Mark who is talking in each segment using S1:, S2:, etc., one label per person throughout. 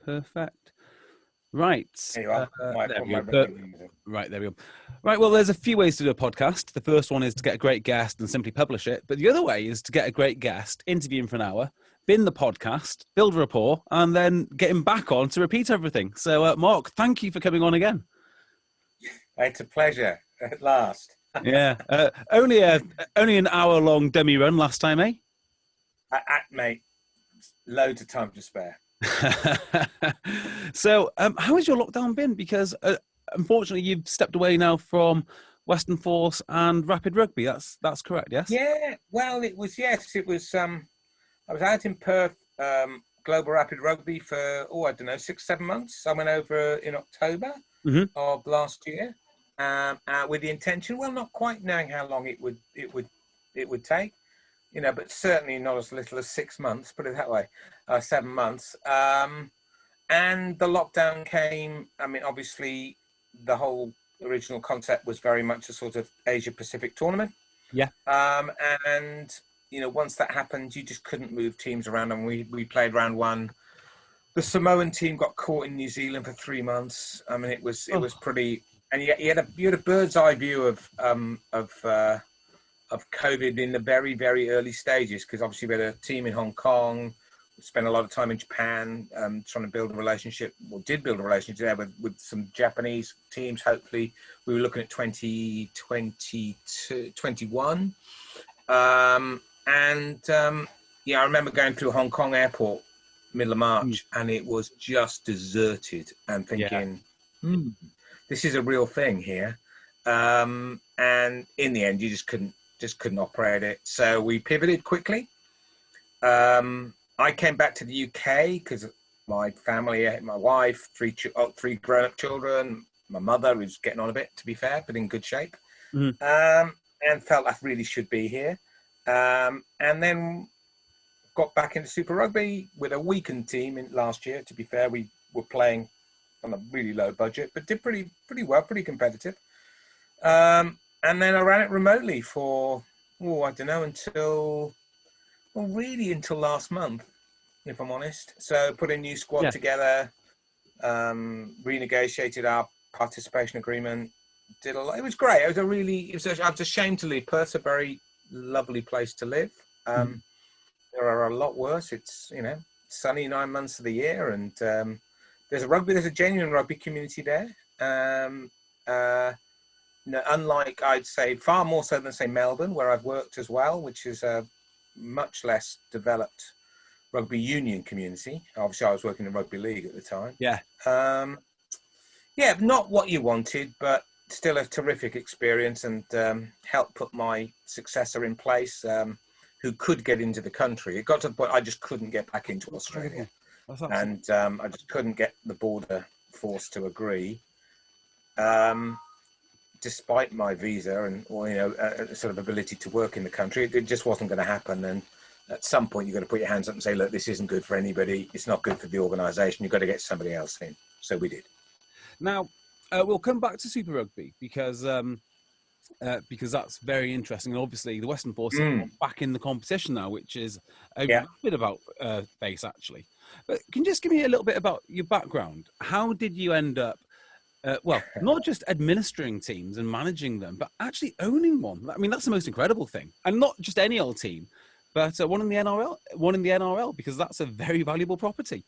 S1: Perfect. Right.
S2: There you are.
S1: There we go. Right, there we go. Right, well, there's a few ways to do a podcast. The first one is to get a great guest and simply publish it. But the other way is to get a great guest, interview him for an hour, bin the podcast, build a rapport, and then get him back on to repeat everything. So, Mark, thank you for coming on again.
S2: It's a pleasure, at last.
S1: Yeah. Only an hour-long dummy run last time, eh?
S2: Mate, loads of time to spare.
S1: So, how has your lockdown been? Because unfortunately, you've stepped away now from Western Force and Rapid Rugby. That's correct, yes?
S2: Yeah. Well, it was. Yes, it was. I was out in Perth, Global Rapid Rugby for 6-7 months. I went over in October of last year with the intention, well, not quite knowing how long it would take. But certainly not as little as 6 months, put it that way, 7 months. And the lockdown came. I mean, obviously, the whole original concept was very much a sort of Asia-Pacific tournament.
S1: Yeah.
S2: And, once that happened, you just couldn't move teams around. And we played round one. The Samoan team got caught in New Zealand for 3 months. I mean, it was pretty... And you had a bird's eye view of COVID in the very, very early stages, because obviously we had a team in Hong Kong, spent a lot of time in Japan, trying to build a relationship, or did build a relationship there with some Japanese teams. Hopefully, we were looking at 2021. I remember going through Hong Kong airport middle of March, and it was just deserted, and thinking, this is a real thing here. And in the end, you just couldn't operate it. So we pivoted quickly. I came back to the UK because my family, my wife, three grown-up children, my mother, who's getting on a bit, to be fair, but in good shape, and felt I really should be here. And then got back into Super Rugby with a weakened team last year. To be fair, we were playing on a really low budget, but did pretty well, pretty competitive. And then I ran it remotely for, until last month, if I'm honest. So put a new squad together, renegotiated our participation agreement, did a lot. It was great. I was ashamed to leave. Perth's a very lovely place to live. There are a lot worse. It's, sunny 9 months of the year, and there's a genuine rugby community there. Unlike, I'd say, far more so than, say, Melbourne, where I've worked as well, which is a much less developed rugby union community. Obviously, I was working in rugby league at the time.
S1: Yeah.
S2: Not what you wanted, but still a terrific experience, and helped put my successor in place, who could get into the country. It got to the point I just couldn't get back into Australia. And I just couldn't get the border force to agree. Despite my visa and sort of ability to work in the country, it just wasn't going to happen. And at some point, you've got to put your hands up and say, look, this isn't good for anybody. It's not good for the organisation. You've got to get somebody else in. So we did.
S1: Now, we'll come back to Super Rugby because that's very interesting. And obviously, the Western Force are back in the competition now, which is a bit about face, actually. But can you just give me a little bit about your background? How did you end up not just administering teams and managing them, but actually owning one? I mean, that's the most incredible thing. And not just any old team, but one in the NRL, because that's a very valuable property.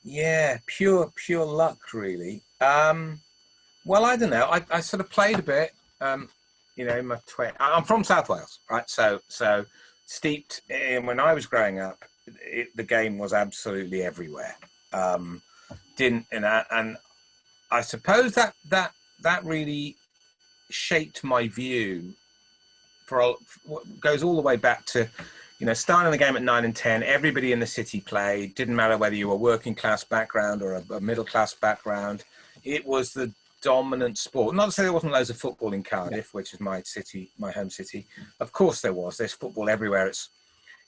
S2: Yeah, pure luck, really. Well, I don't know. I sort of played a bit, in my 20s. I'm from South Wales, right? So steeped in, when I was growing up, the game was absolutely everywhere. And I suppose that really shaped my view goes all the way back to, starting the game at 9 and 10, everybody in the city played. Didn't matter whether you were a working class background or a middle class background. It was the dominant sport. Not to say there wasn't loads of football in Cardiff, which is my home city. Of course there was. There's football everywhere.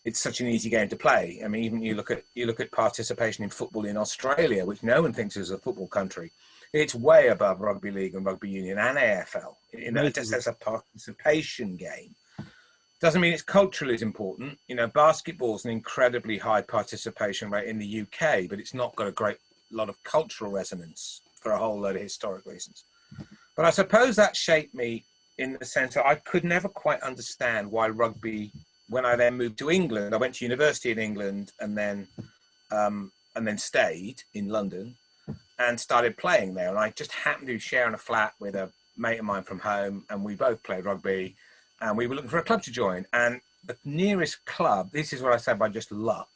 S2: It's such an easy game to play. I mean, even you look at participation in football in Australia, which no one thinks is a football country. It's way above rugby league and rugby union and AFL. Just as a participation game. Doesn't mean it's culturally as important. You know, basketball's an incredibly high participation rate in the UK, but it's not got a great lot of cultural resonance for a whole load of historic reasons. But I suppose that shaped me in the sense that I could never quite understand why rugby, when I then moved to England, I went to university in England and then stayed in London and started playing there. And I just happened to be sharing a flat with a mate of mine from home, and we both played rugby, and we were looking for a club to join. And the nearest club, this is what I said by just luck,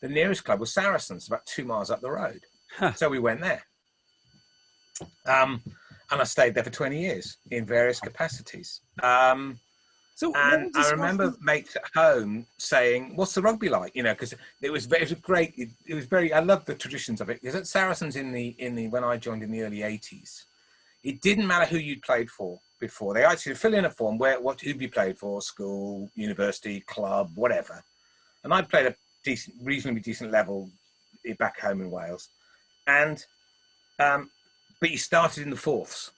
S2: the nearest club was Saracens, about 2 miles up the road. Huh. So we went there. And I stayed there for 20 years in various capacities. And I remember mates at home saying, "What's the rugby like?" You know, because it was great. It was very. I love the traditions of it. Because at Saracens when I joined in the early '80s, it didn't matter who you'd played for before. They actually fill in a form who'd you played for, school, university, club, whatever. And I played a reasonably decent level back home in Wales, and but you started in the fourths.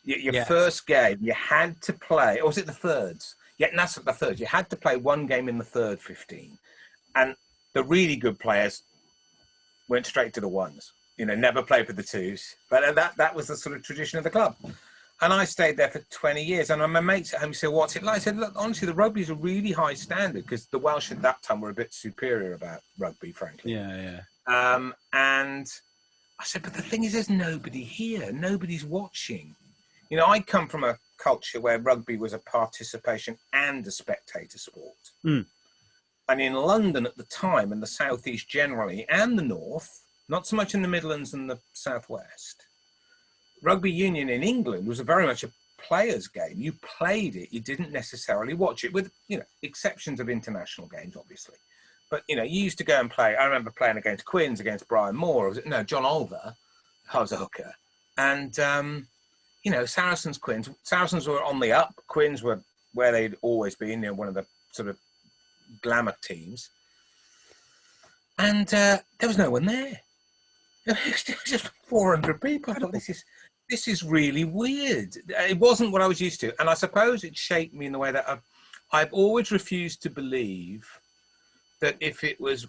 S2: Your first game, you had to play, or was it the thirds? Yeah, that's the thirds. You had to play one game in the third 15. And the really good players went straight to the ones, you know, never played for the twos. But that was the sort of tradition of the club. And I stayed there for 20 years. And my mates at home said, "What's it like?" I said, "Look, honestly, the rugby is a really high standard," because the Welsh at that time were a bit superior about rugby, frankly.
S1: Yeah.
S2: And I said, "But the thing is, there's nobody here. Nobody's watching." You know, I come from a culture where rugby was a participation and a spectator sport. Mm. And in London at the time, and the Southeast generally, and the North, not so much in the Midlands and the Southwest, rugby union in England was very much a player's game. You played it, you didn't necessarily watch it, with, you know, exceptions of international games, obviously. But, you know, you used to go and play. I remember playing against Quinns, against Brian Moore, John Olver. I was a hooker. And, you know, Saracens were on the up. Quinns were where they'd always been, you know, one of the sort of glamour teams. And there was no one there. It was just 400 people. I thought, this is really weird. It wasn't what I was used to. And I suppose it shaped me in the way that I've always refused to believe that if it was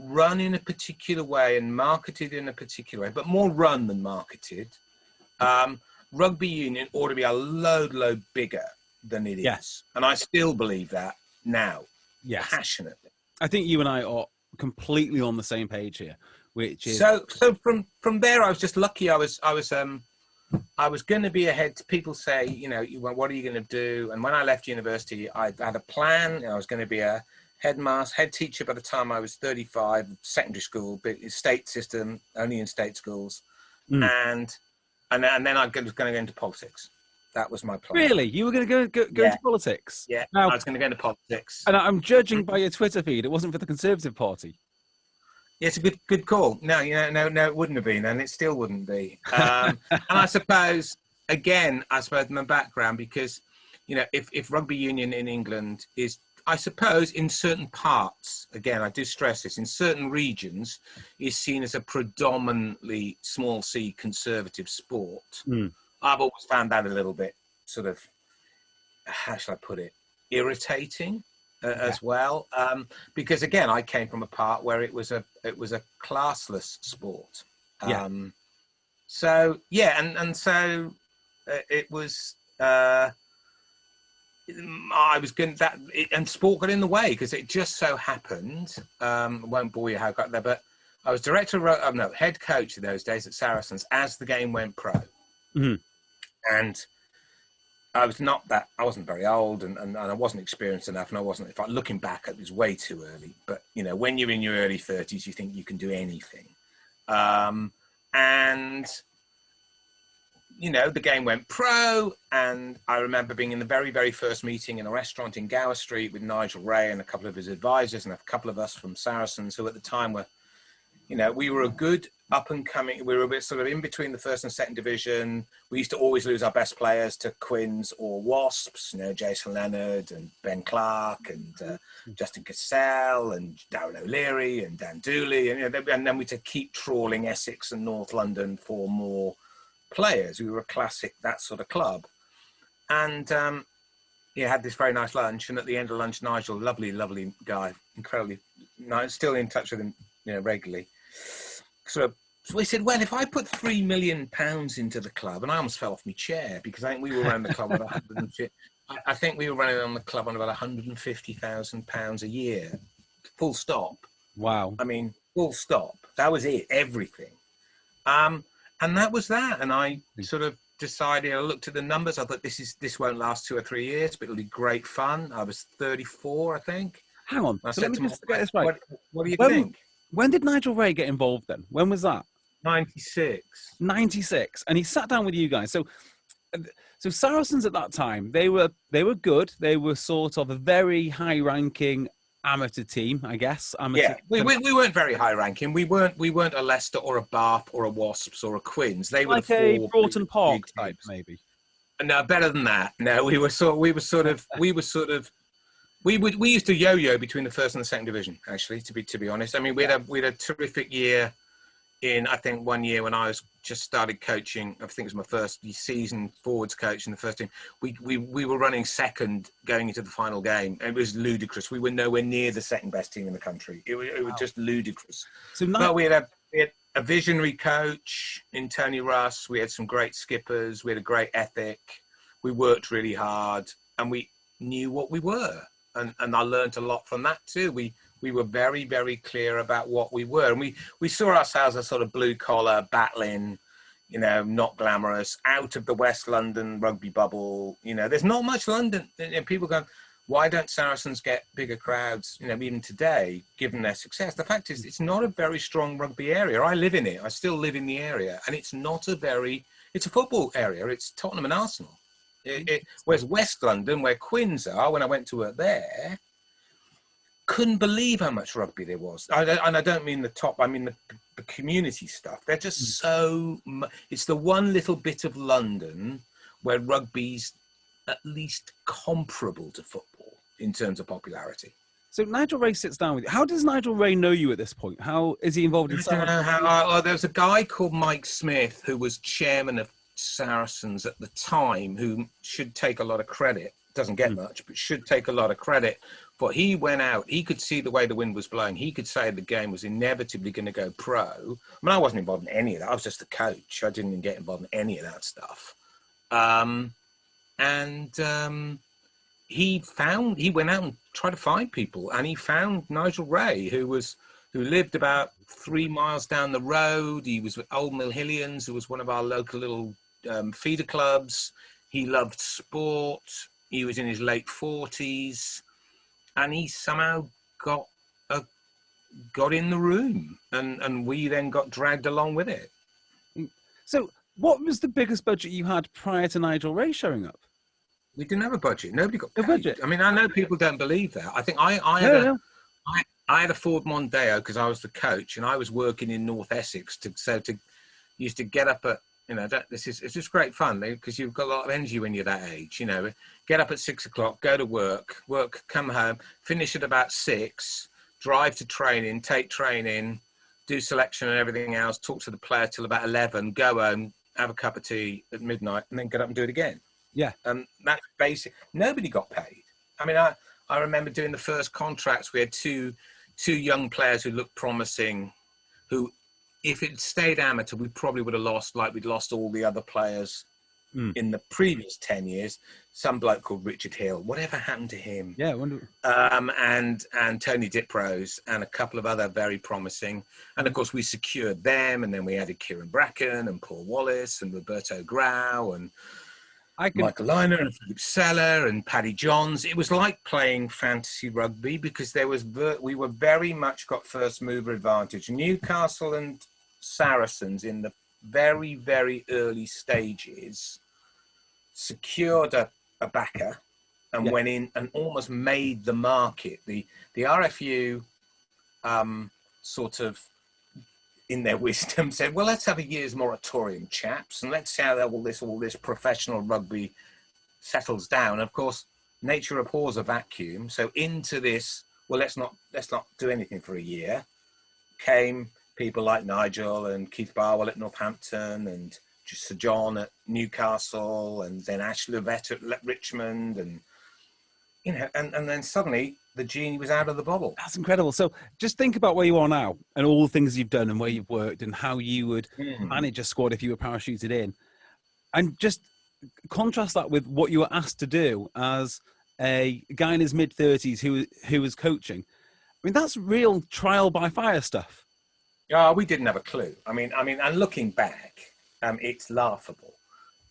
S2: run in a particular way and marketed in a particular way, but more run than marketed, rugby union ought to be a load bigger than it is. And I still believe that now, passionately.
S1: I think you and I are completely on the same page here, which is...
S2: So from there, I was just lucky. I was going to be ahead. People say, you know, what are you going to do? And when I left university, I had a plan. I was going to be a head teacher by the time I was 35, secondary school, but state system, only in state schools. And then I was going to go into politics. That was my plan.
S1: Really? You were going to go into politics?
S2: Yeah, now, I was going to go into politics.
S1: And I'm judging by your Twitter feed, it wasn't for the Conservative Party.
S2: Yeah, it's a good call. No, no, it wouldn't have been, and it still wouldn't be. And I suppose, again, my background, because, you know, if rugby union in England is, I suppose, in certain parts, again, I do stress this, in certain regions, is seen as a predominantly small C conservative sport. I've always found that a little bit sort of, how shall I put it, irritating as well. Because, again, I came from a part where it was a classless sport. So, so it was... I was going and sport got in the way, because it just so happened. I won't bore you how I got there, but I was head coach in those days at Saracens as the game went pro. And I wasn't very old, and I wasn't experienced enough, and I wasn't. In fact, looking back, it was way too early. But you know, when you're in your early 30s, you think you can do anything, and. You know, the game went pro, and I remember being in the very, very first meeting in a restaurant in Gower Street with Nigel Wray and a couple of his advisors and a couple of us from Saracens, who at the time were, you know, we were a good up-and-coming, we were a bit sort of in between the first and second division. We used to always lose our best players to Quinns or Wasps, you know, Jason Leonard and Ben Clark and Justin Cassell and Darren O'Leary and Dan Dooley. And, you know, and then we had to keep trawling Essex and North London for more players. We were a classic, that sort of club. And, he had this very nice lunch, and at the end of lunch, Nigel, lovely guy, incredibly nice, still in touch with him, regularly. So he said, well, if I put £3 million into the club, and I almost fell off my chair because I think we were running the club on I think we were running on the club on about £150,000 a year, full stop.
S1: Wow.
S2: I mean, full stop. That was it, everything. And that was that. And I sort of decided, I looked at the numbers. I thought this won't last 2 or 3 years, but it'll be great fun. I was 34, I think.
S1: Hang on.
S2: I
S1: So
S2: said
S1: let me just get this right.
S2: What do you think?
S1: When did Nigel Wray get involved then? When was that?
S2: 96.
S1: 96. And he sat down with you guys. So Saracens at that time, they were good. They were sort of a very high-ranking amateur team, I guess.
S2: Yeah, we weren't very high-ranking. We weren't a Leicester or a Bath or a Wasps or a Quinns. They were
S1: like a Broughton Park type, maybe.
S2: No, better than that. No, we used to yo-yo between the first and the second division. Actually, to be honest, I mean, we had a terrific year. I think 1 year when I was just started coaching, I think it was my first season forwards coach in the first team. We were running second going into the final game. It was ludicrous. We were nowhere near the second best team in the country. It was just ludicrous. But we had a visionary coach in Tony Russ. We had some great skippers. We had a great ethic. We worked really hard, and we knew what we were. And I learned a lot from that too. We were very, very clear about what we were. And we saw ourselves as sort of blue collar, battling, not glamorous, out of the West London rugby bubble. There's not much London. And people go, why don't Saracens get bigger crowds, even today, given their success? The fact is, it's not a very strong rugby area. I live in it. I still live in the area. And it's a football area. It's Tottenham and Arsenal. Whereas West London, where Quinns are, when I went to work there, couldn't believe how much rugby there was. And I don't mean the top, I mean the community stuff. They're just it's the one little bit of London where rugby's at least comparable to football in terms of popularity.
S1: So Nigel Wray sits down with you. How does Nigel Wray know you at this point? How is he involved in
S2: I don't know how. There was a guy called Mike Smith who was chairman of Saracens at the time, who should take a lot of credit. Doesn't get much, but should take a lot of credit. But he went out, he could see the way the wind was blowing. He could say the game was inevitably going to go pro. I mean, I wasn't involved in any of that. I was just a coach. I didn't even get involved in any of that stuff. He went out and tried to find people, and he found Nigel Wray, who lived about 3 miles down the road. He was with Old Mill Hillians, who was one of our local little feeder clubs. He loved sport. He was in his late 40s. And he somehow got in the room, and we then got dragged along with it.
S1: So what was the biggest budget you had prior to Nigel Wray showing up?
S2: We didn't have a budget. Nobody got paid.
S1: A budget?
S2: I mean, I know people don't believe that. I think I had a Ford Mondeo because I was the coach, and I was working in North Essex used to get up at, it's just great fun because you've got a lot of energy when you're that age, get up at 6 o'clock, go to work, come home, finish at about 6, drive to training, take training, do selection and everything else, talk to the player till about 11, go home, have a cup of tea at midnight, and then get up and do it again.
S1: Yeah.
S2: That's basic. Nobody got paid. I mean, I remember doing the first contracts. We had two young players who looked promising, who, if it stayed amateur, we probably would have lost, like we'd lost all the other players in the previous 10 years. Some bloke called Richard Hill. Whatever happened to him?
S1: Yeah, I wonder.
S2: And Tony Diprose and a couple of other very promising. And of course, we secured them, and then we added Kieran Bracken and Paul Wallace and Roberto Grau and Michael Liner and Philip Seller and Paddy Johns. It was like playing fantasy rugby because we were very much got first mover advantage. Newcastle and Saracens in the very, very early stages secured a backer and went in and almost made the market. The RFU sort of, in their wisdom, said, well, let's have a year's moratorium, chaps, and let's see how all this professional rugby settles down. Of course, nature abhors a vacuum. So into this, well, let's not do anything for a year, came people like Nigel and Keith Barwell at Northampton and Sir John at Newcastle, and then Ashley Levett at Richmond, and you know, and then suddenly the genie was out of the bottle.
S1: That's incredible. So just think about where you are now and all the things you've done and where you've worked and how you would manage a squad if you were parachuted in. And just contrast that with what you were asked to do as a guy in his mid-30s who was coaching. I mean, that's real trial by fire stuff.
S2: Oh, we didn't have a clue. I mean, and looking back, it's laughable.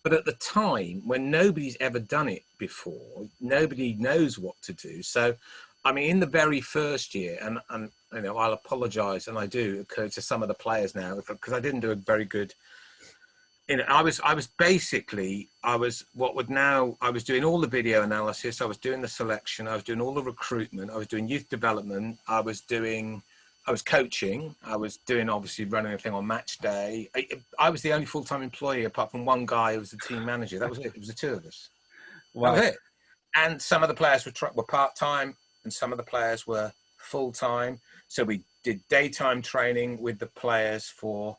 S2: But at the time, when nobody's ever done it before, nobody knows what to do. So, I mean, in the very first year, and you know, I'll apologise, and I do, to some of the players now, because I didn't do a very good. You know, I was doing all the video analysis, I was doing the selection, I was doing all the recruitment, I was doing youth development, I was coaching, I was doing, obviously, running a thing on match day. I was the only full-time employee apart from one guy who was the team manager. That was it. It was the two of us. Wow. That was it. And some of the players were part-time and some of the players were full-time. So we did daytime training with the players for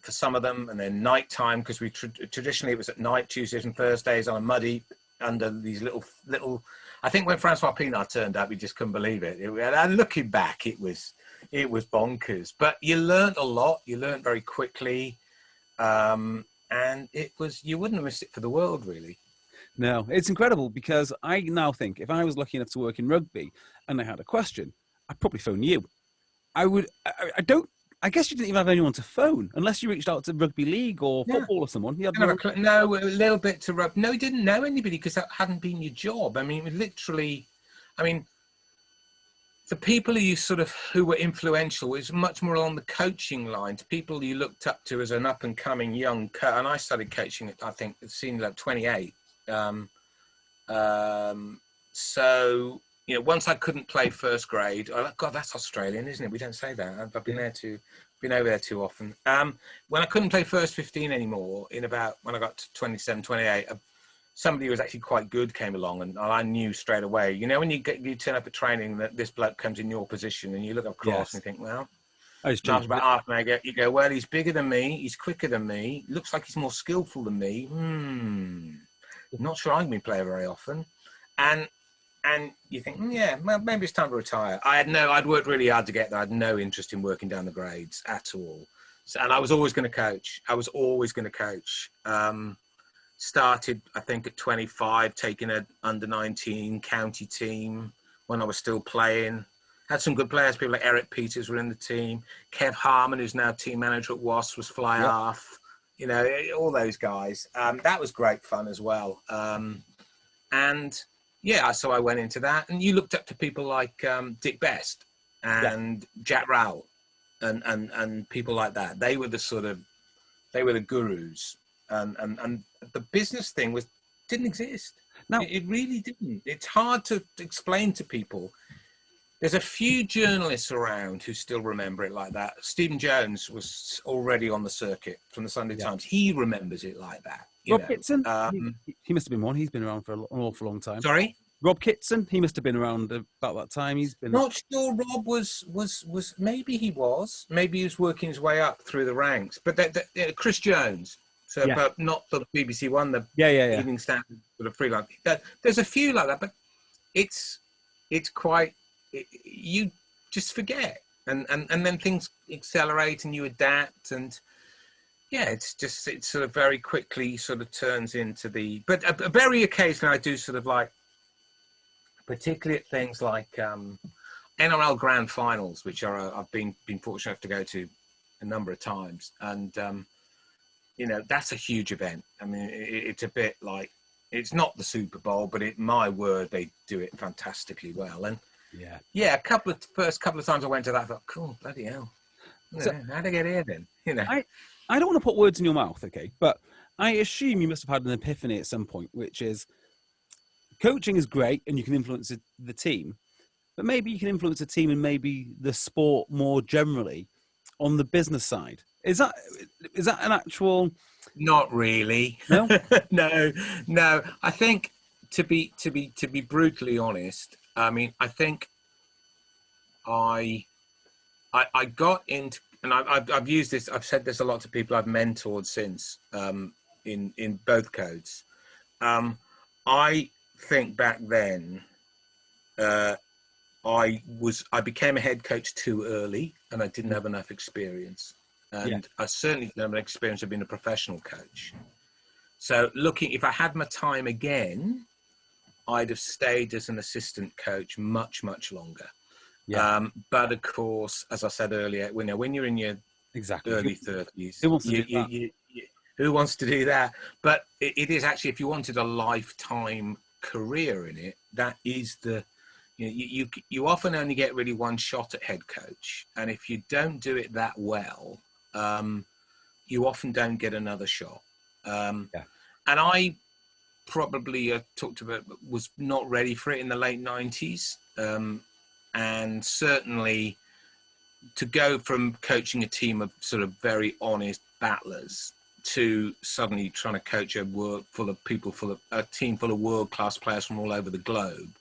S2: some of them, and then nighttime, because we traditionally it was at night, Tuesdays and Thursdays on a muddy under these little. I think when Francois Pinard turned up, we just couldn't believe it. And looking back, it was bonkers. But you learned a lot. You learned very quickly, and you wouldn't have missed it for the world, really.
S1: No, it's incredible, because I now think if I was lucky enough to work in rugby and I had a question, I'd probably phone you. I guess you didn't even have anyone to phone unless you reached out to rugby league or football or someone.
S2: No, a little bit to rugby. No, you didn't know anybody because that hadn't been your job. I mean, literally, the people who were influential was much more along the coaching lines. People you looked up to as an up and coming young coach. And I started coaching at, I think, it seemed like 28. So, you know, once I couldn't play first grade, God, that's Australian, isn't it? We don't say that. I've been over there too often. When I couldn't play first 15 anymore, when I got to 27, 28, somebody who was actually quite good came along, and I knew straight away. You know, when you turn up at training, that this bloke comes in your position, and you look across and you think, well, after about half an hour, you go, well, he's bigger than me, he's quicker than me, looks like he's more skillful than me. Not sure I'm going to play very often, and you think, yeah, maybe it's time to retire. I'd worked really hard to get there. I had no interest in working down the grades at all. And I was always going to coach. Started, I think, at 25, taking an under-19 county team when I was still playing. Had some good players. People like Eric Peters were in the team. Kev Harmon, who's now team manager at Wasps, was fly half. You know, all those guys. That was great fun as well. Yeah, so I went into that, and you looked up to people like Dick Best and Jack Rowell and people like that. They were the gurus, and the business thing didn't exist. No, it really didn't. It's hard to explain to people. There's a few journalists around who still remember it like that. Stephen Jones was already on the circuit from the Sunday Times. He remembers it like that.
S1: Rob Kitson, he must have been one. He's been around for an awful long time.
S2: Sorry?
S1: Rob Kitson, he must have been around about that time. He's been...
S2: Not sure Rob was maybe he was. Maybe he was working his way up through the ranks. But Chris Jones, but not the BBC one, the Evening Standard sort of freelance. There's a few like that, but it's quite... you just forget. And then things accelerate and you adapt, and... Yeah, it sort of very quickly sort of turns into but very occasionally I do sort of like, particularly at things like NRL Grand Finals, which I've been fortunate enough to go to a number of times. And, you know, that's a huge event. I mean, it's a bit like, it's not the Super Bowl, but my word, they do it fantastically well. And yeah, first couple of times I went to that, I thought, cool, bloody hell. So, how'd I get here then? You know,
S1: I don't want to put words in your mouth, okay? But I assume you must have had an epiphany at some point, which is coaching is great and you can influence the team, but maybe you can influence the team and maybe the sport more generally on the business side. Is that an actual?
S2: Not really.
S1: No,
S2: no. I think to be brutally honest, I mean, I think I got into. And I've used this. I've said this a lot to people I've mentored since in both codes. I think back then, I became a head coach too early, and I didn't have enough experience. And I certainly didn't have an experience of being a professional coach. So if I had my time again, I'd have stayed as an assistant coach much, much longer. Yeah. But of course, as I said earlier, when you're in your early 30s, who wants to do that? But it is actually, if you wanted a lifetime career in it, that is you often only get really one shot at head coach. And if you don't do it that well, you often don't get another shot. And I probably talked about was not ready for it in the late 90s. And certainly to go from coaching a team of sort of very honest battlers to suddenly trying to coach a team full of world-class players from all over the globe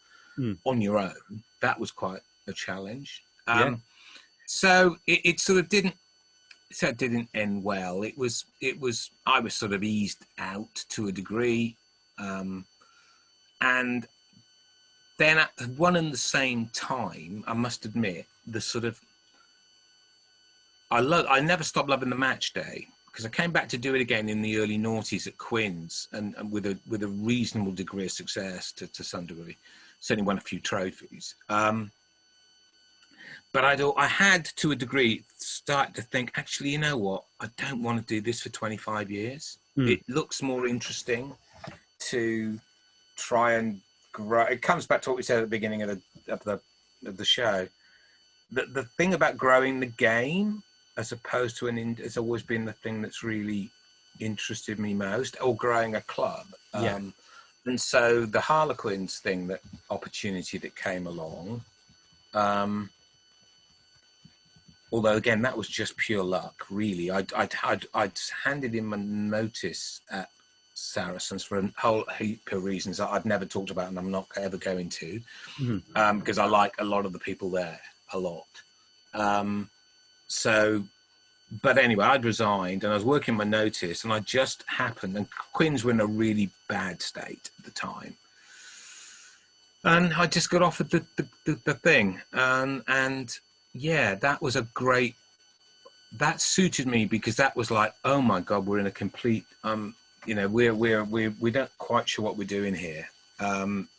S2: on your own, that was quite a challenge. So it sort of didn't end well. I was sort of eased out to a degree. And then at one and the same time, I must admit, I never stopped loving the match day, because I came back to do it again in the early noughties at Quinns, and with a reasonable degree of success to some degree. Certainly won a few trophies. But I had, to a degree, started to think, actually, you know what? I don't want to do this for 25 years. It looks more interesting to try and grow. It comes back to what we said at the beginning of the show. The thing about growing the game, as opposed to has always been the thing that's really interested me most, or growing a club. And so the Harlequins opportunity that came along, although again that was just pure luck, really. I'd handed in my notice at Saracens for a whole heap of reasons that I've never talked about, and I'm not ever going to, because I like a lot of the people there a lot. But anyway, I'd resigned and I was working my notice, and I just happened, and Quinns were in a really bad state at the time, and I just got offered the thing, and yeah, that was that suited me, because that was like, oh my God, we're in a complete we don't quite sure what we're doing here.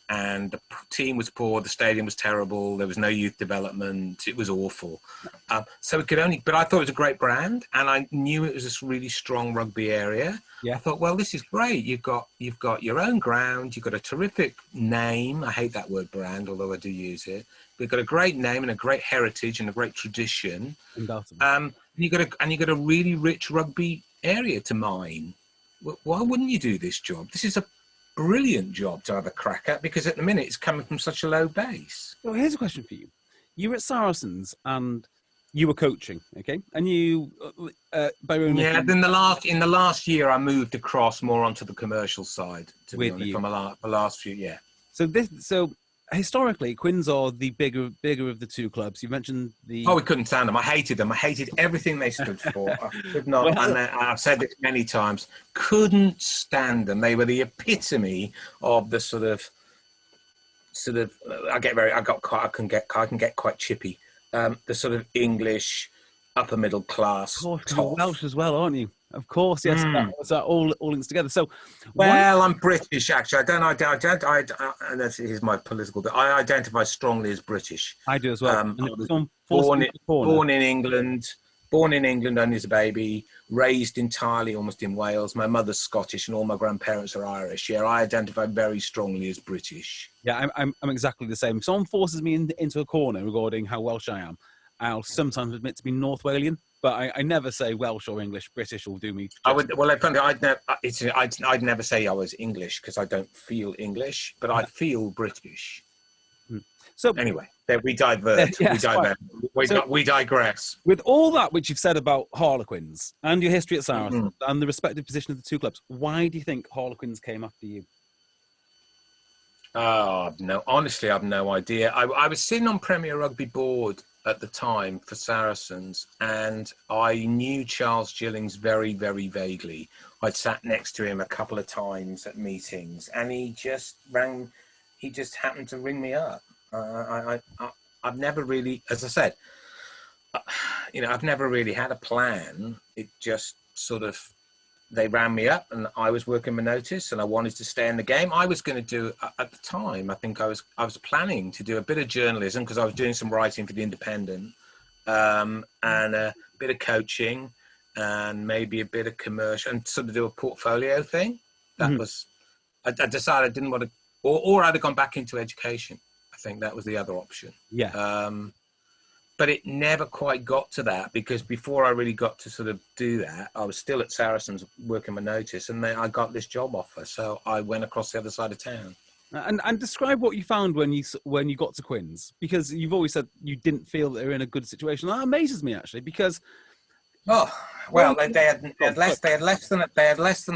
S2: And the team was poor, the stadium was terrible, there was no youth development, it was awful. So it could but I thought it was a great brand, and I knew it was this really strong rugby area. I thought, well, this is great. You've got your own ground, you've got a terrific name. I hate that word brand, although I do use it. We've got a great name and a great heritage and a great tradition. You've got a really rich rugby area to mine. Why wouldn't you do this job? This is a brilliant job to have a crack at, because at the minute it's coming from such a low base.
S1: Well, here's a question for you. You were at Saracens and you were coaching, okay? And you, by your own
S2: then in the last year, I moved across more onto the commercial side. To be honest, from the last few,
S1: So historically, Quinns are the bigger of the two clubs. You mentioned the.
S2: Oh, we couldn't stand them. I hated them. I hated everything they stood for. I could not. And I've said this many times. Couldn't stand them. They were the epitome of the sort of. I can get quite chippy. The sort of English upper middle class. Of
S1: course, you're Welsh as well, aren't you? Of course, yes. That all links together. So,
S2: I'm British actually. And here's my political bit. I identify strongly as British.
S1: I do as well.
S2: I was born in England. Born in England only as a baby. Raised entirely almost in Wales. My mother's Scottish, and all my grandparents are Irish. Yeah, I identify very strongly as British.
S1: Yeah, I'm exactly the same. If someone forces me into a corner regarding how Welsh I am, I'll sometimes admit to be North Walian, but I never say Welsh or English. British will do me.
S2: I'd never say I was English, because I don't feel English, but I feel British. So anyway, we divert. We digress.
S1: With all that which you've said about Harlequins and your history at Saracens and the respective position of the two clubs, why do you think Harlequins came after you?
S2: Honestly, I've no idea. I was sitting on Premier Rugby board at the time for Saracens, and I knew Charles Gillings very, very vaguely. I'd sat next to him a couple of times at meetings, and he just rang he just happened to ring me up. I've never really, as I said, I've never really had a plan. It just sort of, they ran me up and I was working my notice and I wanted to stay in the game. I was going to do, at the time, I think I was planning to do a bit of journalism because I was doing some writing for The Independent, and a bit of coaching and maybe a bit of commercial and sort of do a portfolio thing. That was, I decided I didn't want to, or I'd have gone back into education. I think that was the other option.
S1: Yeah.
S2: But it never quite got to that because before I really got to sort of do that, I was still at Saracens working my notice, and then I got this job offer. So I went across the other side of town.
S1: And describe what you found when you got to Quinns, because you've always said you didn't feel they were in a good situation. That amazes me actually, because
S2: they had less than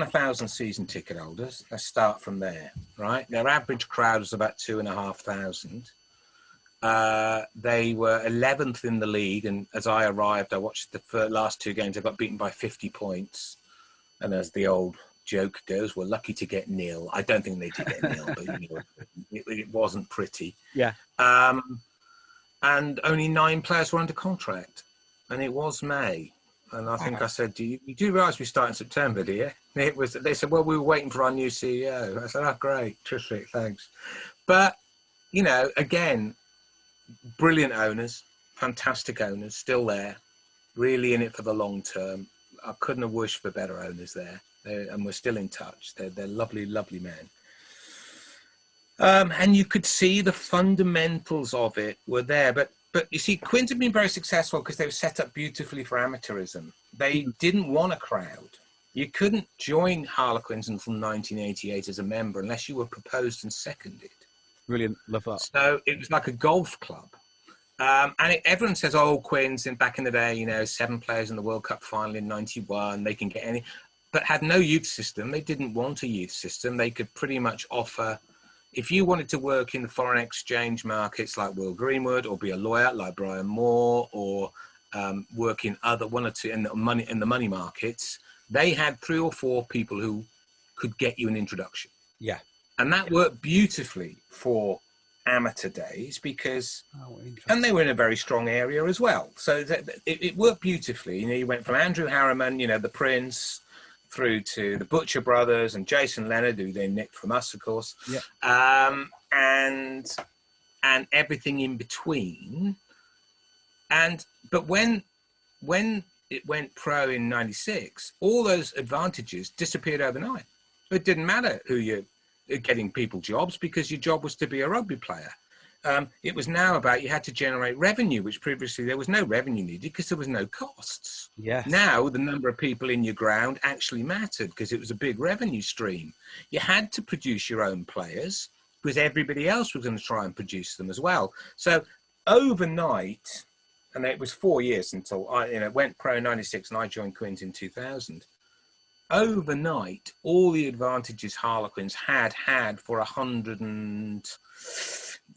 S2: 1,000 season ticket holders. Let's start from there, right? Their average crowd was about 2,500. They were 11th in the league, and as I arrived, I watched the last two games. They got beaten by 50 points, and as the old joke goes, we're lucky to get nil. I don't think they did get nil, but it wasn't pretty.
S1: Yeah.
S2: And only 9 players were under contract, and it was May. And I think I said, you do realise we start in September, do you? They said, well, we were waiting for our new CEO. I said, oh, great, terrific, thanks. But, again, brilliant owners, fantastic owners, still there, really in it for the long term. I couldn't have wished for better owners there. And we're still in touch. They're lovely, lovely men. And you could see the fundamentals of it were there. But you see, Quinns have been very successful because they were set up beautifully for amateurism. They didn't want a crowd. You couldn't join Harlequins until 1988 as a member unless you were proposed and seconded.
S1: Brilliant, love that.
S2: So it was like a golf club. Everyone says, oh, Quinns, back in the day, 7 players in the World Cup final in 91, they can get any, but had no youth system. They didn't want a youth system. They could pretty much offer, if you wanted to work in the foreign exchange markets like Will Greenwood, or be a lawyer like Brian Moore, or work in one or two in the money markets, they had 3 or 4 people who could get you an introduction.
S1: Yeah.
S2: And that worked beautifully for amateur days because, and they were in a very strong area as well. So it worked beautifully. You went from Andrew Harriman, the Prince, through to the Butcher Brothers and Jason Leonard, who they nicked from us, of course. Yeah. And everything in between. But when it went pro in 96, all those advantages disappeared overnight. It didn't matter who you're getting people jobs because your job was to be a rugby player. It was now about you had to generate revenue, which previously there was no revenue needed because there was no costs.
S1: Yes.
S2: Now the number of people in your ground actually mattered because it was a big revenue stream. You had to produce your own players because everybody else was going to try and produce them as well. So overnight, and it was 4 years until I went pro in 96 and I joined Quinns in 2000. Overnight, all the advantages Harlequins had for 100 and,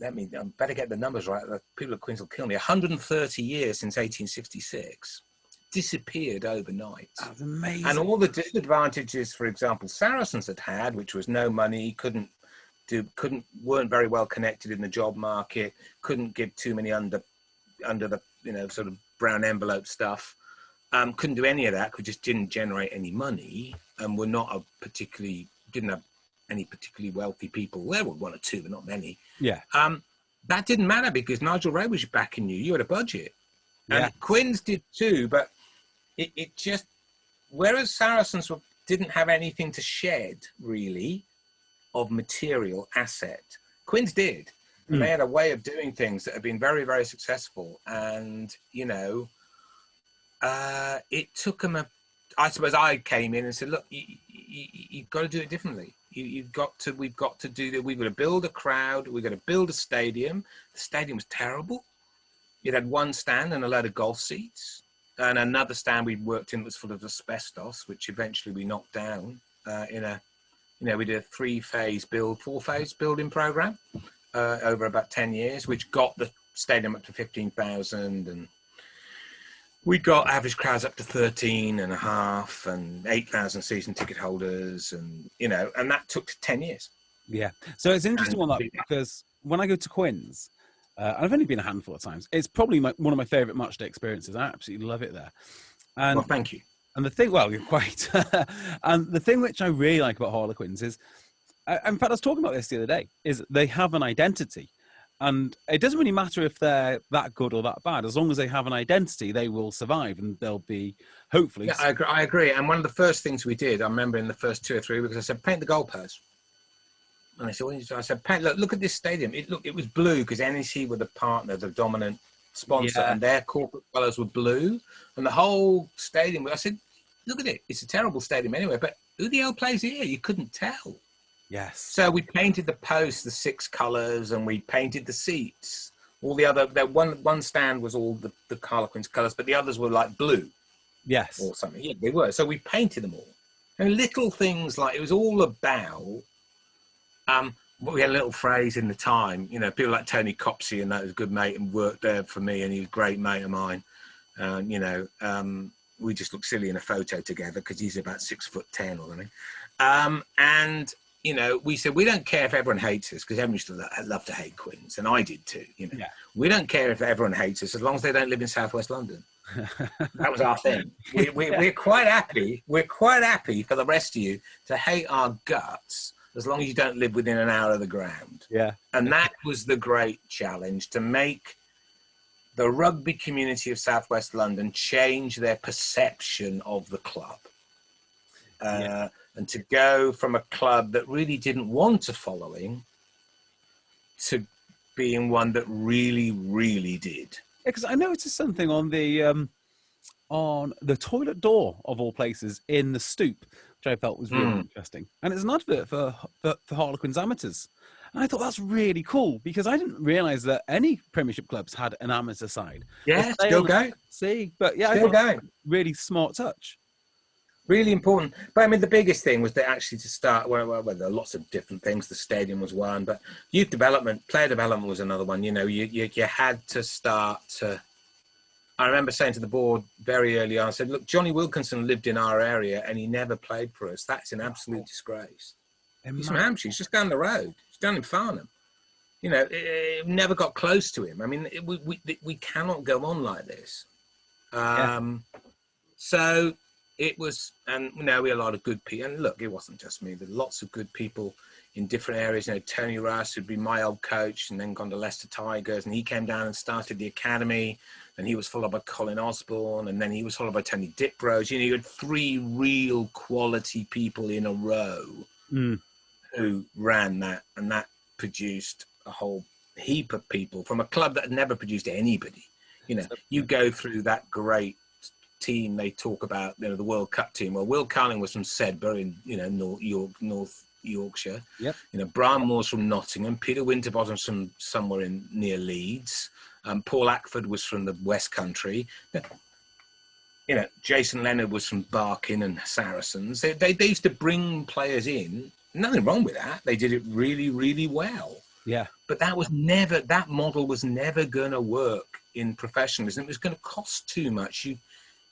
S2: I better get the numbers right, the people at Quinns will kill me, 130 years since 1866 disappeared overnight.
S1: That's amazing.
S2: And all the disadvantages, for example, Saracens had, which was no money, weren't very well connected in the job market, couldn't give too many under the sort of brown envelope stuff. Couldn't do any of that because just didn't generate any money, and were not didn't have any particularly wealthy people. There were 1 or 2, but not many.
S1: Yeah.
S2: That didn't matter because Nigel Wray was backing you. You had a budget. And Quinns did too, but it just, whereas Saracens didn't have anything to shed really of material asset, Quinns did. And they had a way of doing things that have been very, very successful. And, it took them I suppose I came in and said, look, you've got to do it differently. We've got to do that. We've got to build a crowd. We've got to build a stadium. The stadium was terrible. It had 1 stand and a load of golf seats. And another stand we worked in was full of asbestos, which eventually we knocked down we did a 4-phase building program over about 10 years, which got the stadium up to 15,000, and we got average crowds up to 13.5 and 8,000 season ticket holders, and and that took 10 years.
S1: Yeah. So it's an interesting one because when I go to Quinns, I've only been a handful of times. It's probably one of my favourite match day experiences. I absolutely love it there. And,
S2: well, thank you.
S1: And the thing, well, you're quite. And the thing which I really like about Harlequins is, in fact, I was talking about this the other day, is they have an identity. And it doesn't really matter if they're that good or that bad. As long as they have an identity, they will survive and they'll be, hopefully.
S2: Yeah, I agree. And one of the first things we did, I remember in the first 2 or 3 weeks, I said, paint the goalposts. And I said, what did you do? I said, paint, look at this stadium. It was blue because NEC were the partner, the dominant sponsor, and their corporate colours were blue. And the whole stadium, I said, look at it. It's a terrible stadium anyway, but who the hell plays here? You couldn't tell.
S1: Yes.
S2: So we painted the posts, the 6 colours, and we painted the seats. All the other, one stand was all the Harlequins colours, but the others were like blue.
S1: Yes.
S2: Or something. Yeah, they were. So we painted them all. And little things like, it was all about, we had a little phrase in the time, you know, people like Tony Copsey, and that was a good mate and worked there for me, and he was a great mate of mine. You know, we just look silly in a photo together because he's about 6'10" or something. And, you know, we said, we don't care if everyone hates us, because everyone used to love to hate Quinns, and I did too, you know. Yeah. We don't care if everyone hates us as long as they don't live in southwest London. That was our thing. We're quite happy. We're quite happy for the rest of you to hate our guts as long as you don't live within an hour of the ground.
S1: Yeah.
S2: And that was the great challenge, to make the rugby community of southwest London change their perception of the club. And to go from a club that really didn't want a following to being one that really, really did.
S1: Because I noticed something on the toilet door of all places in the Stoop, which I felt was really interesting. And it's an advert for Harlequins amateurs. And I thought that's really cool, because I didn't realise that any Premiership clubs had an amateur side.
S2: Yeah, still going.
S1: See, but yeah,
S2: still going.
S1: Really smart touch.
S2: Really important. But I mean, the biggest thing was that actually to start, well, there are lots of different things. The stadium was one, but youth development, player development was another one. You know, you had to start to, I remember saying to the board very early on, I said, look, Johnny Wilkinson lived in our area and he never played for us. That's an absolute disgrace. He's from Hampshire. He's just down the road. He's down in Farnham. You know, it never got close to him. I mean, we cannot go on like this. So it was, and now we had a lot of good people. And look, it wasn't just me. There were lots of good people in different areas. You know, Tony Russ, who'd been my old coach and then gone to Leicester Tigers, and he came down and started the academy. And he was followed by Colin Osborne, and then he was followed by Tony Diprose. You know, you had 3 real quality people in a row who ran that, and that produced a whole heap of people from a club that had never produced anybody. You know, you go through that great team they talk about, you know, the World Cup team. Well, Will Carling was from Sedbergh in, you know, North Yorkshire. Yep. You know, Brian Moore's from Nottingham. Peter Winterbottom's from somewhere near Leeds. Paul Ackford was from the West Country. You know, Jason Leonard was from Barking and Saracens. They used to bring players in. Nothing wrong with that. They did it really, really well.
S1: Yeah.
S2: But that model was never going to work in professionalism. It was going to cost too much.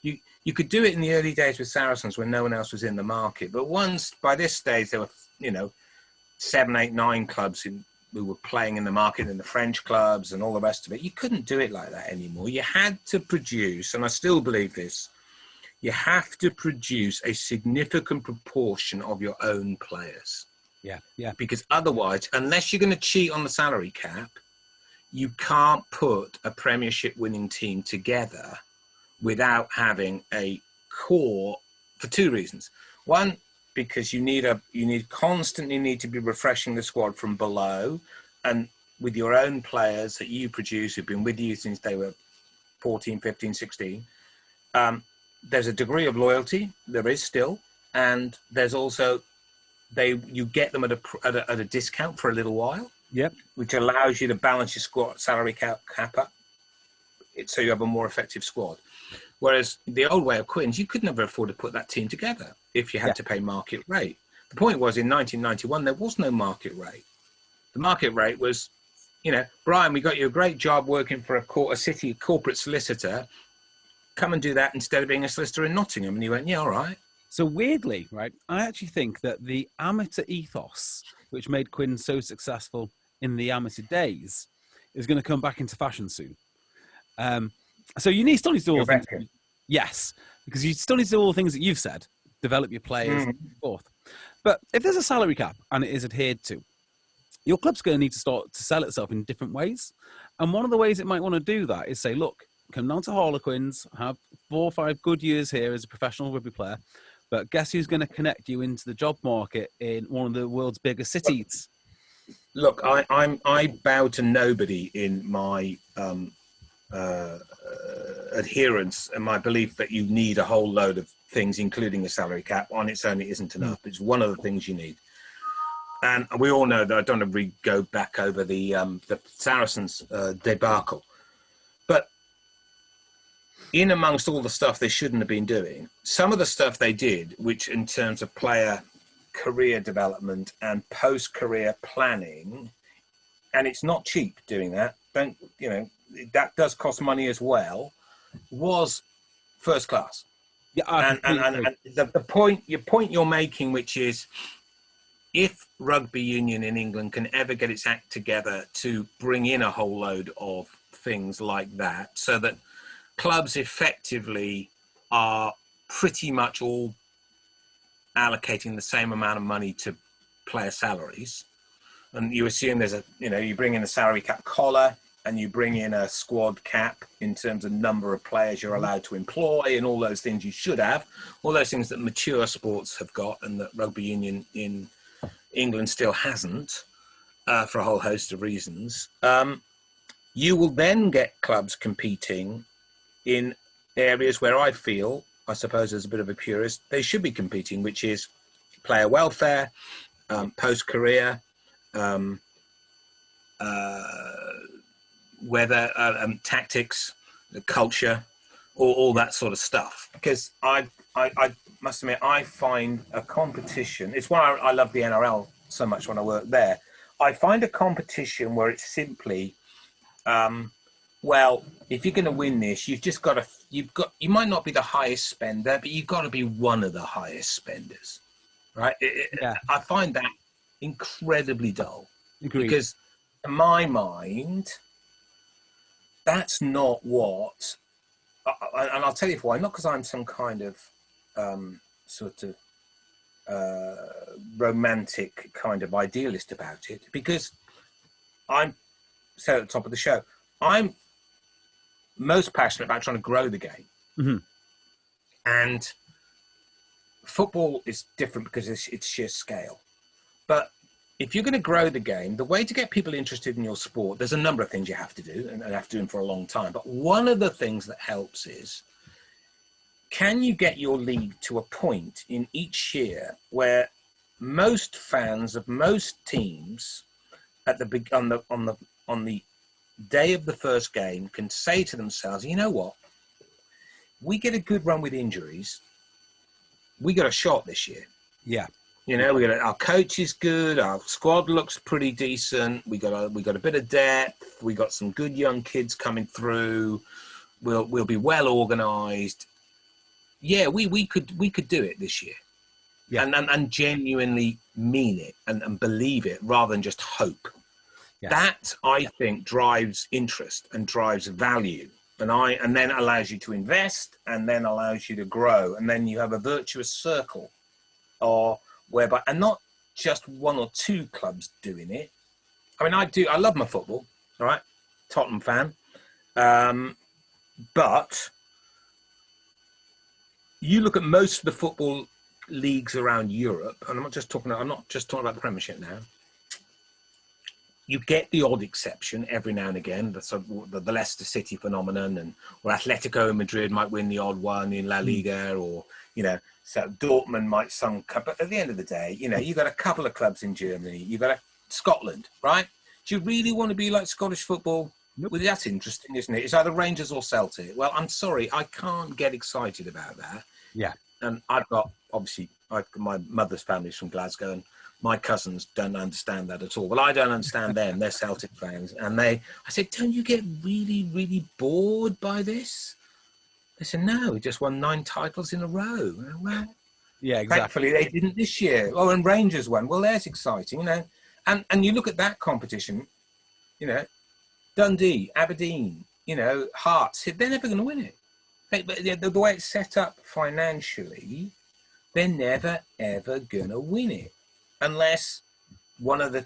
S2: You could do it in the early days with Saracens when no one else was in the market. But once, by this stage, there were, you know, 7, 8, 9 clubs who were playing in the market, and the French clubs and all the rest of it. You couldn't do it like that anymore. You had to produce, and I still believe this, you have to produce a significant proportion of your own players.
S1: Yeah, yeah.
S2: Because otherwise, unless you're going to cheat on the salary cap, you can't put a Premiership winning team together without having a core, for 2 reasons. One, because you constantly need to be refreshing the squad from below, and with your own players that you produce who've been with you since they were 14, 15, 16. There's a degree of loyalty, there is still, and there's also you get them at a discount for a little while.
S1: Yep.
S2: Which allows you to balance your squad salary cap up, so you have a more effective squad. Whereas the old way of Quinns, you could never afford to put that team together if you had to pay market rate. The point was, in 1991, there was no market rate. The market rate was, you know, Brian, we got you a great job working for a city corporate solicitor. Come and do that instead of being a solicitor in Nottingham. And he went, yeah, all right.
S1: So weirdly, right, I actually think that the amateur ethos, which made Quinns so successful in the amateur days, is going to come back into fashion soon. So you still need to do all the things. Yes, because you still need to do all the things that you've said, develop your players, and so forth. But if there's a salary cap and it is adhered to, your club's going to need to start to sell itself in different ways. And one of the ways it might want to do that is say, look, come down to Harlequins, have 4 or 5 good years here as a professional rugby player, but guess who's going to connect you into the job market in one of the world's biggest cities?
S2: Look, I bow to nobody in my adherence and my belief that you need a whole load of things, including a salary cap. On its own, it isn't enough. It's one of the things you need. And we all know that I don't want to go back over the Saracens debacle. But in amongst all the stuff they shouldn't have been doing, some of the stuff they did, which in terms of player career development and post-career planning, and it's not cheap doing that. That does cost money as well, was first class. Yeah, and the point you're making, which is, if rugby union in England can ever get its act together to bring in a whole load of things like that, so that clubs effectively are pretty much all allocating the same amount of money to player salaries, and you assume there's you bring in a salary cap collar, and you bring in a squad cap in terms of number of players you're allowed to employ, and all those things you should have, all those things that mature sports have got and that rugby union in England still hasn't, for a whole host of reasons. You will then get clubs competing in areas where I feel, I suppose as a bit of a purist, they should be competing, which is player welfare, post-career, weather, tactics, culture, all that sort of stuff. Because I must admit, I find a competition, it's why I love the NRL so much when I work there. I find a competition where it's simply, well, if you're going to win this, you might not be the highest spender, but you've got to be one of the highest spenders, right? I find that incredibly dull. Agreed. Because to my mind, that's not what, and I'll tell you why, not because I'm some kind of sort of romantic kind of idealist about it, because I'm, said at the top of the show, I'm most passionate about trying to grow the game. Mm-hmm. And football is different because it's sheer scale. But if you're going to grow the game, the way to get people interested in your sport, there's a number of things you have to do, and have to do them for a long time. But one of the things that helps is, can you get your league to a point in each year where most fans of most teams at on the day of the first game can say to themselves, you know what, we get a good run with injuries, we got a shot this year. Yeah. Our coach is good, our squad looks pretty decent, we got a bit of depth, we got some good young kids coming through, we'll be well organized. Yeah, we could do it this year. Yeah. And genuinely mean it and believe it rather than just hope. Yes. That, I think, drives interest and drives value, and then allows you to invest, and then allows you to grow, and then you have a virtuous circle, whereby, and not just one or two clubs doing it. I mean, I love my football, all right, Tottenham fan, but you look at most of the football leagues around Europe, and I'm not just talking about the Premiership now. You get the odd exception every now and again, the Leicester City phenomenon, or Atletico Madrid might win the odd one in La Liga, or so Dortmund might some. But at the end of the day, you've got a couple of clubs in Germany, you've got Scotland, right? Do you really want to be like Scottish football? Nope. Well, that's interesting, isn't it? It's either Rangers or Celtic. Well, I'm sorry, I can't get excited about that. Yeah, and I've got my mother's family's from Glasgow, and my cousins don't understand that at all. Well, I don't understand them. They're Celtic fans. And I said, don't you get really, really bored by this? They said, no, we just won 9 titles in a row. Well,
S1: Yeah, exactly.
S2: Thankfully, they didn't this year. Oh, and Rangers won. Well, that's exciting, you know. And you look at that competition, you know, Dundee, Aberdeen, you know, Hearts, they're never going to win it. The way it's set up financially, they're never, ever going to win it unless one of the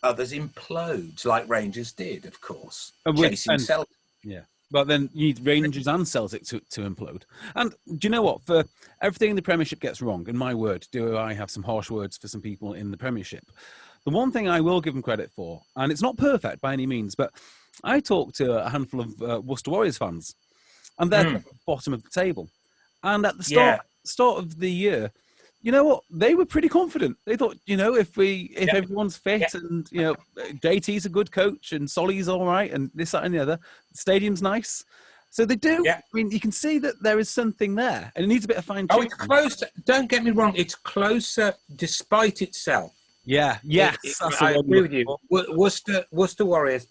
S2: others implodes, like Rangers did, of course, chasing Celtic.
S1: Yeah. But then you need Rangers and Celtic to implode. And do you know what? For everything the Premiership gets wrong, in my word, do I have some harsh words for some people in the Premiership? The one thing I will give them credit for, and it's not perfect by any means, but I talked to a handful of Worcester Warriors fans, and they're at the bottom of the table. And at the start of the year, you know what? They were pretty confident. They thought, you know, if everyone's fit and, you know, JT's a good coach and Solly's all right and this, that and the other, the stadium's nice. So they do. Yeah. I mean, you can see that there is something there and it needs a bit of fine tuning.
S2: Oh, it's close. Don't get me wrong. It's closer despite itself.
S1: Yeah. Yes.
S2: I agree with you. Worcester Warriors,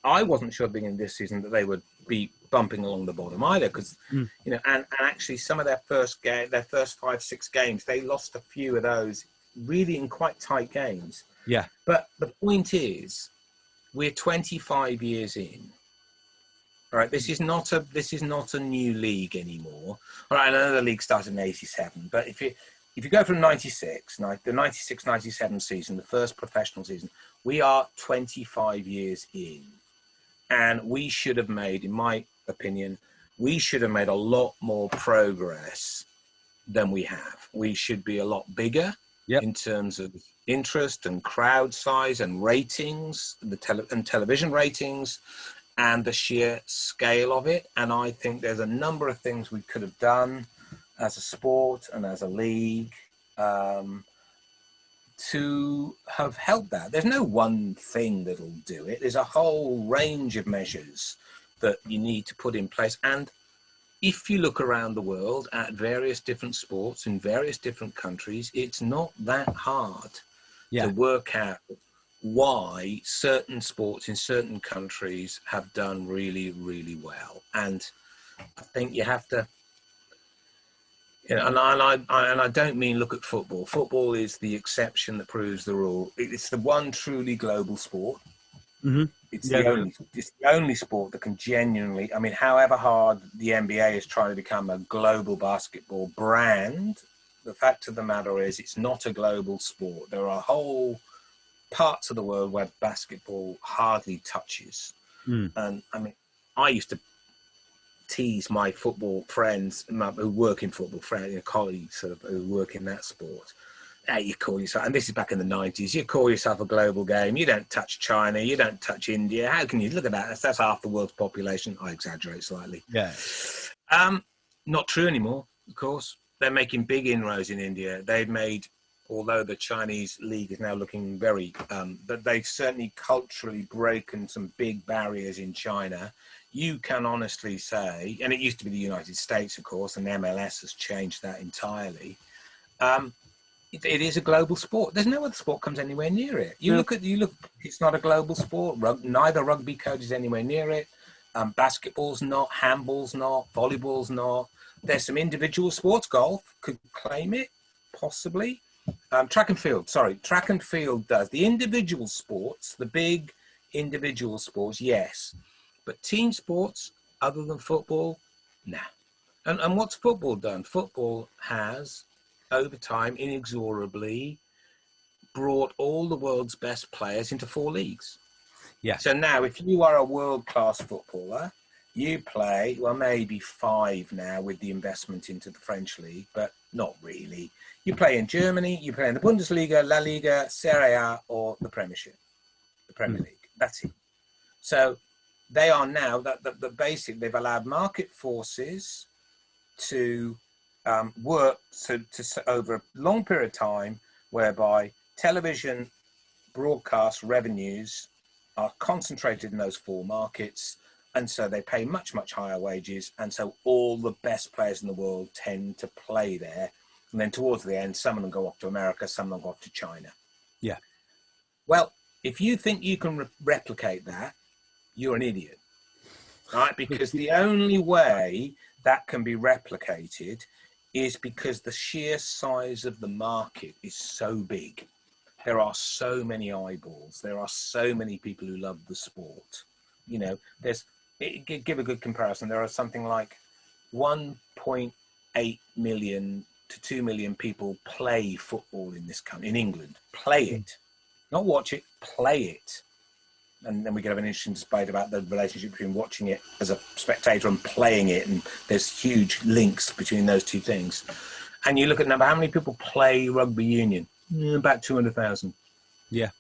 S2: I wasn't sure at the beginning of this season that they would be bumping along the bottom either, because you know, and actually some of their first 5-6 games, they lost a few of those really in quite tight games.
S1: Yeah.
S2: But the point is, we're 25 years in. All right, this is not a new league anymore. All right, I know the league started in '87, but if you go from the 96-97 season, the first professional season, we are 25 years in. And we should have made, in my opinion, a lot more progress than we have. We should be a lot bigger in terms of interest and crowd size and ratings, and television ratings, and the sheer scale of it. And I think there's a number of things we could have done as a sport and as a league to have helped that. There's no one thing that'll do it. There's a whole range of measures that you need to put in place. And if you look around the world at various different sports in various different countries, it's not that hard to work out why certain sports in certain countries have done really, really well. And I think you have to, you know, and I don't mean look at football. Football is the exception that proves the rule. It's the one truly global sport.
S1: Mm-hmm.
S2: It's the only sport that can genuinely, I mean, however hard the NBA is trying to become a global basketball brand, the fact of the matter is it's not a global sport. There are whole parts of the world where basketball hardly touches. And I mean, I used to tease my football friends who work in football, colleagues sort of who work in that sport. Hey, you call yourself, and this is back in the 90s, you call yourself a global game. You don't touch China, you don't touch India. How can you look at that? That's half the world's population. I exaggerate slightly.
S1: Yeah.
S2: Not true anymore, of course. They're making big inroads in India. They've made, although the Chinese league is now looking very, but they've certainly culturally broken some big barriers in China. You can honestly say, and it used to be the United States, of course, and MLS has changed that entirely. It is a global sport. There's no other sport comes anywhere near it. You look, it's not a global sport. Neither rugby coaches anywhere near it. Basketball's not, handball's not, volleyball's not. There's some individual sports. Golf could claim it, possibly. Track and field does. The individual sports, the big individual sports, yes. But team sports, other than football, nah. And what's football done? Football has, over time, inexorably brought all the world's best players into 4 leagues.
S1: Yeah.
S2: So now, if you are a world-class footballer, you play, well, maybe 5 now with the investment into the French league, but not really. You play in Germany, you play in the Bundesliga, La Liga, Serie A, or the Premiership, the Premier League. That's it. So they are now, the basic, they've allowed market forces to work to over a long period of time, whereby television broadcast revenues are concentrated in those 4 markets, and so they pay much, much higher wages, and so all the best players in the world tend to play there. And then towards the end, some of them go off to America, some of them go off to China.
S1: Yeah.
S2: Well, if you think you can replicate that, you're an idiot, right? Because the only way that can be replicated is because the sheer size of the market is so big. There are so many eyeballs. There are so many people who love the sport. You know, give a good comparison. There are something like 1.8 million to 2 million people play football in this country, in England. Play it. Not watch it, play it. And then we could have an interesting debate about the relationship between watching it as a spectator and playing it. And there's huge links between those two things. And you look at how many people play rugby union? About 200,000.
S1: Yeah.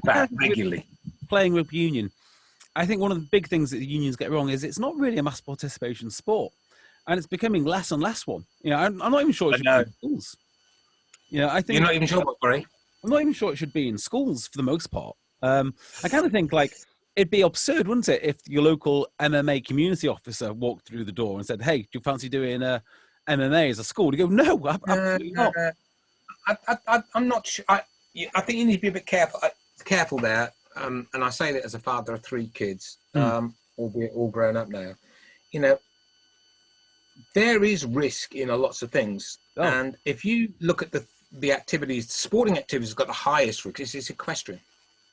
S2: About regularly.
S1: Playing rugby union. I think one of the big things that the unions get wrong is it's not really a mass participation sport. And it's becoming less and less one. You know, I'm not even sure it should be in schools. You know, I think
S2: you're not even sure what, Barry?
S1: I'm not even sure it should be in schools for the most part. I kind of think like it'd be absurd, wouldn't it, if your local MMA community officer walked through the door and said, "Hey, do you fancy doing MMA as a school?" You go, "No, absolutely not."
S2: I'm not sure. I think you need to be a bit careful there. And I say that as a father of 3 kids, albeit all grown up now. You know, there is risk in lots of things, and if you look at the activities, sporting activities have got the highest risk. It's equestrian.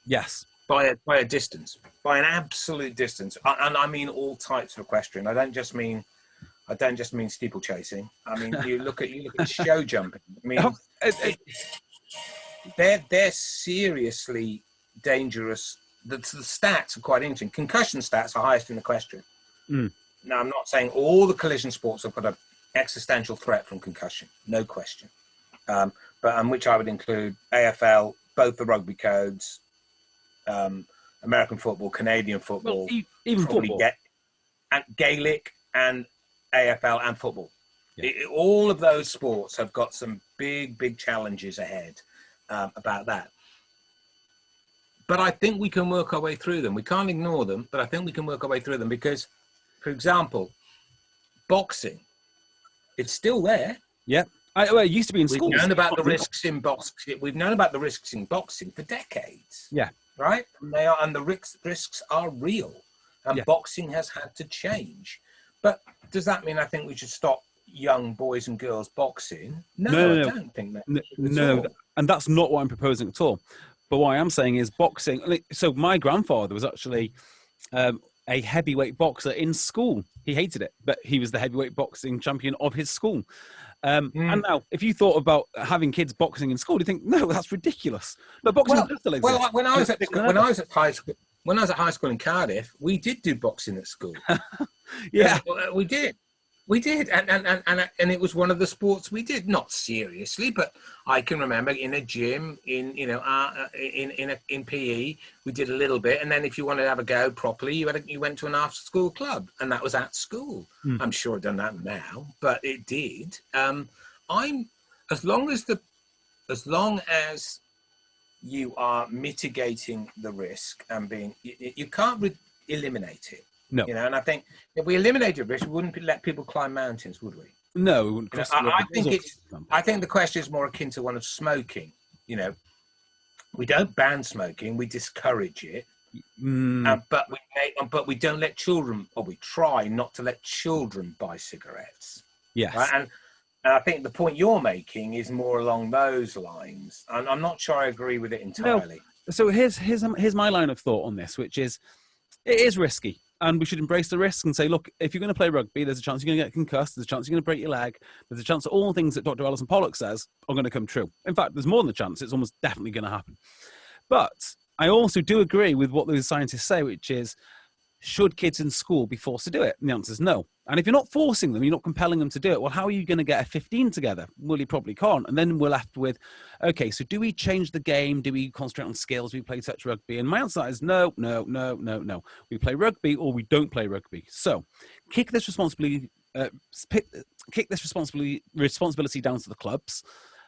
S1: Yes,
S2: by a distance, by an absolute distance, and I mean all types of equestrian. I don't just mean steeplechasing. I mean you look at show jumping. I mean they're seriously dangerous. The stats are quite interesting. Concussion stats are highest in equestrian. Now I'm not saying all the collision sports have got an existential threat from concussion, no question, but which I would include AFL, both the rugby codes. American football, Canadian football,
S1: even football,
S2: and Gaelic and AFL and football. All of those sports have got some big challenges ahead about that. But I think we can work our way through them. We can't ignore them, but I think we can work our way through them because, for example, boxing, it's still there.
S1: Yeah. It used to be in schools.
S2: We've known about the risks in boxing. We've known about the risks in boxing for decades.
S1: Yeah.
S2: Right? And the risks are real. And boxing has had to change. But does that mean I think we should stop young boys and girls boxing? No, I don't think that.
S1: No, and that's not what I'm proposing at all. But what I am saying is boxing. So my grandfather was actually a heavyweight boxer in school. He hated it, but he was the heavyweight boxing champion of his school. And now, if you thought about having kids boxing in school, you think, no, that's ridiculous. But boxing still exists.
S2: Well, when I was at high school in Cardiff, we did do boxing at school.
S1: Yeah,
S2: we did, and it was one of the sports we did, not seriously, but I can remember in a gym, in PE, we did a little bit, and then if you wanted to have a go properly, you went to an after-school club, and that was at school. I'm sure I've done that now, but it did. As long as you are mitigating the risk and you can't eliminate it.
S1: No.
S2: You know, and I think if we eliminated risk, we wouldn't let people climb mountains, would we?
S1: No, we wouldn't.
S2: I think the question is more akin to one of smoking. You know, we don't ban smoking; we discourage it. But we don't let children, or we try not to let children buy cigarettes.
S1: Yes.
S2: Right? And I think the point you're making is more along those lines. And I'm not sure I agree with it entirely.
S1: No. So here's my line of thought on this, which is it is risky. And we should embrace the risk and say, look, if you're going to play rugby, there's a chance you're going to get concussed. There's a chance you're going to break your leg. There's a chance that all the things that Dr. Alison Pollock says are going to come true. In fact, there's more than a chance. It's almost definitely going to happen. But I also do agree with what those scientists say, which is, should kids in school be forced to do it? And the answer is no. And if you're not forcing them, you're not compelling them to do it, well, how are you going to get a 15 together? Well, you probably can't. And then we're left with, okay, so do we change the game? Do we concentrate on skills? Do we play touch rugby? And my answer is no. We play rugby or we don't play rugby. So kick this responsibility down to the clubs.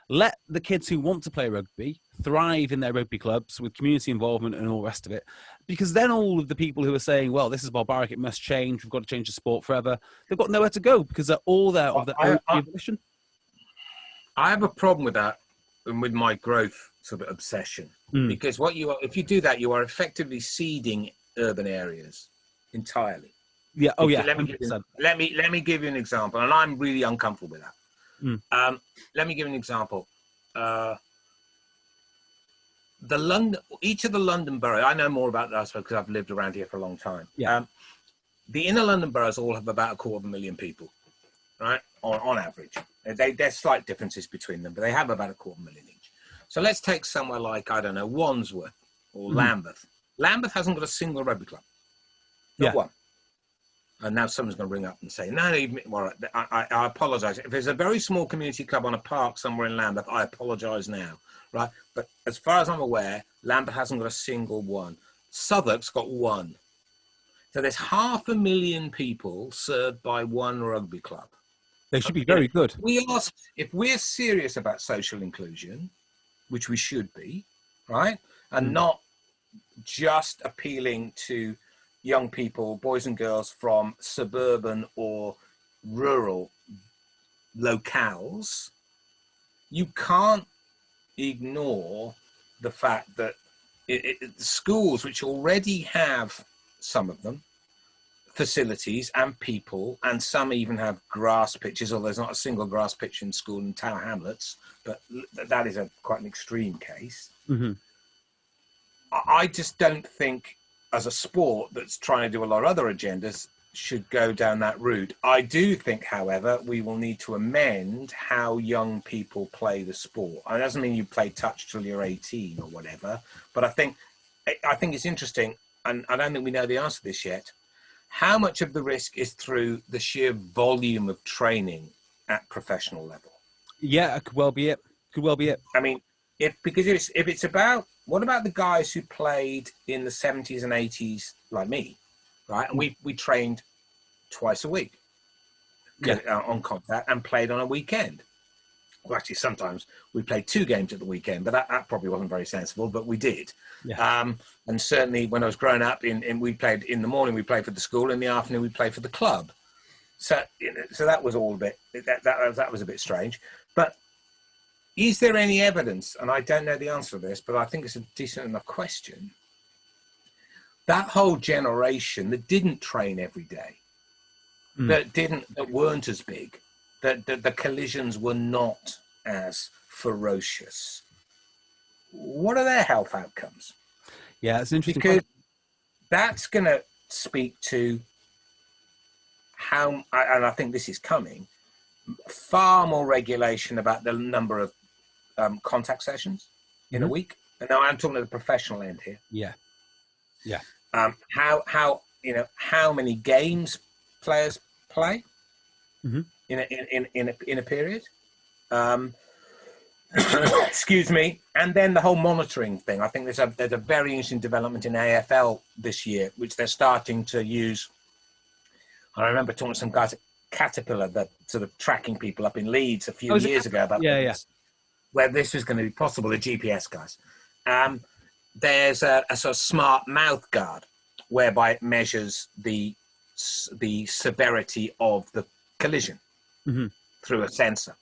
S1: Let the kids who want to play rugby thrive in their rugby clubs with community involvement and all the rest of it. Because then all of the people who are saying, well, this is barbaric, it must change, we've got to change the sport forever, they've got nowhere to go because they're all there of their own evolution.
S2: I have a problem with that and with my growth sort of obsession. Because if you do that, you are effectively seeding urban areas entirely.
S1: Yeah. Oh, yeah.
S2: Let me give you an example, and I'm really uncomfortable with that. Let me give you an example. Each of the London boroughs, I know more about that because I've lived around here for a long time.
S1: Yeah.
S2: The inner London boroughs all have about 250,000 people, right? On average. There's slight differences between them, but they have about 250,000 each. So let's take somewhere like, I don't know, Wandsworth or Lambeth. Lambeth hasn't got a single rugby club. Not one. And now someone's going to ring up and say, no, well, I apologise. If there's a very small community club on a park somewhere in Lambeth, I apologise now, right? But as far as I'm aware, Lambeth hasn't got a single one. Southwark's got one. So there's 500,000 people served by one rugby club.
S1: They should be very good.
S2: If we're serious about social inclusion, which we should be, right? And not just appealing to young people, boys and girls from suburban or rural locales, you can't ignore the fact that schools which already have, some of them, facilities and people, and some even have grass pitches, although there's not a single grass pitch in school in Tower Hamlets, but that is quite an extreme case. I just don't think, as a sport that's trying to do a lot of other agendas, should go down that route. I do think, however, we will need to amend how young people play the sport. It doesn't mean you play touch till you're 18 or whatever, but I think it's interesting, and I don't think we know the answer to this yet. How much of the risk is through the sheer volume of training at professional level? Yeah,
S1: it could well be it.
S2: I mean, if it's about, what about the guys who played in the 70s and 80s, like me, right? And we trained twice a week on contact and played on a weekend. Well, actually, sometimes we played 2 games at the weekend, but that probably wasn't very sensible, but we did. And certainly when I was growing up, we played in the morning, we played for the school, in the afternoon we played for the club. So that was all a bit, that was a bit strange. But is there any evidence, and I don't know the answer to this, but I think it's a decent enough question, that whole generation that didn't train every day, that weren't as big, that the collisions were not as ferocious, what are their health outcomes?
S1: Yeah, it's interesting.
S2: Because that's going to speak to how, and I think this is coming, far more regulation about the number of contact sessions in a week. And now I'm talking at the professional end here. How many games players play in a period. Excuse me. And then the whole monitoring thing. I think there's a very interesting development in AFL this year, which they're starting to use. I remember talking to some guys at Caterpillar that sort of tracking people up in Leeds a few years ago about where this was going to be possible, the GPS guys. There's a sort of smart mouth guard whereby it measures the severity of the collision through a sensor.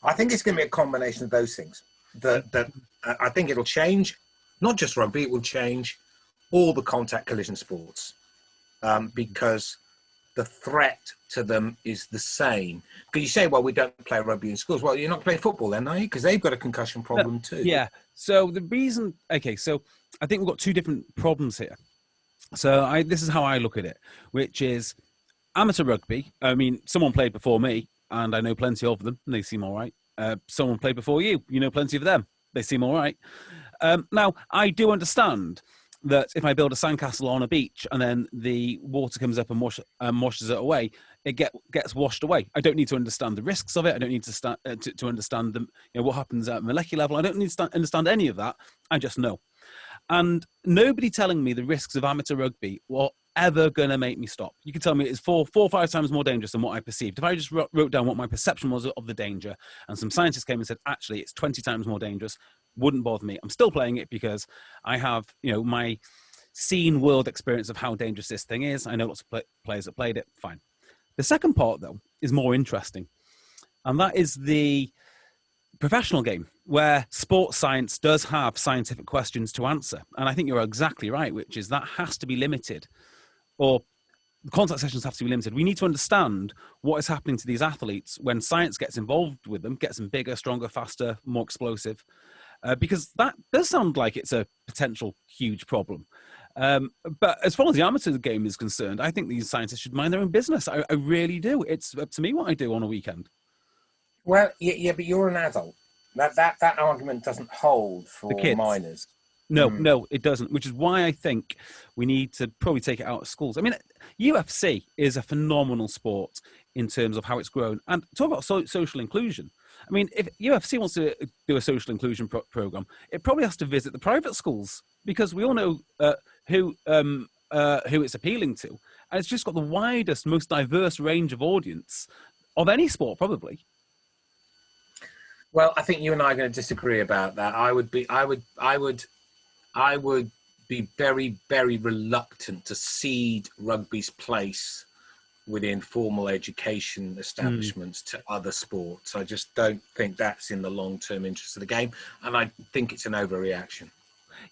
S2: I think it's going to be a combination of those things. That I think it'll change, not just rugby, it will change all the contact collision sports because the threat to them is the same. Because you say, well, we don't play rugby in schools. Well, you're not playing football then, are you? Because they've got a concussion problem too.
S1: Yeah. So the reason, so I think we've got 2 different problems here. So this is how I look at it, which is amateur rugby. I mean, someone played before me, and I know plenty of them, and they seem all right. Someone played before you know plenty of them. They seem all right. Now, I do understand that if I build a sandcastle on a beach and then the water comes up and washes it away, it gets washed away. I don't need to understand the risks of it. I don't need to understand what happens at molecular level. I don't need to understand any of that. I just know. And nobody telling me the risks of amateur rugby were ever going to make me stop. You can tell me it's 4 or 5 times more dangerous than what I perceived. If I just wrote down what my perception was of the danger and some scientists came and said, actually, it's 20 times more dangerous, wouldn't bother me. I'm still playing it because I have, my seen world experience of how dangerous this thing is. I know lots of players that played it. Fine. The second part, though, is more interesting. And that is the professional game, where sports science does have scientific questions to answer. And I think you're exactly right, which is that has to be limited, or the contact sessions have to be limited. We need to understand what is happening to these athletes when science gets involved with them, gets them bigger, stronger, faster, more explosive, because that does sound like it's a potential huge problem. But as far as the amateur game is concerned, I think these scientists should mind their own business. I really do. It's up to me what I do on a weekend.
S2: Well, yeah, but you're an adult. That argument doesn't hold for
S1: The kids.
S2: minors.
S1: No, it doesn't, which is why I think we need to probably take it out of schools. I mean, UFC is a phenomenal sport in terms of how it's grown. And talk about social inclusion. I mean, if UFC wants to do a social inclusion program, it probably has to visit the private schools, because we all know who it's appealing to. And it's just got the widest, most diverse range of audience of any sport, probably.
S2: Well, I think you and I are going to disagree about that. I would be very, very reluctant to cede rugby's place within formal education establishments to other sports. I just don't think that's in the long-term interest of the game, and I think it's an overreaction.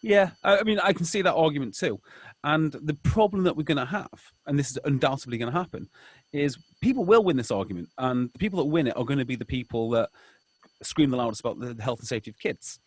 S1: Yeah, I mean, I can see that argument too. And the problem that we're going to have, and this is undoubtedly going to happen, is people will win this argument, and the people that win it are going to be the people that scream the loudest about the health and safety of kids.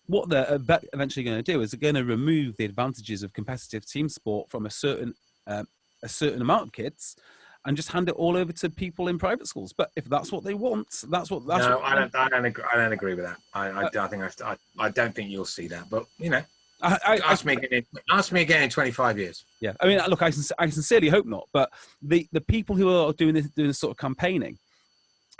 S1: What they're eventually going to do is they're going to remove the advantages of competitive team sport from a certain amount of kids, and just hand it all over to people in private schools. But if that's what they want, that's what. No,
S2: I don't agree with that. I don't think you'll see that. But you know, ask me again in 25 years.
S1: Yeah, I mean, look, I sincerely hope not. But the people who are doing this sort of campaigning,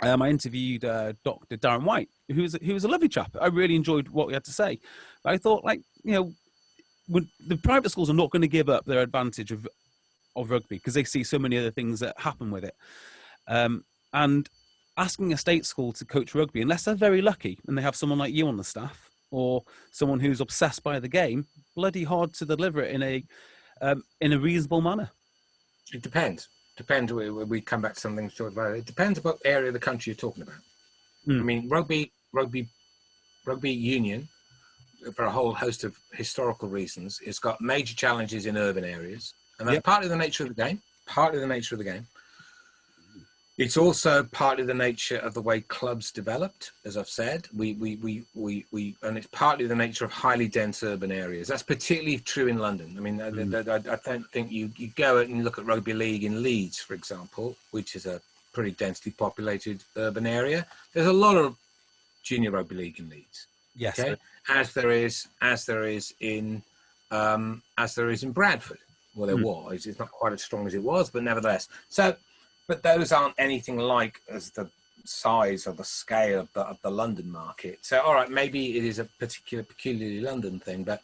S1: I interviewed Dr. Darren White, who was a lovely chap. I really enjoyed what he had to say. But I thought, like, you know, when the private schools are not going to give up their advantage of rugby because they see so many other things that happen with it. And asking a state school to coach rugby, unless they're very lucky and they have someone like you on the staff or someone who's obsessed by the game, bloody hard to deliver it in a reasonable manner.
S2: It depends. We come back to something short about it. It depends what area of the country you're talking about. I mean, rugby union, for a whole host of historical reasons, it's got major challenges in urban areas, and that's partly the nature of the game. It's also partly the nature of the way clubs developed, as I've said. And it's partly the nature of highly dense urban areas. That's particularly true in London. I mean, I don't think you go out and look at rugby league in Leeds, for example, which is a pretty densely populated urban area. There's a lot of junior rugby league in Leeds.
S1: Yes,
S2: okay? as there is in Bradford. Well, there was. It's not quite as strong as it was, but nevertheless. So. But those aren't anything like as the size or the scale of the London market. So, all right, maybe it is a peculiarly London thing, but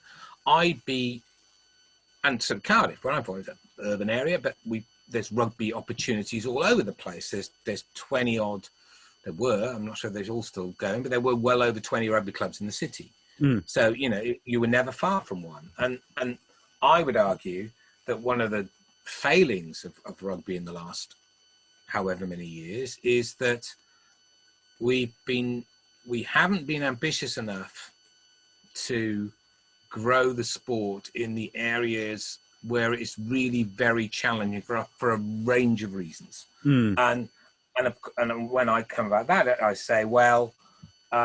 S2: and so Cardiff, where I'm from, is an urban area, but there's rugby opportunities all over the place. There's 20 odd, there were, I'm not sure they're all still going, but there were well over 20 rugby clubs in the city. So, you know, you were never far from one. And I would argue that one of the failings of rugby in the last however many years is that we haven't been ambitious enough to grow the sport in the areas where it's really very challenging for a range of reasons. And when I come about that, I say, well,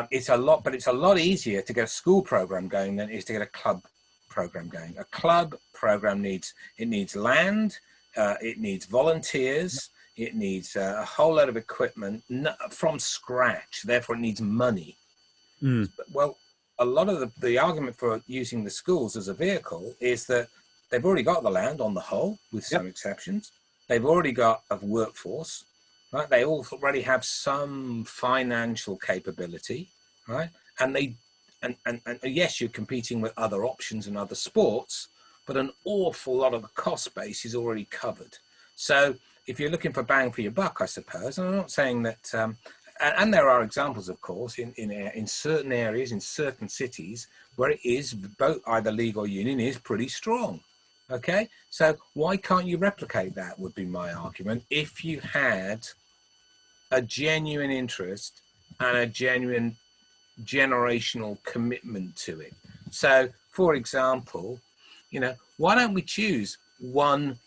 S2: it's a lot easier to get a school program going than it is to get a club program going. A club program needs land, it needs volunteers. It needs a whole lot of equipment from scratch. Therefore, it needs money. Well, a lot of the argument for using the schools as a vehicle is that they've already got the land on the whole, with some exceptions. They've already got a workforce, right? They already have some financial capability, right? And yes, you're competing with other options and other sports, but an awful lot of the cost base is already covered. So if you're looking for bang for your buck, I suppose, and I'm not saying that, and there are examples, of course, in certain areas, in certain cities, where it is both either league or union is pretty strong. Okay, so why can't you replicate that? Would be my argument. If you had a genuine interest and a genuine generational commitment to it. So, for example, you know, why don't we choose one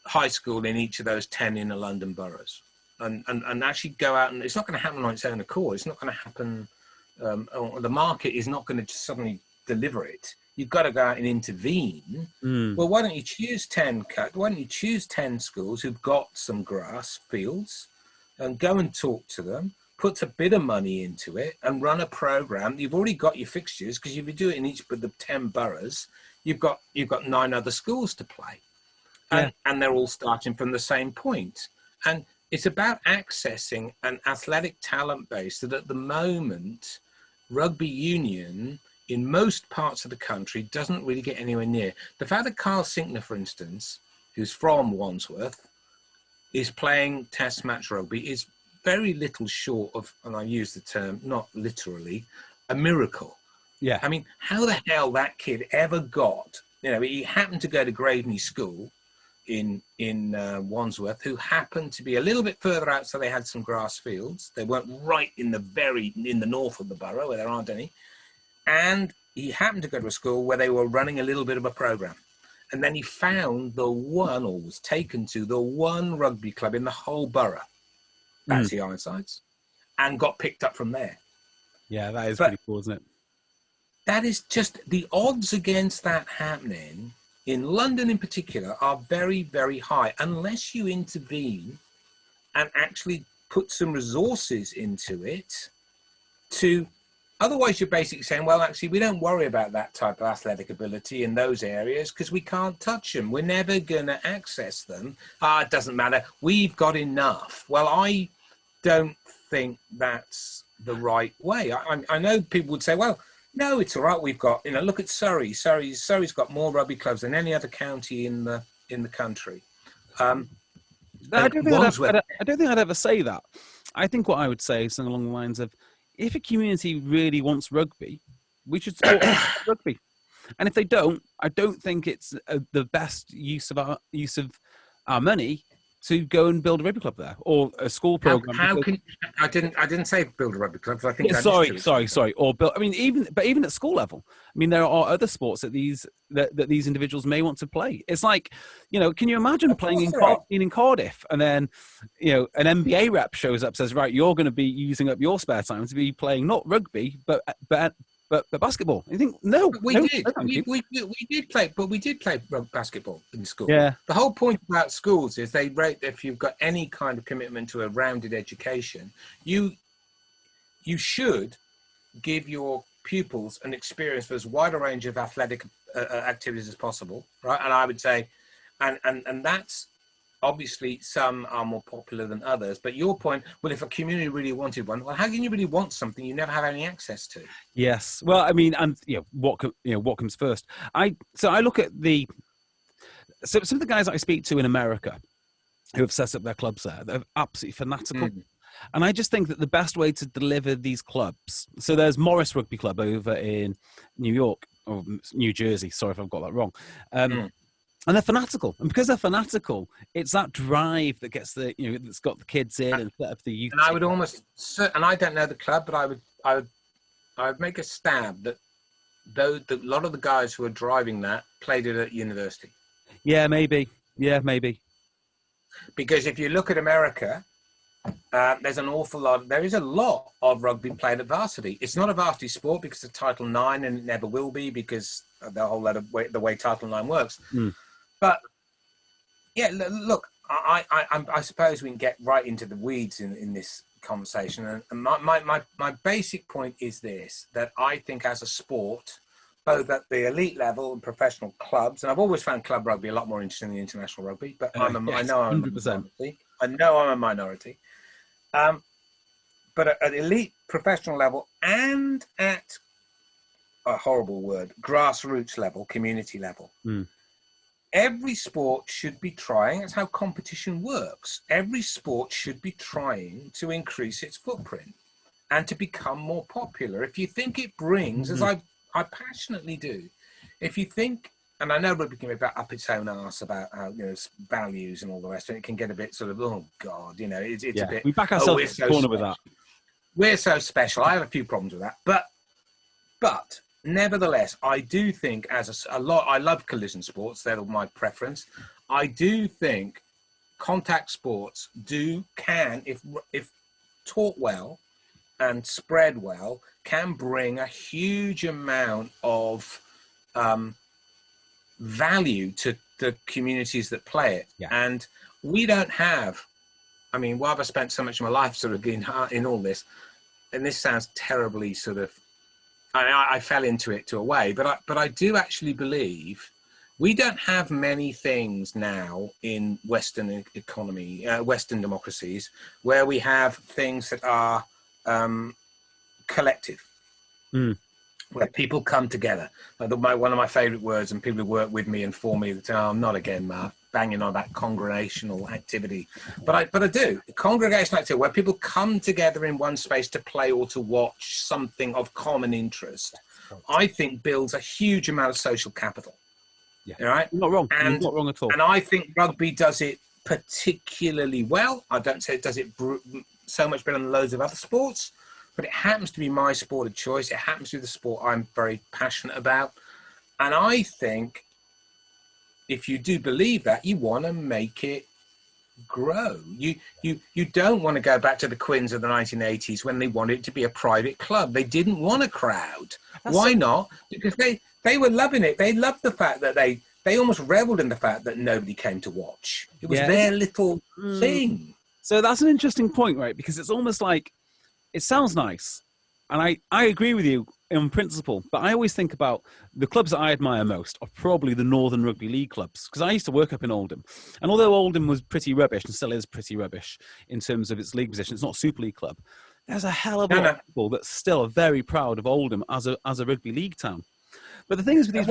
S2: high school in each of those 10 inner London boroughs, and actually go out, and it's not going to happen on its own accord. It's not going to happen. The market is not going to just suddenly deliver it. You've got to go out and intervene. Well, why don't you choose 10 schools who've got some grass fields, and go and talk to them, put a bit of money into it, and run a program. You've already got your fixtures, because if you do it in each of the 10 boroughs, you've got 9 other schools to play, and they're all starting from the same point. And it's about accessing an athletic talent base that at the moment, rugby union in most parts of the country doesn't really get anywhere near. The fact that Carl Sinkner, for instance, who's from Wandsworth, is playing test match rugby is very little short of, and I use the term not literally, a miracle.
S1: Yeah.
S2: I mean, how the hell that kid ever got, he happened to go to Graveney School in Wandsworth, who happened to be a little bit further out, so they had some grass fields. They weren't right in the north of the borough, where there aren't any. And he happened to go to a school where they were running a little bit of a program. And then he found was taken to the one rugby club in the whole borough, that's the Ironsides, and got picked up from there.
S1: Yeah, that is pretty cool, isn't it?
S2: That is just, the odds against that happening in London in particular are very, very high, unless you intervene and actually put some resources into it otherwise you're basically saying, well, actually, we don't worry about that type of athletic ability in those areas because we can't touch them. We're never going to access them. It doesn't matter. We've got enough. Well, I don't think that's the right way. I know people would say, well, no, it's all right. We've got, look at Surrey. Surrey's got more rugby clubs than any other county in the country.
S1: I don't think I'd ever say that. I think what I would say is something along the lines of, if a community really wants rugby, we should support rugby. And if they don't, I don't think it's the best use of our money to go and build a rugby club there, or a school program.
S2: I didn't say build a rugby club. I think
S1: sorry. Or build. I mean, even at school level. I mean, there are other sports that these individuals may want to play. It's like, can you imagine playing in Cardiff, and then an NBA rep shows up, says, right, you're going to be using up your spare time to be playing not rugby but basketball. And you think, no,
S2: we did play basketball in school.
S1: Yeah.
S2: The whole point about schools is they rate, if you've got any kind of commitment to a rounded education, you should give your pupils an experience for as wide a range of athletic activities as possible, right? And I would say, and that's obviously some are more popular than others. But your point, well, if a community really wanted one, well, how can you really want something you never have any access to?
S1: Yes. Well, I mean, and what comes first? I look at some of the guys that I speak to in America who have set up their clubs there. They're absolutely fanatical. And I just think that the best way to deliver these clubs, so there's Morris Rugby Club over in New York, or New Jersey, sorry if I've got that wrong. And they're fanatical. And because they're fanatical, it's that drive that gets that's got the kids in and set up the youth.
S2: And I would and I don't know the club, but I would make a stab that a lot of the guys who are driving that played it at university.
S1: Yeah, maybe.
S2: Because if you look at America, there is a lot of rugby played at varsity. It's not a varsity sport because of Title IX, and it never will be because of the whole the way Title IX works. But yeah, look, I suppose we can get right into the weeds in this conversation. And my basic point is this, that I think as a sport, both at the elite level and professional clubs, and I've always found club rugby a lot more interesting than international rugby, but I know I'm 100%. I know I'm a minority. But at elite professional level and at a horrible word, grassroots level, community level, every sport should be trying, that's how competition works. Every sport should be trying to increase its footprint and to become more popular. If you think it brings, as I passionately do, if you think, and I know rugby can be up its own arse about how, values and all the rest, and it can get a bit sort of, oh God, it's a bit.
S1: We back ourselves in the corner with that.
S2: We're so special. I have a few problems with that, but nevertheless, I do think I love collision sports. They're my preference. I do think contact sports can, if taught well and spread well, can bring a huge amount of value to the communities that play it.
S1: Yeah.
S2: And we don't have, I mean, while I've spent so much of my life sort of in all this, and this sounds terribly sort of, I fell into it to a way, but I do actually believe we don't have many things now in Western economy, Western democracies, where we have things that are collective, where people come together. One of my favorite words, and people who work with me and for me, that not again, Mark, banging on about congregational activity, but I do congregational activity where people come together in one space to play or to watch something of common interest. I think builds a huge amount of social capital.
S1: Yeah,
S2: right.
S1: You're not wrong.
S2: And,
S1: You're not wrong at all.
S2: And I think rugby does it particularly well. I don't say it does it so much better than loads of other sports, but it happens to be my sport of choice. It happens to be the sport I'm very passionate about. And I think if you do believe that, you want to make it grow. You don't want to go back to the Quinns of the 1980s when they wanted it to be a private club. They didn't want a crowd. Why not? Because they were loving it. They loved the fact that they almost reveled in the fact that nobody came to watch. It was their little thing.
S1: So that's an interesting point, right? Because it's almost like, it sounds nice. And I agree with you in principle, but I always think about the clubs that I admire most are probably the Northern Rugby League clubs, because I used to work up in Oldham. And although Oldham was pretty rubbish and still is pretty rubbish in terms of its league position, it's not a Super League club. There's a hell of a lot of people that still are very proud of Oldham as a rugby league town. But the thing is with these,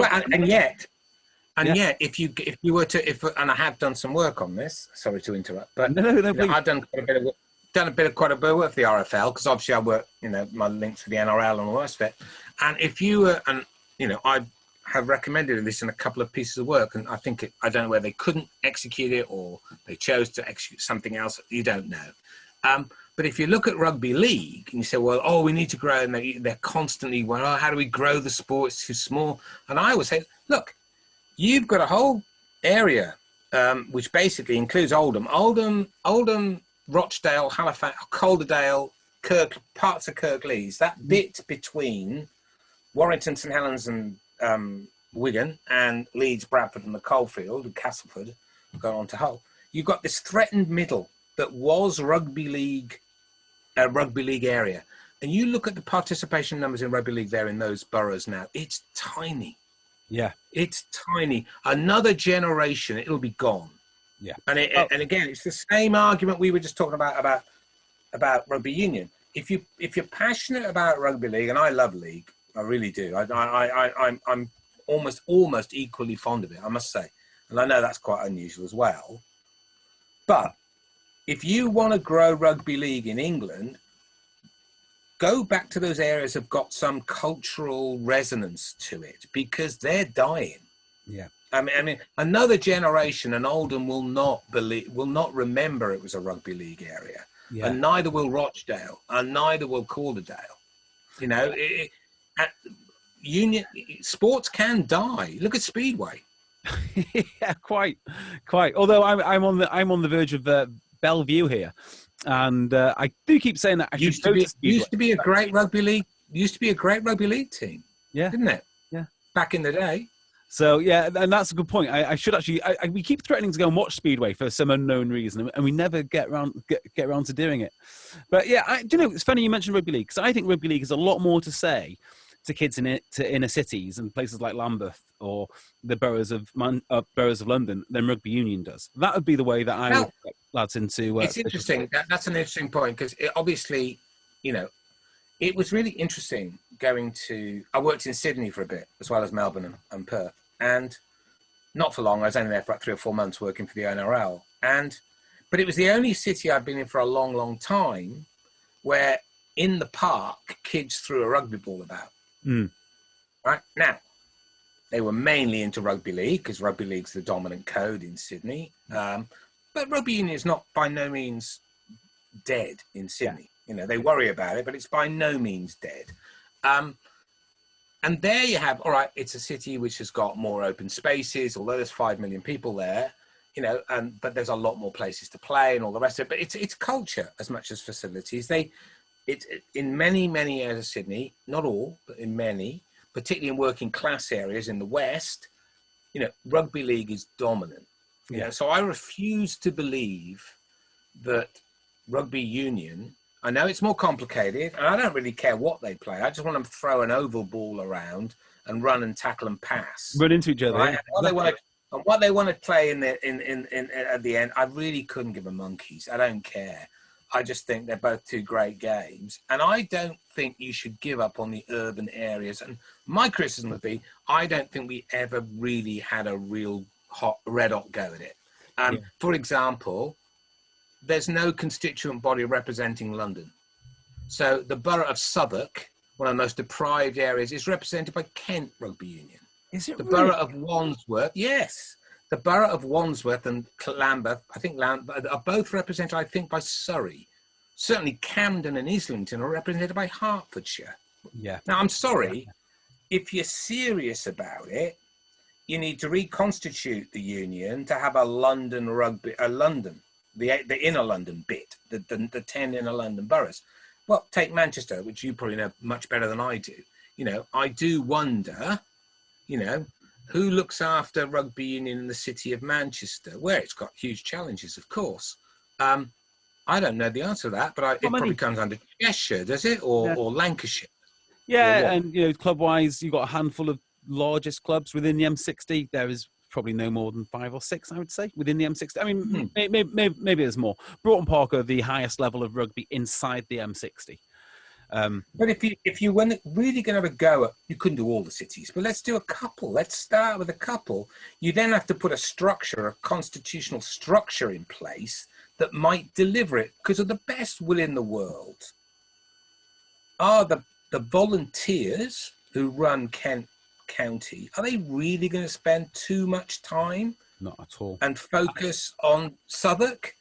S2: and yet, if you were to, and I have done some work on this. Sorry to interrupt, but I've done quite a bit of work. Quite a bit of work for the RFL, because obviously I work, my links to the NRL and all the rest of it. And if you were, I have recommended this in a couple of pieces of work, and I think I don't know whether they couldn't execute it or they chose to execute something else. You don't know. But if you look at rugby league and you say, well, we need to grow, and they're constantly, how do we grow the sport? It's too small. And I always say, look, you've got a whole area which basically includes Oldham, Rochdale, Halifax, Calderdale, parts of Kirklees, that bit between Warrington, St Helens and Wigan, and Leeds, Bradford and the Coalfield and Castleford, going on to Hull. You've got this threatened middle that was rugby league area. And you look at the participation numbers in rugby league there in those boroughs now, it's tiny.
S1: Yeah.
S2: It's tiny. Another generation, it'll be gone.
S1: Yeah,
S2: and again, it's the same argument we were just talking about rugby union. If you're passionate about rugby league, and I love league, I really do. I'm almost equally fond of it, I must say, and I know that's quite unusual as well. But if you want to grow rugby league in England, go back to those areas that have got some cultural resonance to it, because they're dying.
S1: Yeah.
S2: I mean, another generation, and Oldham will not remember it was a rugby league area, and neither will Rochdale, and neither will Calderdale. Union sports can die. Look at Speedway.
S1: Yeah, quite. Although I'm on the verge of Bellevue here, and I do keep saying that
S2: used to be a great rugby league. Used to be a great rugby league team.
S1: Yeah,
S2: didn't it?
S1: Yeah,
S2: back in the day.
S1: So yeah, and that's a good point. I should actually. We keep threatening to go and watch Speedway for some unknown reason, and we never get around to doing it. But yeah, it's funny you mentioned rugby league, because I think rugby league has a lot more to say to kids in inner cities and places like Lambeth or the boroughs of London than rugby union does. That would be the way that I would get lads into.
S2: It's interesting. That's an interesting point, because obviously, it was really interesting going to. I worked in Sydney for a bit, as well as Melbourne and Perth, and not for long. I was only there for about 3 or 4 months working for the NRL, but it was the only city I'd been in for a long, long time where in the park kids threw a rugby ball about. Right now, they were mainly into rugby league, because rugby league's the dominant code in Sydney. But rugby union is not by no means dead in Sydney. They worry about it, but it's by no means dead. And there you have, all right, it's a city which has got more open spaces, although there's 5 million people there. you know, but there's a lot more places to play and all the rest of it. But it's culture as much as facilities. It's in many areas of Sydney, not all, but in many, particularly in working class areas in the West, you know, rugby league is dominant. You know, so I refuse to believe that rugby union, I know it's more complicated, and I don't really care what they play. I just want them to throw an oval ball around and run and tackle and pass.
S1: Run into each other.
S2: Right?
S1: Yeah.
S2: And what they want to play in at the end, I really couldn't give a monkeys. I don't care. I just think they're both two great games. And I don't think you should give up on the urban areas. And my criticism would be, I don't think we ever really had a real red hot go at it. For example, there's no constituent body representing London. So the borough of Southwark, one of the most deprived areas, is represented by Kent Rugby Union.
S1: Is it
S2: the
S1: really?
S2: Borough of Wandsworth, yes. The borough of Wandsworth and Lambeth, I think Lambeth, are both represented, I think, by Surrey. Certainly Camden and Islington are represented by Hertfordshire.
S1: Yeah.
S2: Now, I'm sorry, if you're serious about it, you need to reconstitute the union to have a London rugby, the inner London bit, the 10 inner London boroughs. Well, take Manchester, which you probably know much better than I do. You know, I do wonder, you know, who looks after rugby union in the city of Manchester, where it's got huge challenges, of course. I don't know the answer to that, but it probably comes under Cheshire, does it? Or Lancashire?
S1: Yeah, and, you know, club-wise, you've got a handful of largest clubs within the M60. There is probably no more than 5 or 6, I would say, within the M60. I mean, maybe there's more. Broughton Park are the highest level of rugby inside the M60.
S2: But if you were really going to have a go at, you couldn't do all the cities, but let's do a couple. Let's start with a couple. You then have to put a structure, a constitutional structure in place that might deliver it, because of the best will in the world are the volunteers who run Kent County. Are they really going to spend too much time?
S1: Not at all.
S2: And focus on Southwark?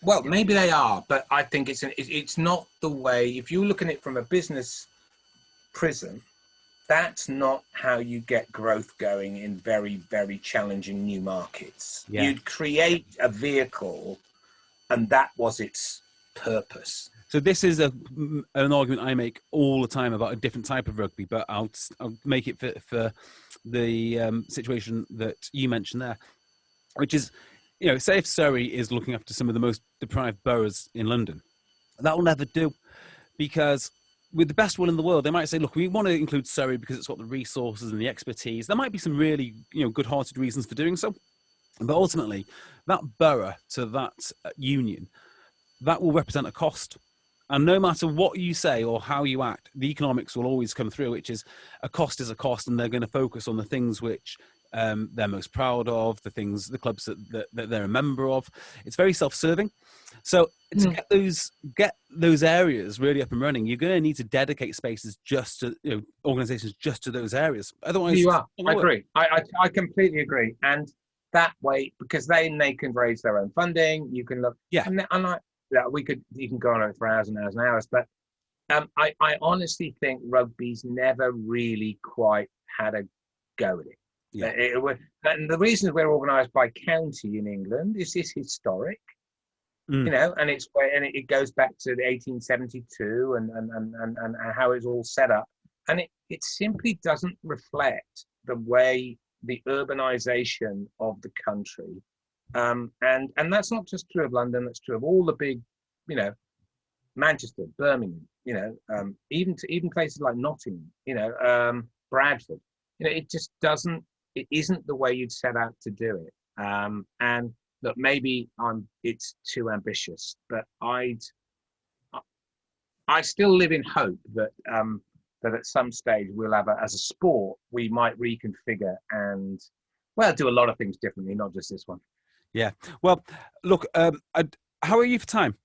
S2: Well, maybe they are, but I think it's not the way. If you're looking at it from a business prism, that's not how you get growth going in very, very challenging new markets. Yeah. You'd create a vehicle, and that was its purpose.
S1: So this is an argument I make all the time about a different type of rugby, but I'll make it for the situation that you mentioned there, which is, you know, say if Surrey is looking after some of the most deprived boroughs in London, that will never do, because with the best will in the world, they might say, look, we want to include Surrey because it's got the resources and the expertise. There might be some really, you know, good-hearted reasons for doing so, but ultimately, that borough to that union, that will represent a cost. And no matter what you say or how you act, the economics will always come through, which is a cost, and they're going to focus on the things which they're most proud of, the clubs that they're a member of. It's very self-serving. So to get those areas really up and running, you're going to need to dedicate spaces just to, you know, organisations just to those areas. Otherwise,
S2: you are. I agree. I completely agree. And that way, because then they can raise their own funding. You can look. Yeah. And you can go on for hours and hours and hours. But I honestly think rugby's never really quite had a go at it. Yeah. And the reason we're organised by county in England is historic, you know, and it goes back to the 1872 and how it's all set up, and it simply doesn't reflect the way the urbanisation of the country, and that's not just true of London. That's true of all the big, you know, Manchester, Birmingham, you know, even places like Nottingham, you know, Bradford. You know, it just doesn't. It isn't the way you'd set out to do it. And look, maybe it's too ambitious, but I still live in hope that that at some stage we'll have as a sport, we might reconfigure and, well, do a lot of things differently, not just this one.
S1: Yeah. Well, look, how are you for time?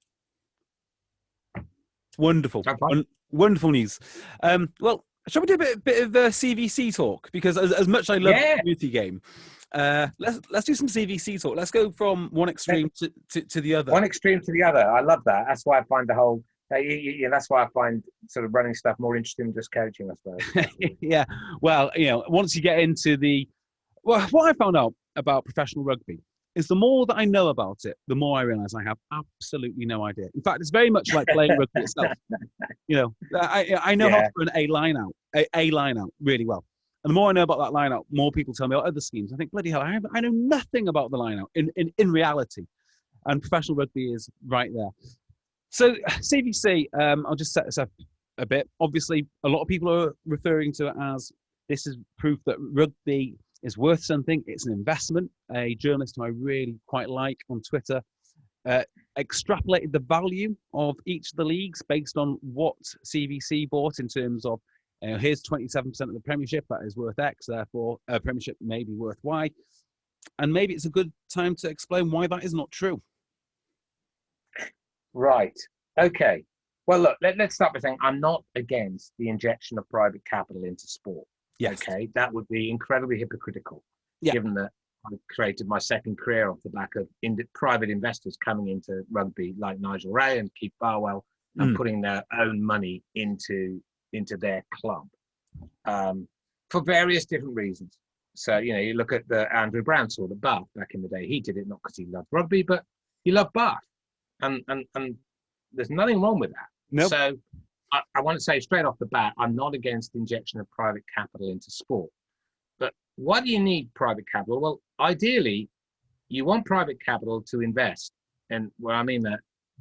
S1: Wonderful. Wonderful news. Well, shall we do a bit of CVC talk? Because as much as I love the community game, let's do some CVC talk. Let's go from one extreme to the other.
S2: One extreme to the other. I love that. That's why I find the whole. That's why I find sort of running stuff more interesting than just coaching, I suppose.
S1: Yeah. Well, you know, once you get into what I found out about professional rugby is the more that I know about it, the more I realize I have absolutely no idea. In fact, it's very much like playing rugby itself. You know, I know how to run a line out really well. And the more I know about that line out, more people tell me about other schemes. I think, bloody hell, I know nothing about the line out in reality. And professional rugby is right there. So CVC, I'll just set this up a bit. Obviously, a lot of people are referring to it as this is proof that rugby is worth something. It's an investment. A journalist who I really quite like on Twitter extrapolated the value of each of the leagues based on what CVC bought in terms of here's 27% of the Premiership, that is worth X, therefore Premiership may be worth Y. And maybe it's a good time to explain why that is not true.
S2: Right. Okay. Well, look, let's start by saying I'm not against the injection of private capital into sport. Yes. Okay. That would be incredibly hypocritical, given that I created my second career off the back of private investors coming into rugby like Nigel Wray and Keith Barwell and putting their own money into their club for various different reasons. So, you know, you look at the Andrew Bransell, the Bath back in the day. He did it not because he loved rugby, but he loved Bath. And there's nothing wrong with that.
S1: Nope.
S2: So I want to say straight off the bat, I'm not against the injection of private capital into sport. But why do you need private capital? Well, ideally, you want private capital to invest, and well, I mean that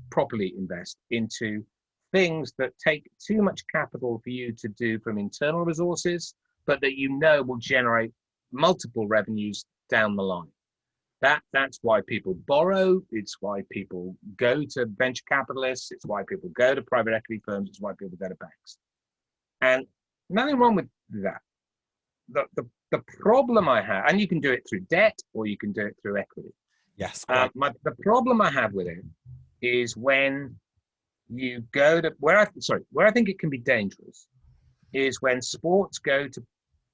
S2: properly invest into things that take too much capital for you to do from internal resources, but that you know will generate multiple revenues down the line. That's why people borrow. It's why people go to venture capitalists. It's why people go to private equity firms. It's why people go to banks. And nothing wrong with that. The problem I have, and you can do it through debt or you can do it through equity.
S1: Yes.
S2: The problem I have with it is when you go to where I think it can be dangerous is when sports go to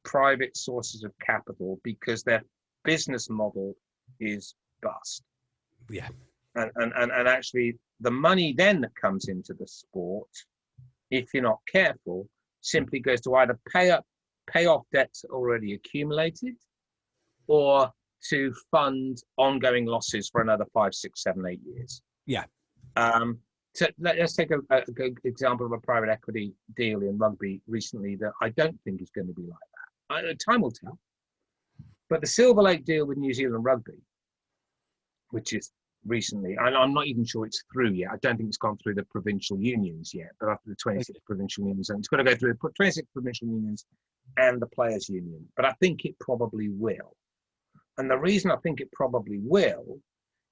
S2: private sources of capital because their business model is bust.
S1: Yeah.
S2: And actually the money then that comes into the sport, if you're not careful, simply goes to either pay off debts already accumulated or to fund ongoing losses for another 5, 6, 7, 8 years.
S1: Yeah.
S2: So let's take a good example of a private equity deal in rugby recently that I don't think is going to be like that. Time will tell. But the Silver Lake deal with New Zealand Rugby, which is recently, and I'm not even sure it's through yet. I don't think it's gone through the provincial unions yet, but after the 26 provincial unions, and it's got to go through the 26 provincial unions and the players' union. But I think it probably will. And the reason I think it probably will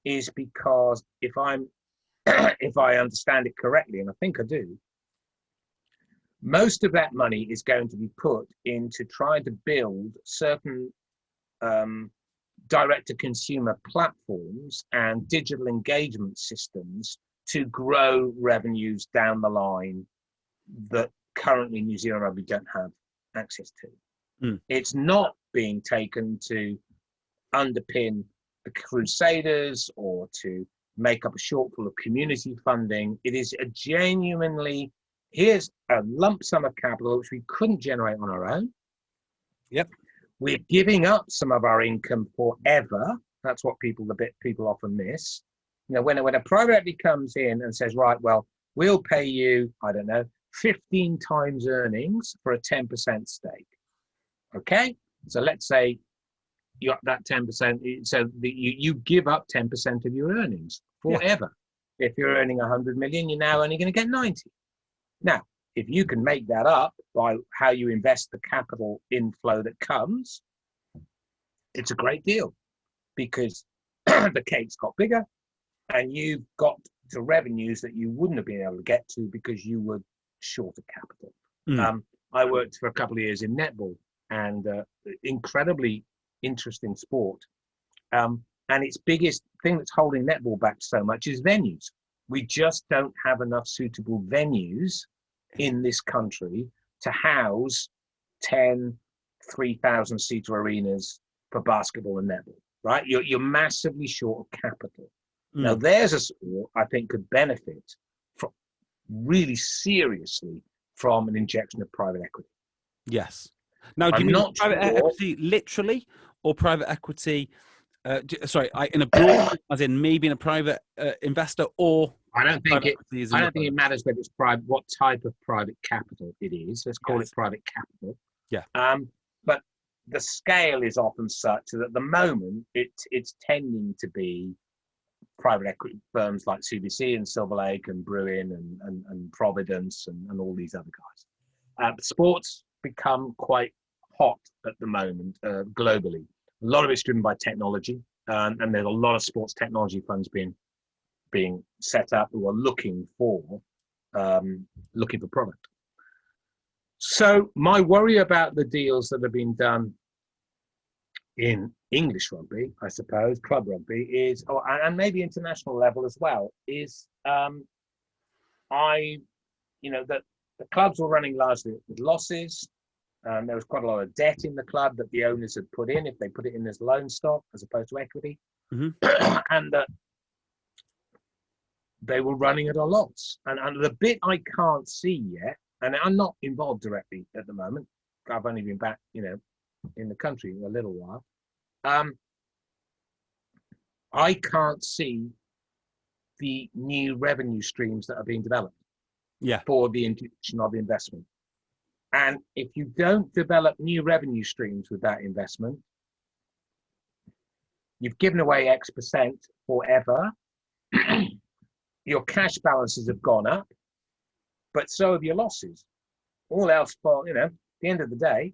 S2: is because if I understand it correctly, and I think I do, most of that money is going to be put into trying to build certain direct-to-consumer platforms and digital engagement systems to grow revenues down the line that currently New Zealand Rugby don't have access to. It's not being taken to underpin the Crusaders or to make up a shortfall of community funding. It is a genuinely, here's a lump sum of capital which we couldn't generate on our own.
S1: Yep.
S2: We're giving up some of our income forever. That's what people often miss. You know, when a private equity comes in and says, right, well, we'll pay you, I don't know, 15 times earnings for a 10% stake. Okay, so let's say you got that 10%, so you give up 10% of your earnings forever. Yeah. If you're earning 100 million, you're now only going to get 90. Now, if you can make that up by how you invest the capital inflow that comes, it's a great deal because the cake's got bigger and you've got the revenues that you wouldn't have been able to get to because you were short of capital. I worked for a couple of years in netball and incredibly interesting sport. And its biggest thing that's holding netball back so much is venues. We just don't have enough suitable venues in this country to house 10 3,000 seater arenas for basketball and netball, right? You're massively short of capital. Now there's a sport I think could benefit from really seriously from an injection of private equity.
S1: Yes. Now, do you mean private equity literally or private equity Sorry, in a broad, as in maybe in a private investor or.
S3: I don't think it matters whether it's private, what type of private capital it is. Let's call it private capital.
S1: Yeah.
S3: But the scale is often such that at the moment it's tending to be private equity firms like CVC and Silver Lake and Bruin and Providence and all these other guys. Sports become quite hot at the moment globally. A lot of it's driven by technology, and there's a lot of sports technology funds being set up who are looking for product. So my worry about the deals that have been done in English rugby, I suppose, club rugby is, and maybe international level as well, is that the clubs were running largely with losses. There was quite a lot of debt in the club that the owners had put in, if they put it in as loan stock as opposed to equity, and that they were running at a loss. And the bit I can't see yet, and I'm not involved directly at the moment, I've only been back, in the country a little while. I can't see the new revenue streams that are being developed for the injection of investment. And if you don't develop new revenue streams with that investment, you've given away X percent forever. Your cash balances have gone up, but so have your losses. All else for, at the end of the day,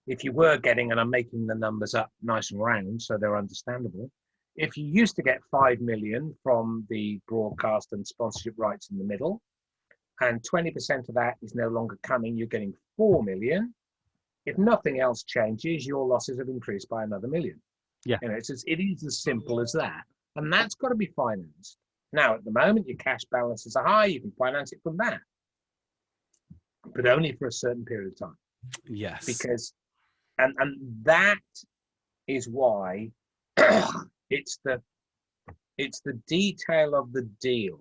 S3: if you were getting, and I'm making the numbers up nice and round so they're understandable, if you used to get 5 million from the broadcast and sponsorship rights in the middle, and 20% of that is no longer coming, you're getting 4 million. If nothing else changes, your losses have increased by another 1 million.
S1: Yeah.
S3: It is as simple as that. And that's got to be financed. Now, at the moment, your cash balances are high. You can finance it from that, but only for a certain period of time.
S1: Yes.
S3: Because, and that is why it's the detail of the deal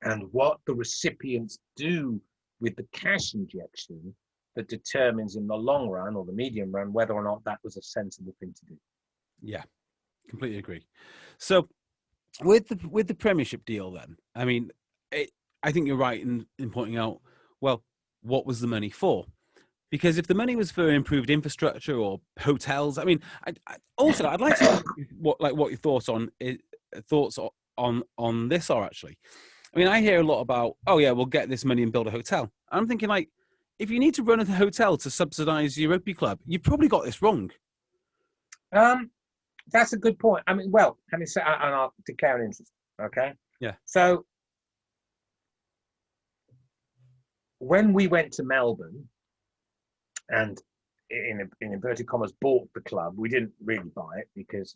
S3: and what the recipients do with the cash injection that determines in the long run or the medium run whether or not that was a sensible thing to do.
S1: Yeah, completely agree. So with the Premiership deal then, I mean, I think you're right in pointing out, well, what was the money for? Because if the money was for improved infrastructure or hotels, I mean, I'd like to know what your thoughts on this are actually. I mean, I hear a lot about, oh yeah, we'll get this money and build a hotel. I'm thinking like, if you need to run a hotel to subsidise your rugby club, you've probably got this wrong.
S3: That's a good point. I mean, well, having said, and I'll declare an interest. Okay.
S1: Yeah.
S3: So when we went to Melbourne, and in inverted commas bought the club, we didn't really buy it because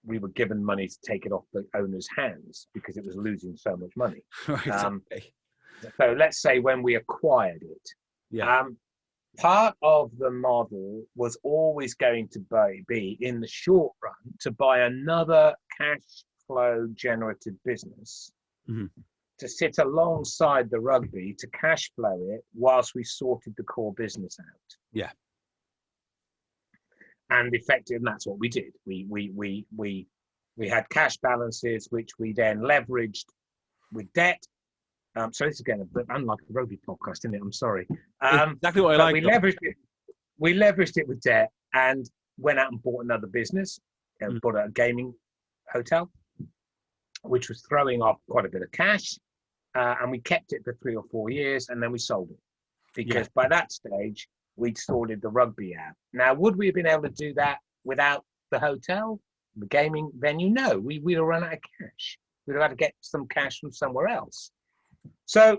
S3: we were given money to take it off the owner's hands because it was losing so much money.
S1: Right. Okay.
S3: So let's say when we acquired it, part of the model was always going to be in the short run to buy another cash flow generative business to sit alongside the rugby to cash flow it whilst we sorted the core business out.
S1: Yeah.
S3: And effective, and that's what we did. We had cash balances which we then leveraged with debt. So this is again a bit unlike a rugby podcast, isn't it? I'm sorry.
S1: Exactly what I like.
S3: We leveraged it with debt and went out and bought another business, bought a gaming hotel, which was throwing off quite a bit of cash, and we kept it for 3 or 4 years, and then we sold it because by that stage we'd sorted the rugby out. Now, would we have been able to do that without the hotel, the gaming venue? No, we'd have run out of cash. We'd have had to get some cash from somewhere else. So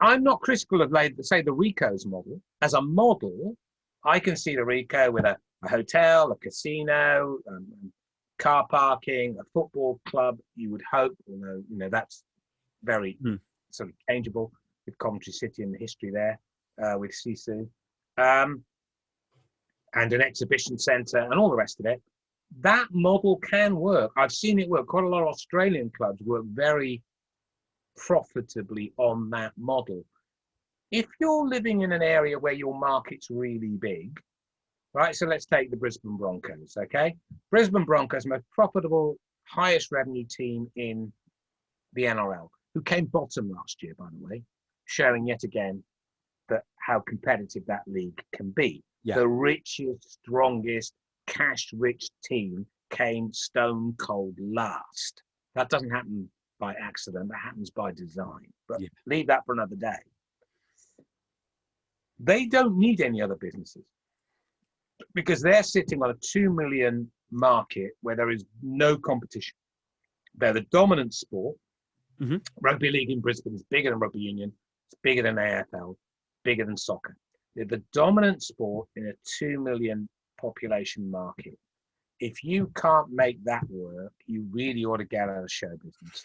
S3: I'm not critical of, say, the Rico's model. As a model, I can see the Rico with a hotel, a casino, car parking, a football club, you would hope, although, that's very sort of changeable with Coventry City and the history there with Sisu. And an exhibition centre and all the rest of it. That model can work. I've seen it work. Quite a lot of Australian clubs work very profitably on that model. If you're living in an area where your market's really big right? So let's take the Brisbane Broncos, okay? Brisbane Broncos, most profitable, highest revenue team in the NRL, who came bottom last year, by the way, showing yet again that how competitive that league can be. Yeah. The richest, strongest, cash-rich team came stone cold last. That doesn't happen by accident. That happens by design. But leave that for another day. They don't need any other businesses because they're sitting on a 2 million market where there is no competition. They're the dominant sport. Mm-hmm. Rugby league in Brisbane is bigger than rugby union. It's bigger than AFL, bigger than soccer. They're the dominant sport in a 2 million population market. If you can't make that work, you really ought to get out of show business.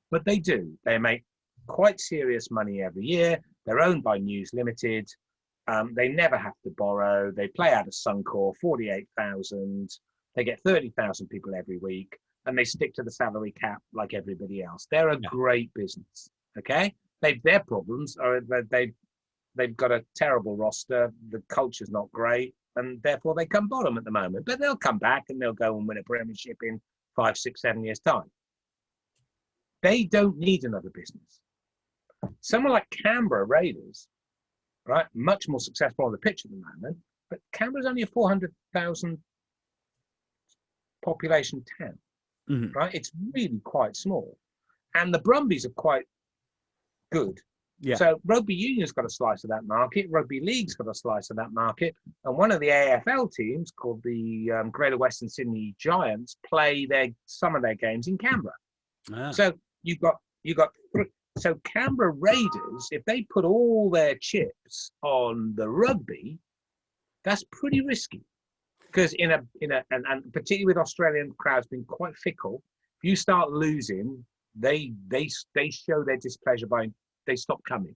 S3: But they do. They make quite serious money every year. They're owned by News Limited. They never have to borrow. They play out of Suncorp, 48,000. They get 30,000 people every week, and they stick to the salary cap like everybody else. They're a great business, okay? Their problems are that they've got a terrible roster. The culture's not great, and therefore they come bottom at the moment. But they'll come back and they'll go and win a premiership in 5, 6, 7 years' time. They don't need another business. Someone like Canberra Raiders, right, much more successful on the pitch at the moment, but Canberra's only a 400,000 population town, right? It's really quite small. And the Brumbies are quite good. Yeah. So rugby union's got a slice of that market. Rugby league's got a slice of that market. And one of the AFL teams called the Greater Western Sydney Giants play some of their games in Canberra. Ah. So you've got so Canberra Raiders, if they put all their chips on the rugby, that's pretty risky. Because and particularly with Australian crowds being quite fickle, if you start losing, they show their displeasure by they stop coming.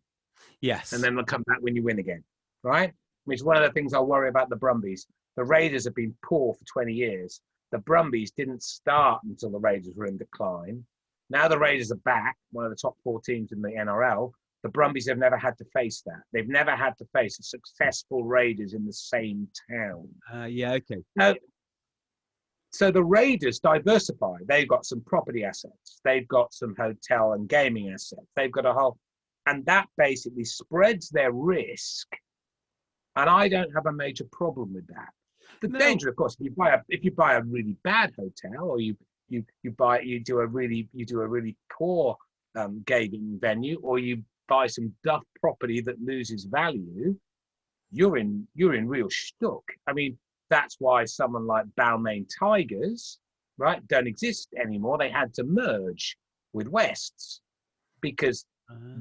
S3: Yes. And then they'll come back when you win again. Right? Which is one of the things I worry about the Brumbies. The Raiders have been poor for 20 years. The Brumbies didn't start until the Raiders were in decline. Now the Raiders are back, one of the top 4 teams in the NRL. The Brumbies have never had to face that. They've never had to face a successful Raiders in the same town.
S1: Okay.
S3: So the Raiders diversify. They've got some property assets. They've got some hotel and gaming assets. They've got a whole, and that basically spreads their risk. And I don't have a major problem with that. The danger, of course, if you buy a really bad hotel, or you do a really poor gaming venue, or you buy some duff property that loses value, you're in real shtuck. I mean, that's why someone like Balmain Tigers, right, don't exist anymore. They had to merge with Wests because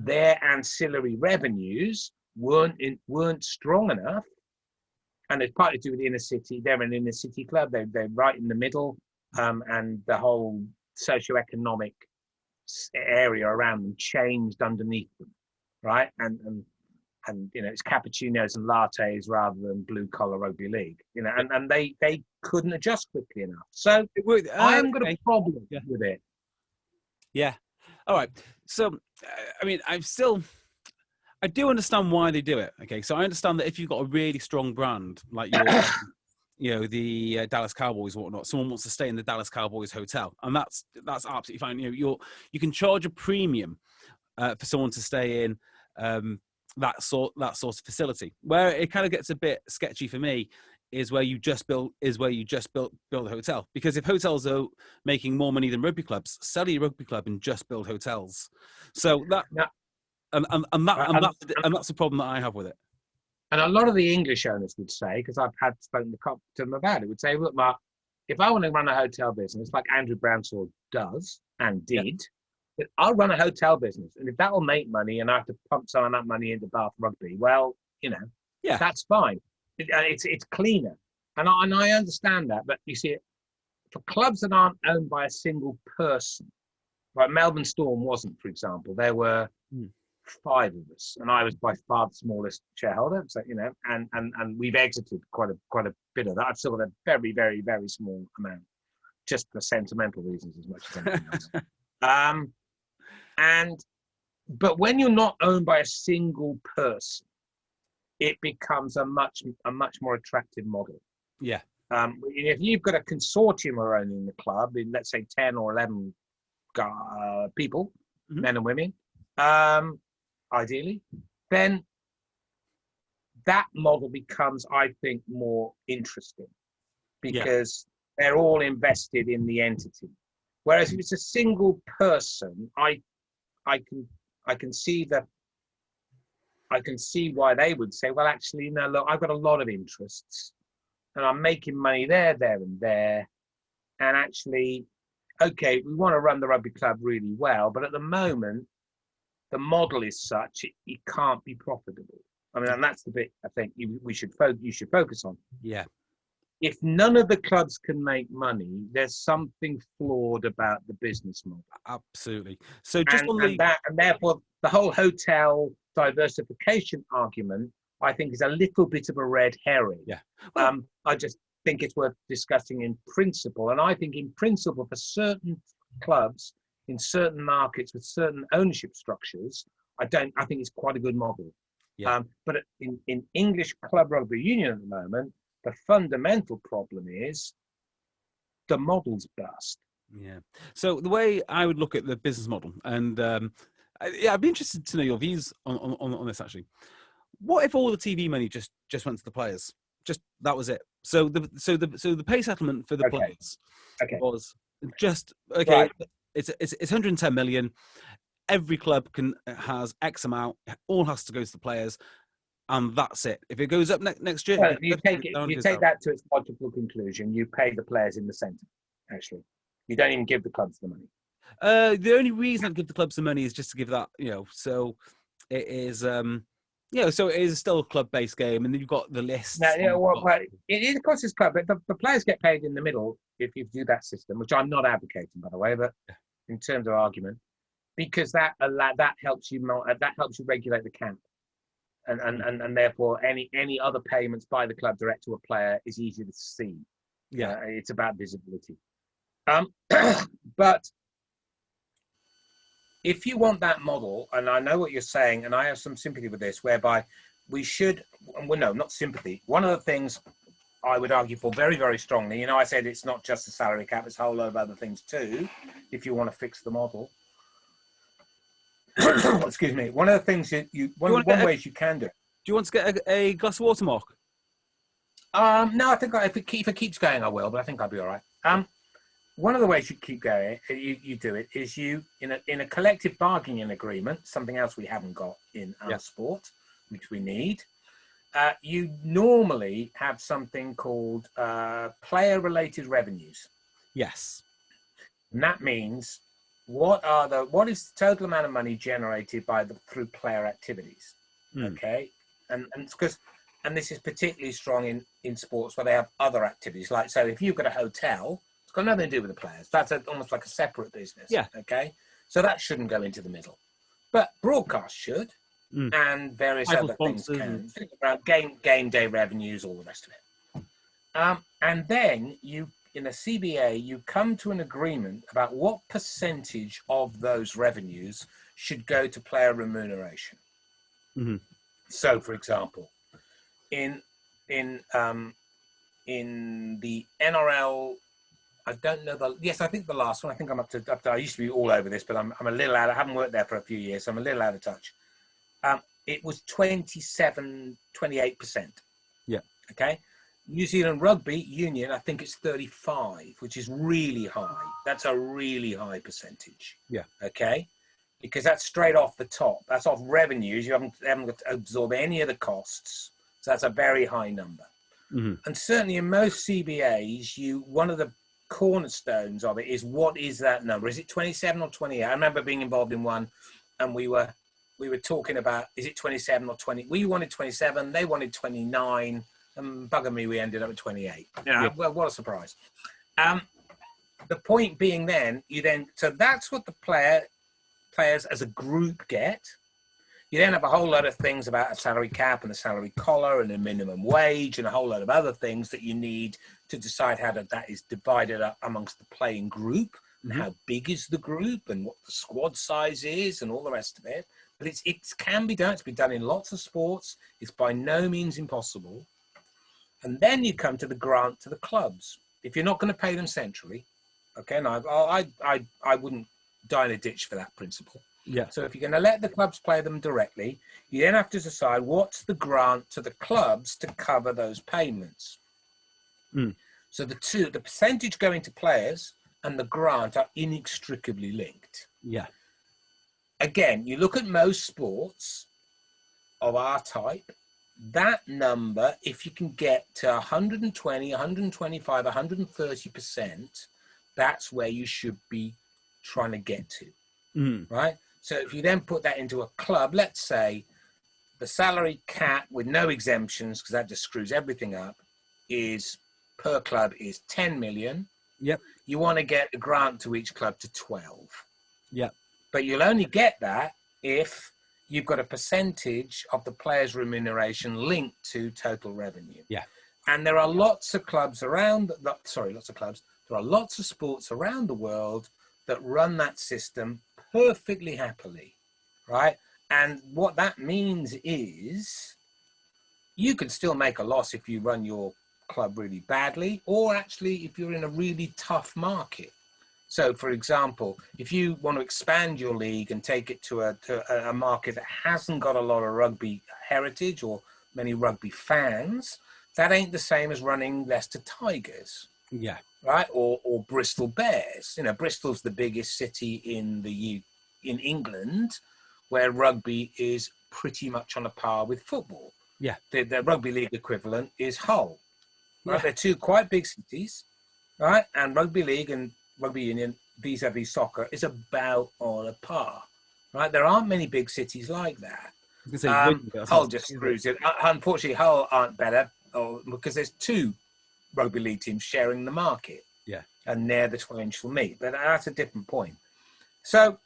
S3: their ancillary revenues weren't strong enough. And it's partly to do with the inner city. They're an inner city club. They're right in the middle, and the whole socioeconomic area around them changed underneath them, right? And it's cappuccinos and lattes rather than blue collar rugby league, and they couldn't adjust quickly enough. So I haven't got a problem with it.
S1: Yeah. All right. So, I mean, I do understand why they do it. Okay. So I understand that if you've got a really strong brand, like the Dallas Cowboys or whatnot, someone wants to stay in the Dallas Cowboys hotel, and that's absolutely fine. You can charge a premium for someone to stay in that sort of facility. Where it kind of gets a bit sketchy for me is where you just build a hotel. Because if hotels are making more money than rugby clubs, sell your rugby club and just build hotels. So that's the problem that I have with it.
S3: And a lot of the English owners would say, because I've had spoken to them about it, would say, look, Mark, if I want to run a hotel business like Andrew Branshaw does and did, I'll run a hotel business. And if that will make money and I have to pump some of that money into Bath Rugby, well, that's fine. It's cleaner. And I understand that. But you see, for clubs that aren't owned by a single person, like Melbourne Storm wasn't, for example, there were 5 of us, and I was by far the smallest shareholder. So and we've exited quite a bit of that. I've still got a very, very, very small amount, just for sentimental reasons as much as anything else. But when you're not owned by a single person, it becomes a much more attractive model.
S1: Yeah.
S3: If you've got a consortium around in the club, in let's say 10 or 11 people, men and women, ideally, then that model becomes, I think, more interesting because they're all invested in the entity. Whereas if it's a single person, I can see why they would say, well, actually, no, look, I've got a lot of interests and I'm making money there, and there. And actually, okay, we want to run the rugby club really well, but at the moment, the model is such it can't be profitable. I mean, and that's the bit I think you should focus on.
S1: Yeah.
S3: If none of the clubs can make money, there's something flawed about the business model.
S1: Absolutely. So just
S3: and therefore the whole hotel diversification argument, I think, is a little bit of a red herring.
S1: Yeah.
S3: Well, I just think it's worth discussing in principle. And I think in principle for certain clubs in certain markets with certain ownership structures, I think it's quite a good model.
S1: Yeah.
S3: But in English club rugby union at the moment, the fundamental problem is the model's bust.
S1: Yeah. So the way I would look at the business model, and I'd be interested to know your views on this actually. What if all the TV money just went to the players? Just that was it. So the pay settlement for the players was just okay. Right. It's 110 million. Every club has X amount. All has to go to the players, and that's it. If it goes up next year,
S3: well, you take that to its logical conclusion. You pay the players in the centre. Actually, you don't even give the clubs the money.
S1: The only reason I give the clubs the money is just to give that, so it is, so it is still a club-based game, and then you've got the list.
S3: It is, of course, it's club, but the players get paid in the middle if you do that system, which I'm not advocating, by the way, but in terms of argument, because that helps you regulate the camp, and therefore any other payments by the club direct to a player is easier to see. Yeah, it's about visibility. But if you want that model, and I know what you're saying, and I have some sympathy with this, whereby we should, well, no, not sympathy. One of the things I would argue for very, very strongly, I said it's not just the salary cap, it's a whole load of other things too, if you want to fix the model. Excuse me. One of the things one ways you can do it.
S1: Do you want to get a glass of water, Mark?
S3: No, I think if it keeps going, I will, but I think I'll be all right. One of the ways you keep going, you do it, is in a collective bargaining agreement, something else we haven't got in our sport, which we need. You normally have something called player-related revenues.
S1: Yes.
S3: And that means what is the total amount of money generated through player activities? Okay, and this is particularly strong in sports where they have other activities. Like, so if you've got a hotel, it's got nothing to do with the players. That's almost like a separate business. Yeah. Okay, so that shouldn't go into the middle, but broadcast should, and various other things can. Around game day revenues, all the rest of it. And then in a CBA, you come to an agreement about what percentage of those revenues should go to player remuneration. Mm-hmm. So, for example, in the NRL, I don't know I think the last one. I think I'm up to. I used to be all over this, but I'm a little out. I haven't worked there for a few years, so I'm a little out of touch. It was 28%.
S1: Yeah.
S3: Okay. New Zealand Rugby Union, I think it's 35, which is really high. That's a really high percentage.
S1: Yeah.
S3: Okay. Because that's straight off the top. That's off revenues. You haven't got to absorb any of the costs. So that's a very high number. Mm-hmm. And certainly in most CBAs, one of the cornerstones of it is, what is that number? Is it 27 or 28? I remember being involved in one, and we were talking about, is it 27 or 20? We wanted 27, they wanted 29, and bugger me, we ended up at 28. Well, what a surprise. The point being so that's what the players as a group get. You then have a whole lot of things about a salary cap and a salary collar and a minimum wage and a whole lot of other things that you need to decide how that is divided up amongst the playing group, and how big is the group and what the squad size is and all the rest of it. But it can be done. It's been done in lots of sports. It's by no means impossible.
S2: And then you come to the grant to the clubs. If you're not going to pay them centrally, okay, and I wouldn't die in a ditch for that principle.
S1: Yeah.
S2: So if you're going to let the clubs play them directly, you then have to decide what's the grant to the clubs to cover those payments. So the percentage going to players and the grant are inextricably linked.
S1: Yeah.
S2: Again, you look at most sports of our type, that number, if you can get to 120, 125, 130%, that's where you should be trying to get to, right? So if you then put that into a club, let's say the salary cap with no exemptions, because that just screws everything up, is per club is 10 million.
S1: Yep.
S2: You want to get the grant to each club to 12.
S1: Yep.
S2: But you'll only get that if you've got a percentage of the player's remuneration linked to total revenue.
S1: Yeah.
S2: And there are lots of clubs around, lots of clubs. There are lots of sports around the world that run that system perfectly happily, right? And what that means is you can still make a loss if you run your club really badly, or actually if you're in a really tough market. So, for example, if you want to expand your league and take it to a market that hasn't got a lot of rugby heritage or many rugby fans, that ain't the same as running Leicester Tigers.
S1: Yeah.
S2: Right? Or Bristol Bears. You know, Bristol's the biggest city in England, where rugby is pretty much on a par with football.
S1: Yeah.
S2: The rugby league equivalent is Hull. Right?
S1: Yeah.
S2: They're two quite big cities, right? And rugby league and rugby union vis-a-vis soccer is about on a par, right? There aren't many big cities like that. Hull just screws it. Unfortunately, Hull aren't better because there's two rugby league teams sharing the market.
S1: Yeah.
S2: And near the 12-inch will meet. But that's a different point. So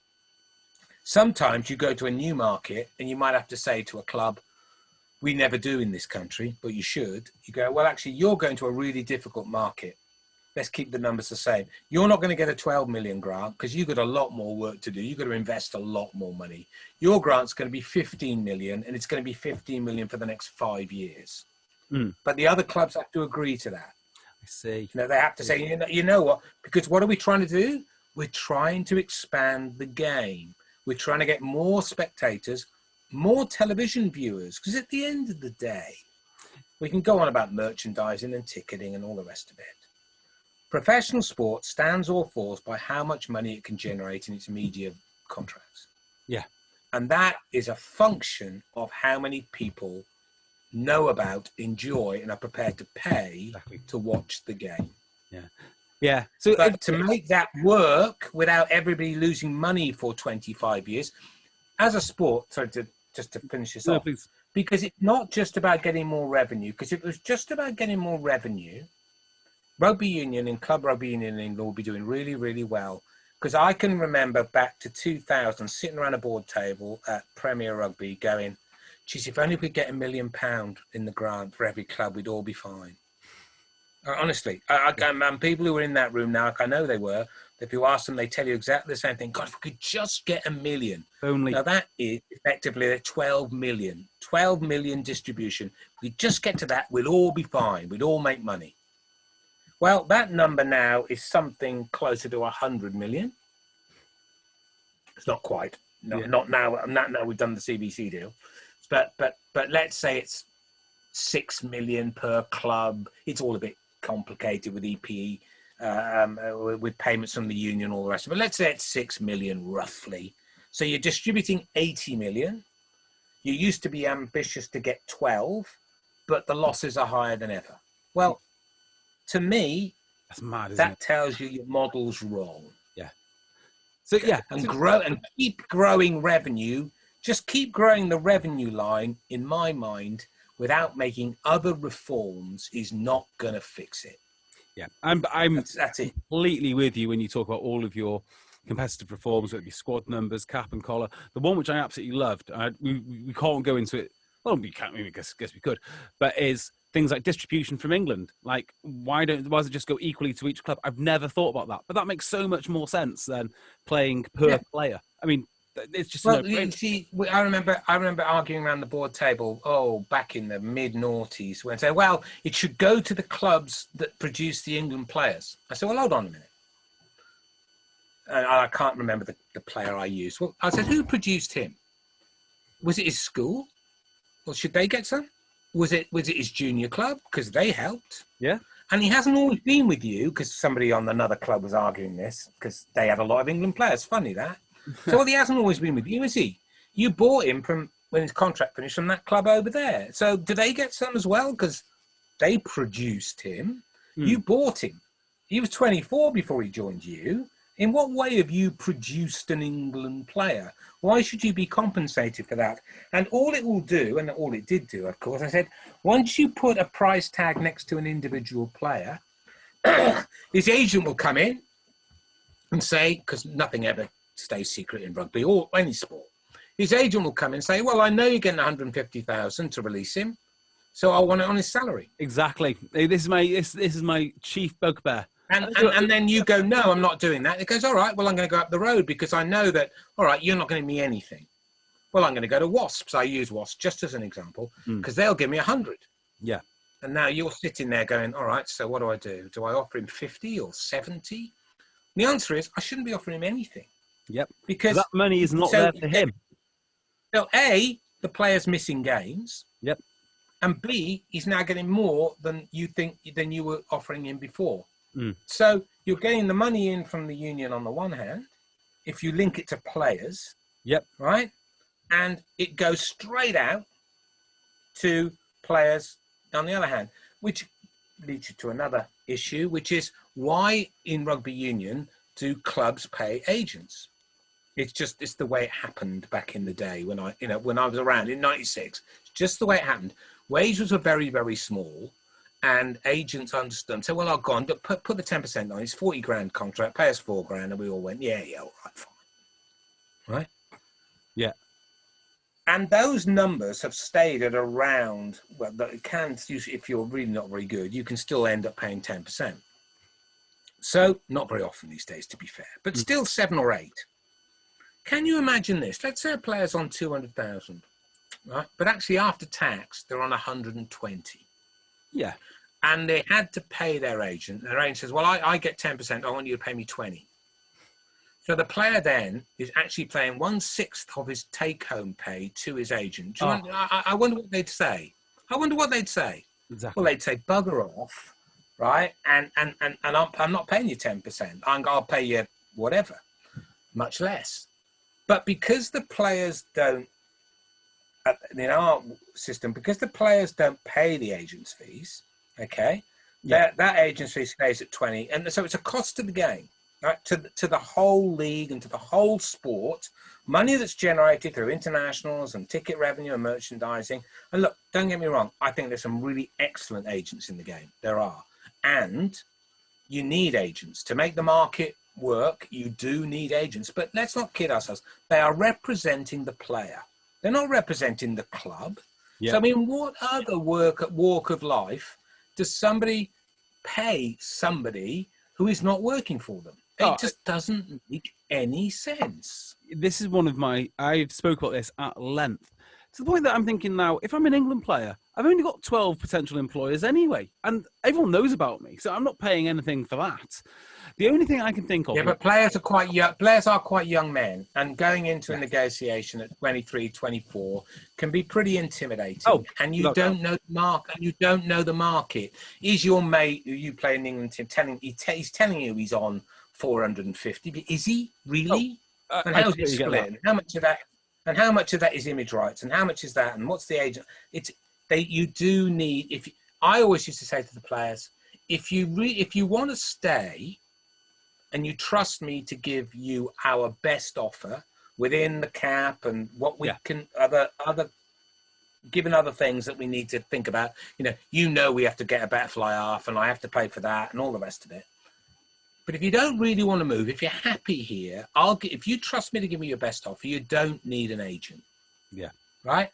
S2: sometimes you go to a new market and you might have to say to a club, we never do in this country, but you should. You go, well, actually, you're going to a really difficult market. Let's keep the numbers the same. You're not going to get a 12 million grant because you've got a lot more work to do. You've got to invest a lot more money. Your grant's going to be 15 million, and it's going to be 15 million for the next 5 years. But the other clubs have to agree to that.
S1: I see.
S2: You know, they have to say, you know what? Because what are we trying to do? We're trying to expand the game. We're trying to get more spectators, more television viewers. Because at the end of the day, we can go on about merchandising and ticketing and all the rest of it. Professional sport stands or falls by how much money it can generate in its media contracts.
S1: Yeah.
S2: And that is a function of how many people know about, enjoy, and are prepared to pay to watch the game.
S1: Yeah. Yeah. So
S2: but to make that work without everybody losing money for 25 years, as a sport, just to finish this off,
S1: please.
S2: Because it's not just about getting more revenue, because if it was just about getting more revenue, rugby union and club rugby union in England will be doing really, really well. Because I can remember back to 2000, sitting around a board table at Premier Rugby going, geez, if only we could get £1 million in the grant for every club, we'd all be fine. Honestly, and people who were in that room now, like I know they were, if you ask them, they tell you exactly the same thing. God, if we could just get £1 million.
S1: Only.
S2: Now that is effectively a 12 million distribution. If we just get to that, we'll all be fine. We'd all make money. Well, that number now is something closer to 100 million. It's not quite. Not now. Not now we've done the CBC deal. But let's say it's 6 million per club. It's all a bit complicated with EPE, with payments from the union, all the rest of it. Let's say it's 6 million roughly. So you're distributing 80 million. You used to be ambitious to get 12, but the losses are higher than ever. Well, to me,
S1: that's mad.
S2: That tells you your model's wrong.
S1: Yeah. So yeah,
S2: and grow and keep growing revenue. Just keep growing the revenue line, in my mind, without making other reforms is not going to fix it.
S1: Yeah, I'm
S2: that's it.
S1: Completely with you when you talk about all of your competitive reforms, whether it be squad numbers, cap and collar. The one which I absolutely loved, we can't go into it. Well, we can't. I guess we could, but is things like distribution from England. Like, why does it just go equally to each club? I've never thought about that, but that makes so much more sense than playing per player. I mean, It's just
S2: well, you see, I remember arguing around the board table, back in the mid-noughties, when I say, well, it should go to the clubs that produce the England players. I said, well, hold on a minute. And I can't remember the player I used. Well, I said, who produced him? Was it his school? Well, should they get some? Was it his junior club? Because they helped.
S1: Yeah.
S2: And he hasn't always been with you, because somebody on another club was arguing this, because they had a lot of England players. Funny that. So, well, he hasn't always been with you, is he? You bought him from when his contract finished from that club over there. So do they get some as well? Because they produced him. You bought him. He was 24 before he joined you. In what way have you produced an England player? Why should you be compensated for that? And all it will do, and all it did do, of course, I said, once you put a price tag next to an individual player, his agent will come in and say, because nothing ever stays secret in rugby or any sport, his agent will come in and say, well, I know you're getting 150,000 to release him, so I want it on his salary.
S1: Exactly. This is my chief bugbear.
S2: And then you go, no, I'm not doing that. It goes, all right, well, I'm going to go up the road because I know that, all right, you're not going to give me anything. Well, I'm going to go to Wasps. I use Wasps just as an example because they'll give me 100.
S1: Yeah.
S2: And now you're sitting there going, all right, so what do? Do I offer him 50 or 70? The answer is I shouldn't be offering him anything.
S1: Yep.
S2: Because
S1: that money is not there for him.
S2: So A, the player's missing games.
S1: Yep.
S2: And B, he's now getting more than you were offering him before. So you're getting the money in from the union on the one hand, if you link it to players.
S1: Yep.
S2: Right? And it goes straight out to players on the other hand, which leads you to another issue, which is why in rugby union do clubs pay agents? It's the way it happened back in the day when I was around in '96. It's just the way it happened. Wages were very, very small, and agents understood. So, well, I'll go on, put the 10% on. It's 40 grand contract, pay us $4 grand, and we all went, yeah, all right, fine, right?
S1: Yeah.
S2: And those numbers have stayed at around. Well, it can usually, if you're really not very good, you can still end up paying 10%. So, not very often these days, to be fair, but still 7 or 8. Can you imagine this? Let's say a player's on 200,000, right? But actually, after tax, they're on 120.
S1: Yeah.
S2: And they had to pay their agent. Their agent says, well, I get 10%. I want you to pay me 20. So the player then is actually paying 1/6 of his take-home pay to his agent. I wonder what they'd say. Exactly. Well, they'd say, bugger off, right? And I'm not paying you 10%. I'll pay you whatever, much less. But because the players don't, in our system, because the players don't pay the agent's fees, okay, that agent's fee stays at 20, and so it's a cost to the game, right? To the whole league and to the whole sport, money that's generated through internationals and ticket revenue and merchandising. And look, don't get me wrong, I think there's some really excellent agents in the game. There are, and you need agents to make the market work. You do need agents, but let's not kid ourselves. They are representing the player. They're not representing the club. Yeah. So, I mean, what other walk of life does somebody pay somebody who is not working for them? It just doesn't make any sense.
S1: This is I've spoke about this at length, to the point that I'm thinking now, if I'm an England player, I've only got 12 potential employers anyway, and everyone knows about me, so I'm not paying anything for that. The only thing I can think of...
S2: Yeah, but players are quite young. Players are quite young men, and going into a negotiation at 23, 24 can be pretty intimidating. And you don't know the market. And you don't know the market. Is your mate who you play in England team he's telling you he's on 450? But is he really? And how's it split? And how much of that? And how much of that is image rights? And how much is that? And what's the agent? You do need. I always used to say to the players, if you want to stay, and you trust me to give you our best offer within the cap and what we can given other things that we need to think about. We have to get a butterfly half, and I have to pay for that, and all the rest of it. But if you don't really want to move, if you're happy here, if you trust me to give me your best offer, you don't need an agent.
S1: Yeah.
S2: Right?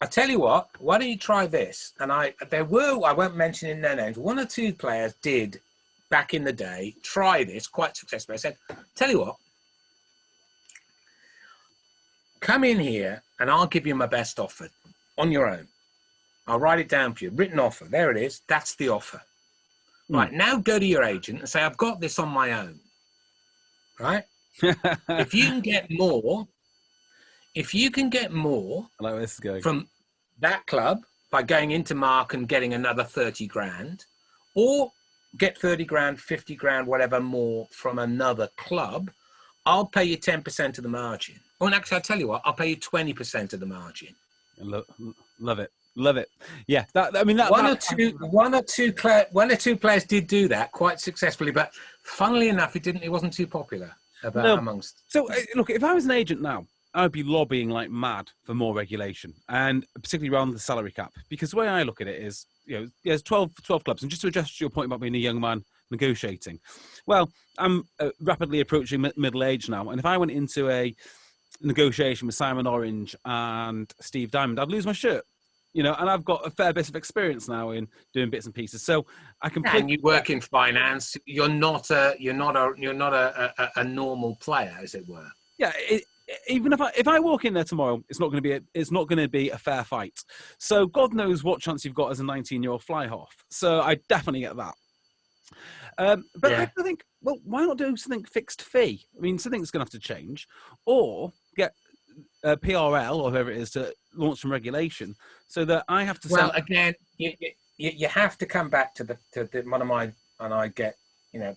S2: I tell you what, why don't you try this? And I won't mention their names, 1 or 2 players did back in the day try this quite successfully. I said, tell you what, come in here and I'll give you my best offer on your own. I'll write it down for you. Written offer. There it is. That's the offer. Right, now go to your agent and say, I've got this on my own. Right? If you can get more,
S1: I like where this is going.
S2: from that club by going into Marke and getting another 30 grand, or get 30 grand, 50 grand, whatever more from another club, I'll pay you 10% of the margin. Oh, and actually, I'll tell you what, I'll pay you 20% of the margin.
S1: Love it. Love it. Yeah.
S2: One or two players did do that quite successfully, but funnily enough, it wasn't too popular amongst.
S1: So look, if I was an agent now, I'd be lobbying like mad for more regulation, and particularly around the salary cap, because the way I look at it is, there's 12 clubs, and just to address your point about being a young man negotiating, well, I'm rapidly approaching middle age now, and if I went into a negotiation with Simon Orange and Steve Diamond, I'd lose my shirt. And I've got a fair bit of experience now in doing bits and pieces. So I can.
S2: And you work in finance. You're not a normal player, as it were.
S1: Yeah. Even if I walk in there tomorrow, it's not going to be a fair fight. So God knows what chance you've got as a 19-year-old fly half. So I definitely get that. But yeah. I think, well, why not do something fixed fee? I mean, something's going to have to change, or get PRL or whoever it is to launch some regulation, so that I have to.
S2: Well, again, you have to come back to the one of my, and I get,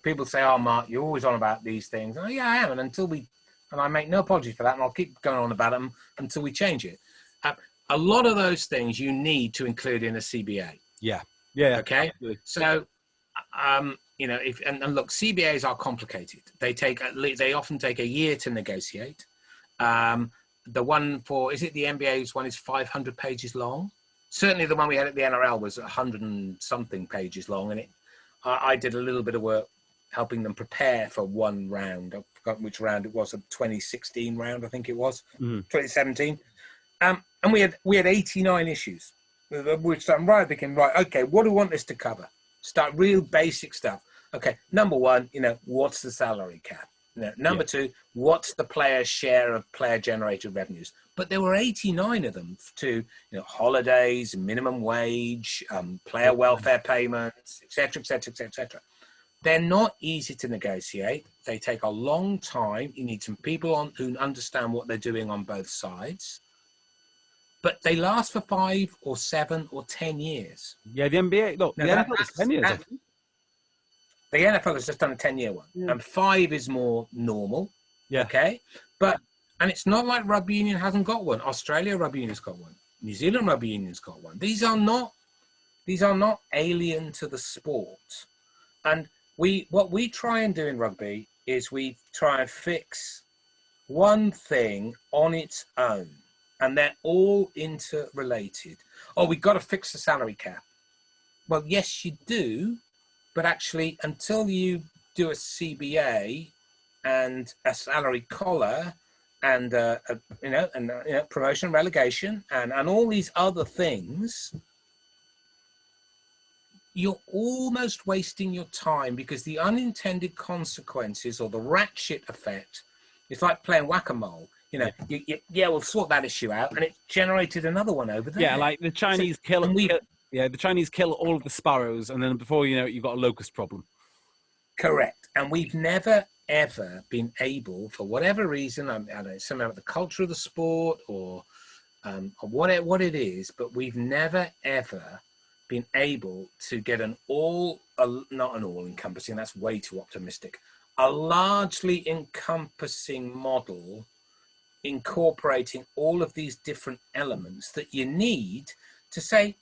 S2: people say, "Oh, Mark, you're always on about these things." Oh, yeah, I am, and I make no apology for that, and I'll keep going on about them until we change it. A lot of those things you need to include in a CBA.
S1: Yeah.
S2: Okay.
S1: Absolutely.
S2: So, and look, CBAs are complicated. They often take a year to negotiate. The one is it the NBA's one is 500 pages long? Certainly the one we had at the NRL was 100 and something pages long. And I did a little bit of work helping them prepare for one round. I've forgotten which round it was, a 2016 round, I think it was, 2017. And we had 89 issues, which I'm right thinking, right, okay, what do we want this to cover? Start real basic stuff. Okay, number one, what's the salary cap? Number two, what's the player's share of player-generated revenues? But there were 89 of them to, holidays, minimum wage, player welfare payments, etc., etc., etc., etc. They're not easy to negotiate. They take a long time. You need some people who understand what they're doing on both sides. But they last for 5 or 7 or 10 years.
S1: Yeah, the NBA, look, the NFL is 10 years, I think.
S2: The NFL has just done a 10-year one, and 5 is more normal.
S1: Yeah.
S2: Okay. And it's not like rugby union hasn't got one. Australia rugby union's got one. New Zealand rugby union's got one. These are not alien to the sport. And what we try and do in rugby is we try and fix one thing on its own, and they're all interrelated. Oh, we've got to fix the salary cap. Well, yes, you do. But actually, until you do a CBA and a salary collar and promotion, relegation, and all these other things, you're almost wasting your time, because the unintended consequences or the rat shit effect, it's like playing whack-a-mole. We'll sort that issue out, and it generated another one over there.
S1: Yeah, like the Chinese the Chinese kill all of the sparrows, and then before you know it, you've got a locust problem.
S2: Correct. And we've never, ever been able, for whatever reason, I don't know, something about the culture of the sport or what it is, but we've never, ever been able to get not an all-encompassing, that's way too optimistic, a largely encompassing model incorporating all of these different elements that you need to say,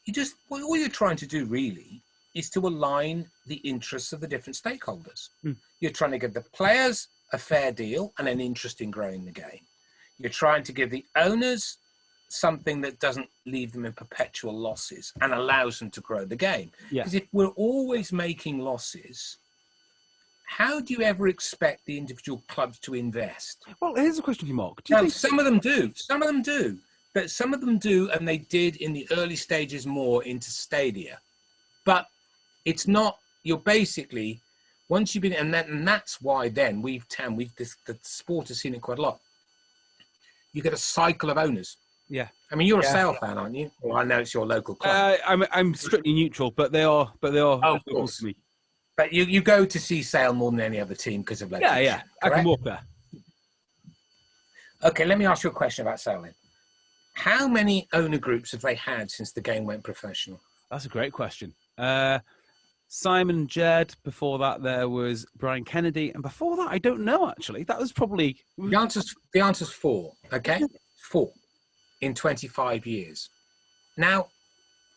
S2: all you're trying to do really is to align the interests of the different stakeholders. You're trying to give the players a fair deal and an interest in growing the game. You're trying to give the owners something that doesn't leave them in perpetual losses and allows them to grow the game. Because if we're always making losses, how do you ever expect the individual clubs to invest?
S1: Well, here's a question for you, Mark.
S2: Some of them do. But some of them do, and they did in the early stages more into stadia. But it's not, you're basically, once you've been, and that's why then the sport has seen it quite a lot. you get a cycle of owners.
S1: Yeah.
S2: I mean, you're a Sale fan, aren't you? Well, I know it's your local club.
S1: I'm strictly neutral, but they are
S2: Oh, of
S1: local
S2: course.
S1: to me.
S2: But you go to see Sale more than any other team because of location.
S1: Yeah. I can walk there.
S2: Okay, let me ask you a question about Sale then. How many owner groups have they had since the game went professional?
S1: That's a great question. Simon Jed. Before that, there was Brian Kennedy, and before that, I don't know actually. That was probably
S2: the answer's 4. Okay, 4 in 25 years. Now,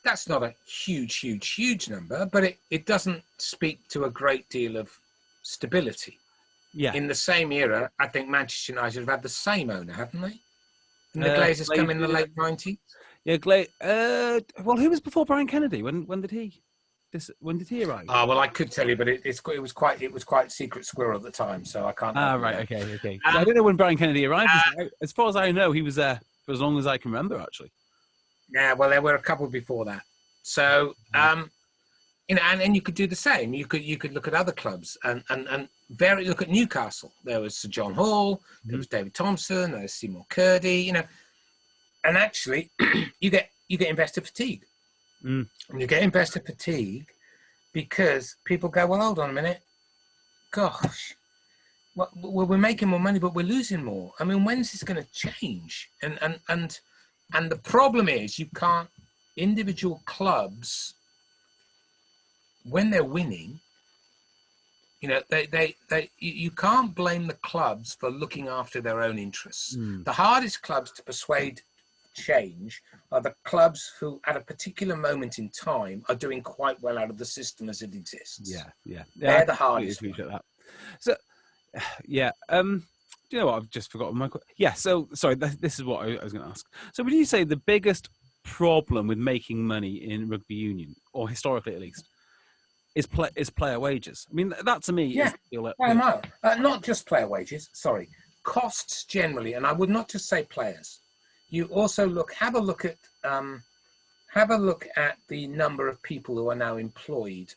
S2: that's not a huge number, but it doesn't speak to a great deal of stability.
S1: Yeah.
S2: In the same era, I think Manchester United have had the same owner, haven't they? And the Glazers come in the late 90s.
S1: Yeah, well, who was before Brian Kennedy? When did he arrive?
S2: Oh, well, I could tell you, but it was quite secret squirrel at the time, so I can't.
S1: Right, okay. I don't know when Brian Kennedy arrived. As far as I know, he was there for as long as I can remember, actually.
S2: Yeah, well, there were a couple before that. So, you know, and you could do the same. You could look at other clubs and look at Newcastle. There was Sir John Hall, there was David Thompson, there was Seymour Curdy, you know, and actually you get investor fatigue. And you get investor fatigue because people go, well, hold on a minute, gosh, well, we're making more money, but we're losing more. I mean, when's this going to change? And the problem is you can't, individual clubs, when they're winning, you know, you can't blame the clubs for looking after their own interests. The hardest clubs to persuade change are the clubs who, at a particular moment in time, are doing quite well out of the system as it exists.
S1: Yeah.
S2: They're the hardest.
S1: That. So, yeah. Do you know what? I've just forgotten my question. Yeah. So, sorry. This is what I was going to ask. So, would you say the biggest problem with making money in rugby union, or historically at least, is player wages? I mean, that to me is
S2: not just player wages. Sorry, costs generally, and I would not just say players. You also have a look at the number of people who are now employed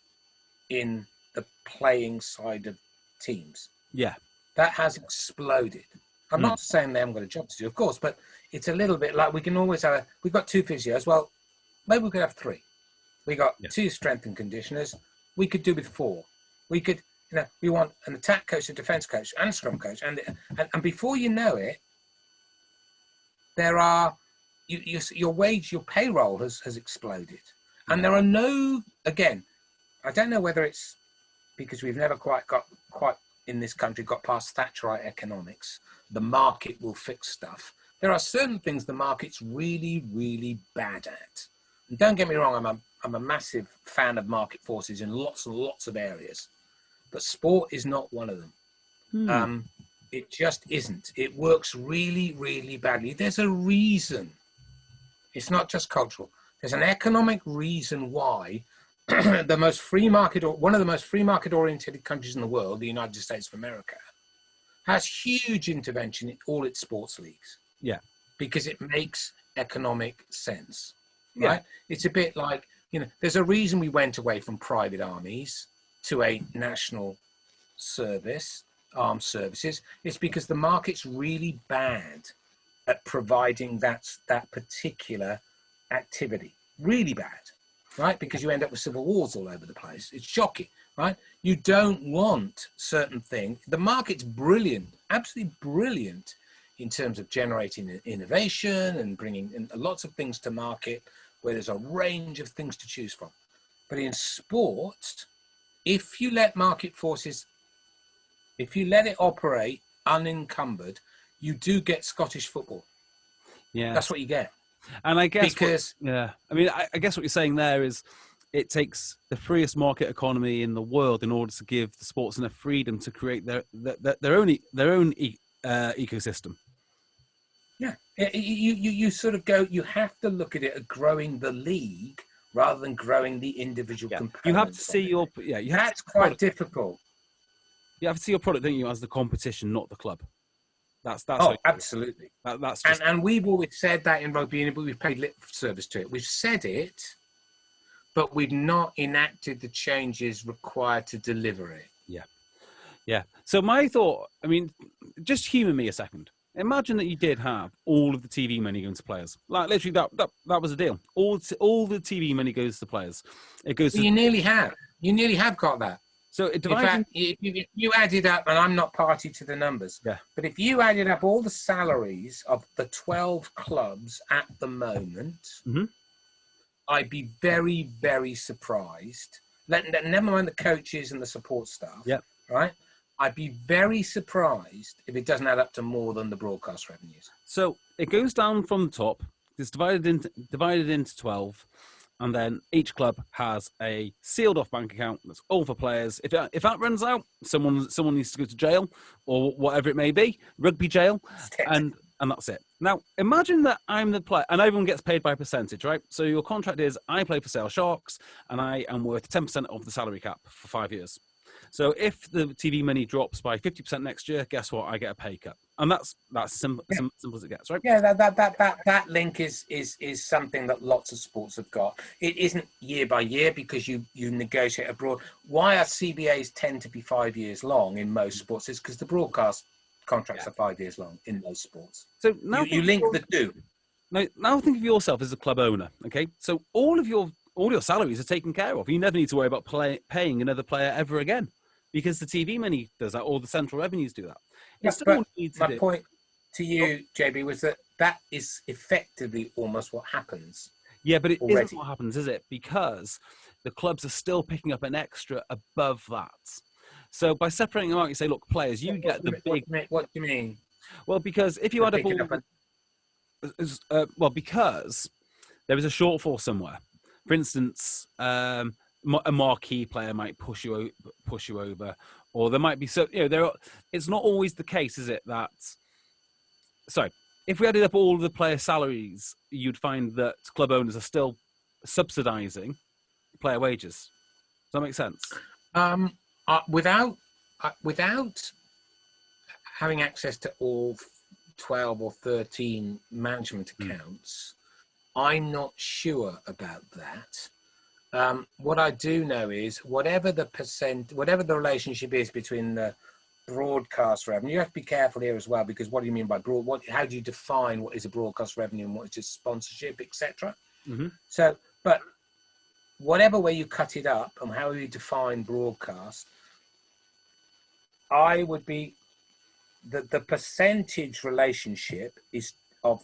S2: in the playing side of teams.
S1: Yeah,
S2: that has exploded. I'm not saying they haven't got a job to do, of course, but it's a little bit like we can always have. We've got 2 physios. Well, maybe we could have 3. We got 2 strength and conditioners. We could do with 4. We could, you know, we want an attack coach, a defense coach, and a scrum coach, and before you know it, there are your payroll has exploded, and there are no. Again, I don't know whether it's because we've never quite in this country got past Thatcherite economics. The market will fix stuff. There are certain things the market's really, really bad at. And don't get me wrong, I'm a massive fan of market forces in lots and lots of areas, but sport is not one of them. It just isn't. It works really, really badly. There's a reason. It's not just cultural. There's an economic reason why one of the most free market oriented countries in the world, the United States of America, has huge intervention in all its sports leagues.
S1: Yeah.
S2: Because it makes economic sense. Right? It's a bit like, you know, there's a reason we went away from private armies to a national service, armed services. It's because the market's really bad at providing that particular activity. Really bad, right? Because you end up with civil wars all over the place. It's shocking, right? You don't want certain things. The market's brilliant, absolutely brilliant in terms of generating innovation and bringing lots of things to market where there's a range of things to choose from. But in sport, if you let market forces, if you let it operate unencumbered, you do get Scottish football.
S1: Yeah.
S2: That's what you get.
S1: And I guess,
S2: because,
S1: I guess what you're saying there is it takes the freest market economy in the world in order to give the sports enough freedom to create their own ecosystem.
S2: Yeah, you sort of go. You have to look at it as growing the league rather than growing the individual components.
S1: You have to see
S2: That's quite difficult.
S1: You have to see your product, don't you, as the competition, not the club. That's
S2: absolutely.
S1: That's just...
S2: and we've always said that in rugby, but we've paid lip service to it. We've said it, but we've not enacted the changes required to deliver it.
S1: Yeah. So my thought, I mean, just humour me a second. imagine that you did have all of the TV money going to players. Like literally, that was the deal. All the TV money goes to players. It goes.
S3: You nearly have. You nearly have got that.
S1: So it
S3: in fact, if you added up, and I'm not party to the numbers, but if you added up all the salaries of the 12 clubs at the moment, I'd be very, very surprised. Never mind the coaches and the support staff, right? I'd be very surprised if it doesn't add up to more than the broadcast revenues.
S1: So it goes down from the top. It's divided into 12. And then each club has a sealed off bank account that's all for players. If that runs out, someone needs to go to jail or whatever it may be, rugby jail, and that's it. Now, imagine that I'm the player, and everyone gets paid by percentage, right? So your contract is, I play for Sale Sharks, and I am worth 10% of the salary cap for 5 years. So if the TV money drops by 50% next year, guess what? I get a pay cut. And that's simple as it gets, right?
S3: Yeah, that link is something that lots of sports have got. It isn't year by year because you negotiate abroad. Why our CBAs tend to be 5 years long in most sports is because the broadcast contracts are 5 years long in most sports. So now you link the two.
S1: Now think of yourself as a club owner, okay? So all your salaries are taken care of. You never need to worry about paying another player ever again because the TV money does that or the central revenues do that.
S3: But my point to you, JB, was that is effectively almost what happens.
S1: Yeah, but it isn't what happens, is it? Because the clubs are still picking up an extra above that. So by separating them out, you say, look, players, you get the big...
S3: What do you mean?
S1: Well, because if you had because there is a shortfall somewhere. For instance, a marquee player might push you over, or there might be it's not always the case, is it? That if we added up all the player salaries, you'd find that club owners are still subsidising player wages. Does that make sense?
S3: Without having access to all 12 or 13 management accounts, I'm not sure about that. What I do know is whatever the relationship is between the broadcast revenue, you have to be careful here as well, because what do you mean by how do you define what is a broadcast revenue and what is just sponsorship, etc. So, but whatever way you cut it up and how you define broadcast, I would be the percentage relationship is of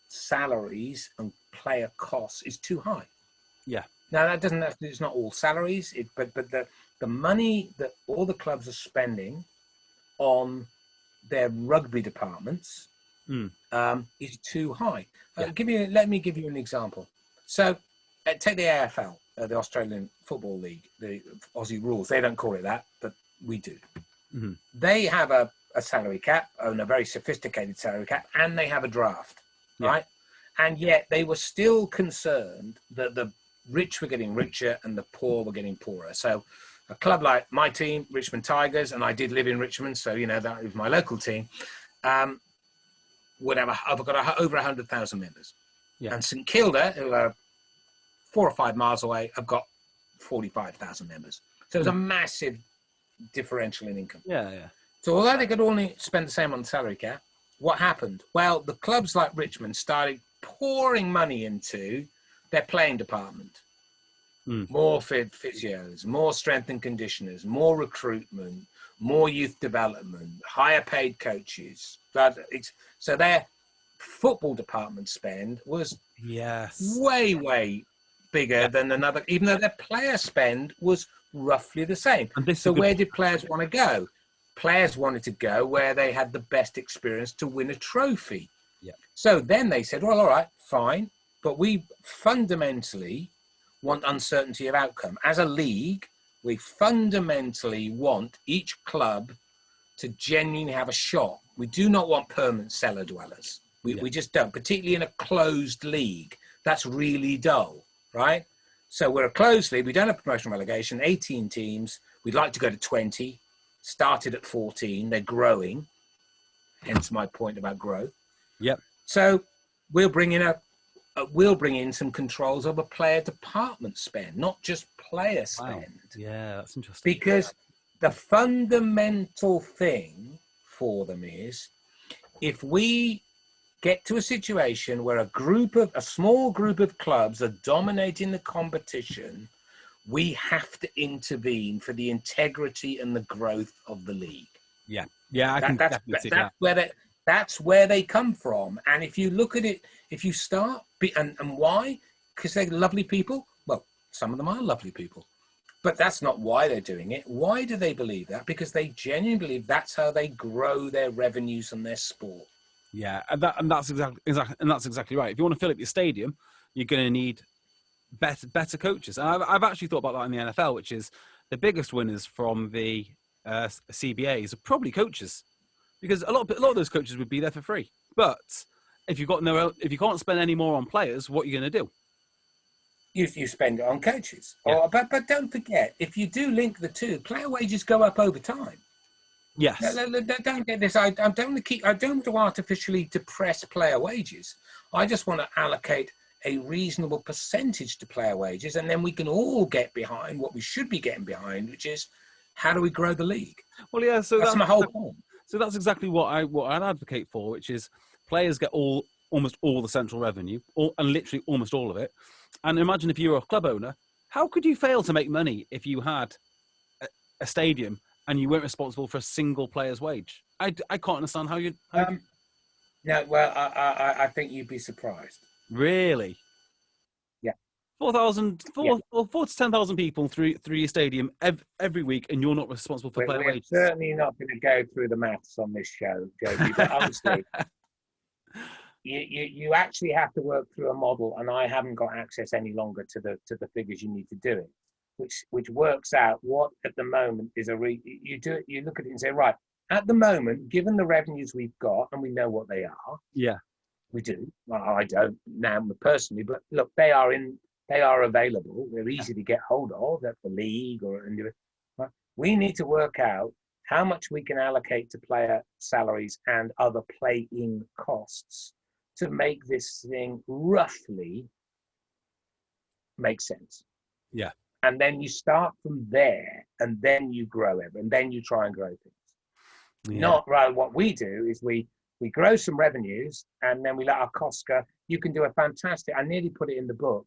S3: salaries and player costs is too high.
S1: Yeah.
S3: Now that doesn't. It's not all salaries, but the money that all the clubs are spending on their rugby departments is too high.
S1: Yeah.
S3: Let me give you an example. So take the AFL, the Australian Football League, the Aussie rules. They don't call it that, but we do. They have a salary cap, and a very sophisticated salary cap, and they have a draft, right? And yet they were still concerned that the rich were getting richer and the poor were getting poorer. So a club like my team, Richmond Tigers, and I did live in Richmond, so that was my local team, would have I've got over 100,000 members. Yeah. And St Kilda, who are 4 or 5 miles away, have got 45,000 members. So it was a massive differential in income.
S1: Yeah.
S3: So although they could only spend the same on the salary cap, what happened? Well, the clubs like Richmond started pouring money into their playing department. More physios, more strength and conditioners, more recruitment, more youth development, higher paid coaches. So their football department spend was way, way bigger than another, even though their player spend was roughly the same. So where did players want to go? Players wanted to go where they had the best experience to win a trophy.
S1: Yeah.
S3: So then they said, well, all right, fine, but we fundamentally want uncertainty of outcome. As a league, we fundamentally want each club to genuinely have a shot. We do not want permanent cellar dwellers. We just don't, particularly in a closed league. That's really dull, right? So we're a closed league. We don't have promotion relegation, 18 teams. We'd like to go to 20. Started at 14. They're growing. Hence my point about growth.
S1: Yep.
S3: So we'll bring in some controls over player department spend, not just player spend.
S1: Wow. Yeah, that's interesting.
S3: Because the fundamental thing for them is
S2: if we get to a situation where a small group of clubs are dominating the competition, we have to intervene for the integrity and the growth of the league.
S1: Yeah, I can definitely see that.
S2: That's where they come from. And if you look at it, if you start, and why? Because they're lovely people. Well, some of them are lovely people, but that's not why they're doing it. Why do they believe that? Because they genuinely believe that's how they grow their revenues and their sport.
S1: Yeah, and that's exactly right. If you want to fill up your stadium, you're going to need better coaches. And I've actually thought about that in the NFL, which is the biggest winners from the CBAs are probably coaches, because a lot of those coaches would be there for free. But if you can't spend any more on players, what are you going to do?
S2: You spend it on coaches. Yeah. But don't forget, if you do link the two, player wages go up over time.
S1: Yes.
S2: Don't get this. I don't want to artificially depress player wages. I just want to allocate a reasonable percentage to player wages, and then we can all get behind what we should be getting behind, which is how do we grow the league?
S1: Well, yeah. So
S2: that's my whole point.
S1: So that's exactly what I'd advocate for, which is players get almost all the central revenue, and literally almost all of it. And imagine if you were a club owner, how could you fail to make money if you had a stadium and you weren't responsible for a single player's wage? I can't understand how you.
S2: No, well, I think you'd be surprised.
S1: Really?
S2: Yeah.
S1: 4 to 10,000 people through your stadium every week, and you're not responsible for player wages.
S3: We're certainly not going to go through the maths on this show, Joby, but honestly, you actually have to work through a model, and I haven't got access any longer to the figures you need to do it, which works out what at the moment is you look at it and say, right, at the moment, given the revenues we've got, and we know what they are.
S1: Yeah.
S3: We do. Well, I don't now personally, but look, they are available. They're easy to get hold of at the league we need to work out how much we can allocate to player salaries and other playing costs to make this thing roughly make sense.
S1: Yeah.
S3: And then you start from there, and then you grow it, and then you try and grow things. Yeah. Not right. What we do is we grow some revenues, and then we let our costs go. You can do a fantastic. I nearly put it in the book,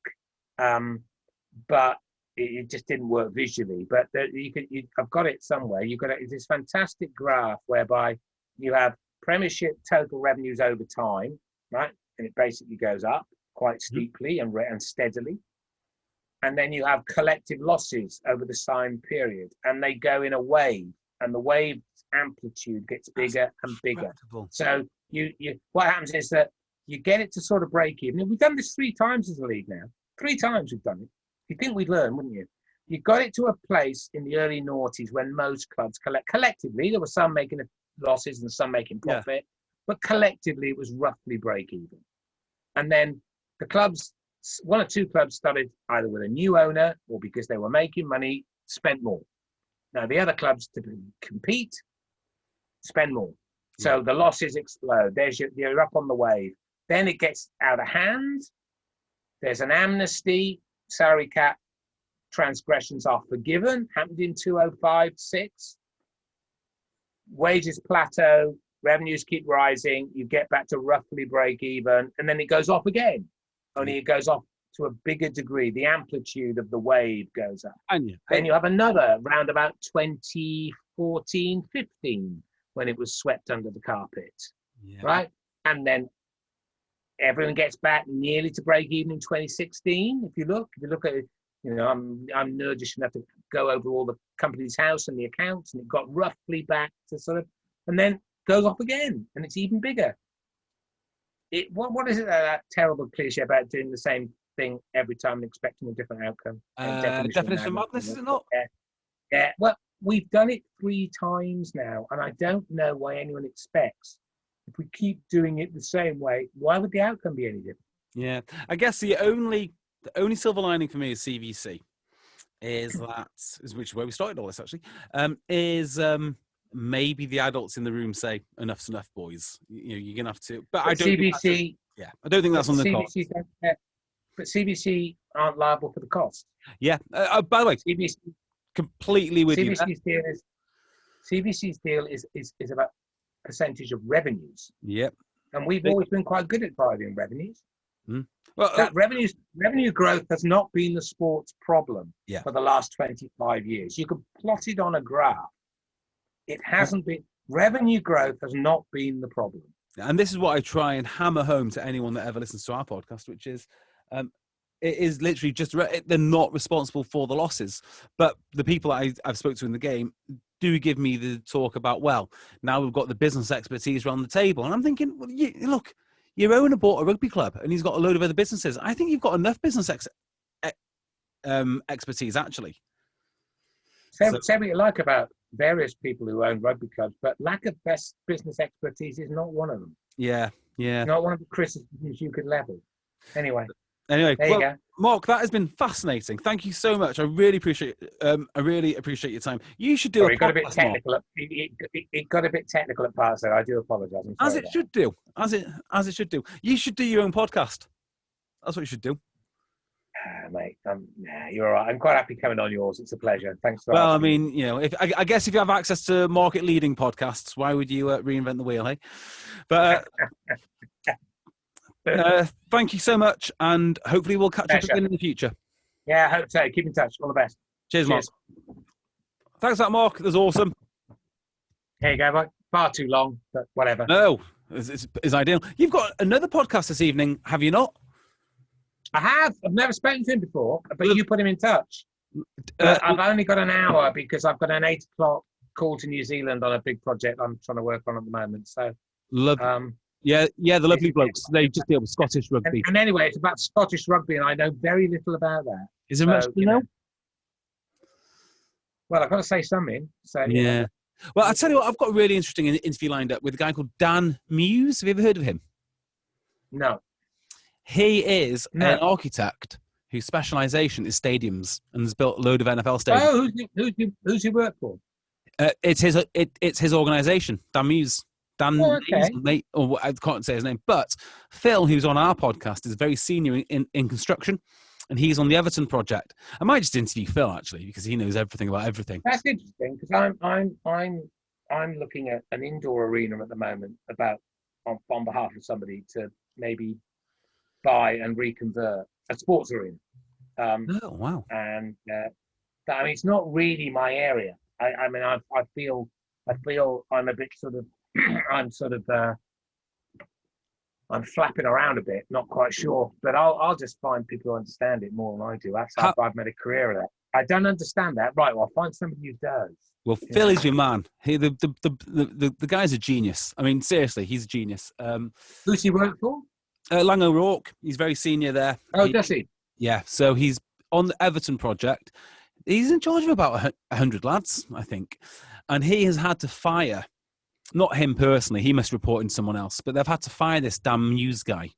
S3: but it just didn't work visually. But I've got it somewhere. You've got this fantastic graph whereby you have Premiership total revenues over time, right? And it basically goes up quite steeply and steadily. And then you have collective losses over the same period, and they go in a wave, and the wave amplitude gets bigger and bigger. Incredible. So you what happens is that you get it to sort of break even. And we've done this 3 times as a league now. 3 times we've done it. You'd think we'd learn, wouldn't you? You got it to a place in the early noughties when most clubs collectively, there were some making losses and some making profit, but collectively it was roughly break even. And then the clubs, 1 or 2 clubs started either with a new owner or because they were making money, spent more. Now the other clubs to compete, spend more. So the losses explode. You're up on the wave. Then it gets out of hand. There's an amnesty. Salary cap transgressions are forgiven. Happened in 2005-06. Wages plateau. Revenues keep rising. You get back to roughly break even. And then it goes off again. Only it goes off to a bigger degree. The amplitude of the wave goes up. Then you have another round about 2014-15 when it was swept under the carpet, right? And then everyone gets back nearly to break even in 2016. If you look at it, I'm nerdish enough to go over all the company's house and the accounts, and it got roughly back to sort of, and then goes off again, and it's even bigger. What is it that terrible cliche about doing the same thing every time and expecting a different outcome?
S1: Definition of madness, is it not?
S3: Yeah. Well, we've done it 3 times now, and I don't know why anyone expects, if we keep doing it the same way, why would the outcome be any different?
S1: Yeah, I guess the only silver lining for me is CVC, which is where we started all this actually, is maybe the adults in the room say enough's enough, boys. You're gonna have to. But I don't.
S3: CVC.
S1: I don't think that's on the cards.
S3: But CVC aren't liable for the cost.
S1: Yeah. By the way,
S3: CVC
S1: completely with
S3: CVC's deal is about percentage of revenues.
S1: Yep.
S3: And we've always been quite good at driving revenues.
S1: Well,
S3: that revenue growth has not been the sport's problem for the last 25 years. You can plot it on a graph. It hasn't been. Revenue growth has not been the problem.
S1: And this is what I try and hammer home to anyone that ever listens to our podcast, which is it is literally just they're not responsible for the losses. But the people I've spoke to in the game do give me the talk about, well, now we've got the business expertise around the table. And I'm thinking, well, look, your owner bought a rugby club and he's got a load of other businesses. I think you've got enough business expertise, actually.
S3: Say what you like about various people who own rugby clubs, but lack of best business expertise is not one of them.
S1: Yeah.
S3: Not one of the criticisms you could level. Anyway,
S1: there
S3: you go.
S1: Mark, that has been fascinating. Thank you so much. I really appreciate your time. You should do
S3: it got a bit technical. It got a bit technical at parts, so I do apologise.
S1: As it should do. As it should do. You should do your own podcast. That's what you should do.
S3: Mate, you're all right. I'm quite happy coming on yours. It's a pleasure. Thanks for
S1: asking. I mean, I guess if you have access to market-leading podcasts, why would you reinvent the wheel, hey? But thank you so much, and hopefully we'll catch up again in the future.
S3: Yeah, I hope so. Keep in touch. All the best.
S1: Cheers. Mark. Thanks for that, Mark. That was awesome.
S3: Here you go, mate. Far too long, but whatever.
S1: No, it's ideal. You've got another podcast this evening, have you not?
S3: I have. I've never spoken to him before, but you put him in touch. I've only got an hour because I've got an 8 o'clock call to New Zealand on a big project I'm trying to work on at the moment. So, the lovely blokes. They just deal with Scottish rugby. And anyway, it's about Scottish rugby, and I know very little about that.
S1: Is there much to know?
S3: Well, I've got to say something. So
S1: yeah. Well, I'll tell you what. I've got a really interesting interview lined up with a guy called Dan Muse. Have you ever heard of him?
S3: No.
S1: He is an architect whose specialisation is stadiums and has built a load of NFL stadiums.
S3: Oh, who's he work for?
S1: It's his organisation, Dan Muse. Muse, or I can't say his name, but Phil, who's on our podcast, is very senior in construction, and he's on the Everton project. I might just interview Phil actually because he knows everything about everything.
S3: That's interesting because I'm looking at an indoor arena at the moment on behalf of somebody to maybe buy and reconvert a sports arena.
S1: Oh wow!
S3: And I mean, it's not really my area. I mean, I feel I'm a bit sort of, I'm flapping around a bit, not quite sure. But I'll just find people who understand it more than I do. That's how I've made a career of that. I don't understand that. Right, well, I'll find somebody who does.
S1: Well, Phil is your man. The guy's a genius. I mean, seriously, he's a genius.
S3: Who's he work for?
S1: Lang O'Rourke. He's very senior there.
S3: Oh, does he?
S1: Yeah. So he's on the Everton project. He's in charge of about 100 lads, I think. And he has had to fire, not him personally, he must report in someone else, but they've had to fire this damn Muse guy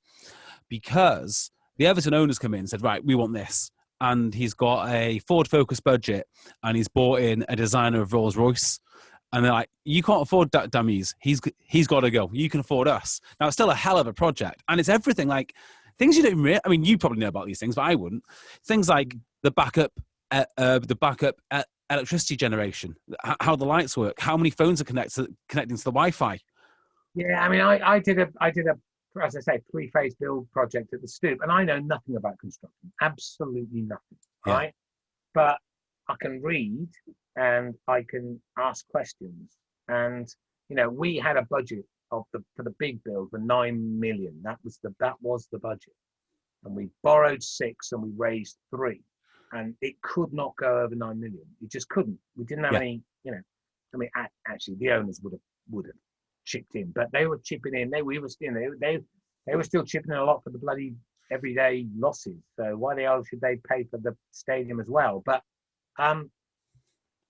S1: because the Everton owners come in and said, right, we want this. And he's got a forward-focused budget and he's bought in a designer of Rolls-Royce. And they're like, you can't afford that dummies. He's got to go. You can afford us. Now, it's still a hell of a project. And it's everything like things you don't really, I mean, you probably know about these things, but I wouldn't. Things like the backup electricity generation, how the lights work, how many phones are connecting to the Wi-Fi.
S3: Yeah, I mean, I did a, as I say, 3-phase build project at the Stoop, and I know nothing about construction, absolutely nothing, right? But I can read and I can ask questions, and we had a budget for the big build for 9 million. That was the budget, and we borrowed 6 and we raised 3. And it could not go over 9 million. It just couldn't. We didn't have any, I mean, actually, the owners would have chipped in, but they were chipping in. They were still chipping in a lot for the bloody everyday losses. So why the hell should they pay for the stadium as well? But and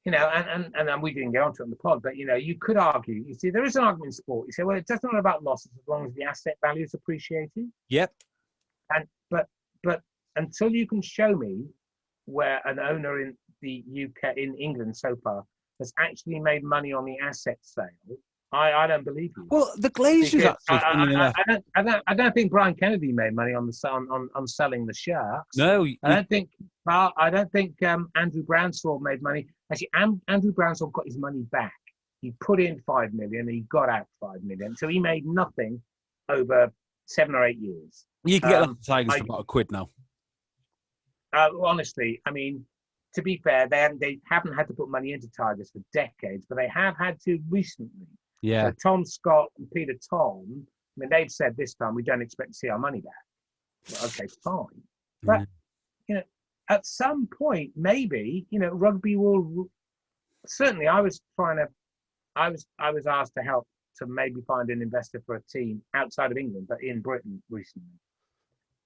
S3: we didn't get onto it on the pod. But you could argue. You see, there is an argument in sport. You say, well, it doesn't matter about losses as long as the asset value is appreciated.
S1: Yep.
S3: But until you can show me where an owner in the UK, in England so far, has actually made money on the asset sale, I don't believe you.
S1: Well, the Glazers actually.
S3: I don't think Brian Kennedy made money on selling the Sharks.
S1: No,
S3: I don't think Andrew Branshaw made money. Actually, Andrew Branshaw got his money back. he put in 5 million, and he got out 5 million. So he made nothing over 7 or 8 years.
S1: You can get that Tigers for about £1 now.
S3: Honestly, I mean, to be fair, they haven't had to put money into Tigers for decades, but they have had to recently.
S1: Yeah.
S3: So Tom Scott and Peter Tom, I mean, they've said this time we don't expect to see our money back. Well, okay, fine. But, you know, at some point, maybe, you know, rugby will... Certainly, I was asked to help to maybe find an investor for a team outside of England, but in Britain recently.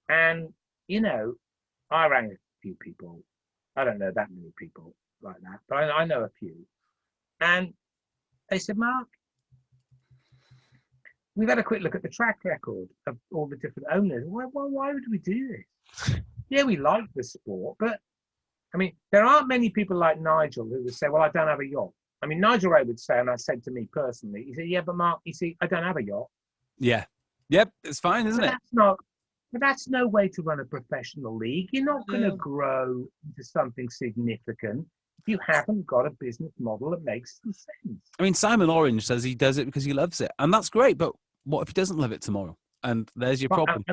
S3: And, you know, I rang a few people. I don't know that many people like that, but I know a few. And they said, Mark, we've had a quick look at the track record of all the different owners. Why would we do this? Yeah, we like the sport, but I mean, there aren't many people like Nigel who would say, well, I don't have a yacht. I mean, Nigel Wray would say, and I said to me personally, he said, yeah, but Mark, you see, I don't have a yacht.
S1: Yeah. Yep, it's fine, isn't it?
S3: But that's no way to run a professional league. You're not going to grow into something significant if you haven't got a business model that makes some sense.
S1: I mean, Simon Orange says he does it because he loves it. And that's great, but what if he doesn't love it tomorrow? And there's your problem.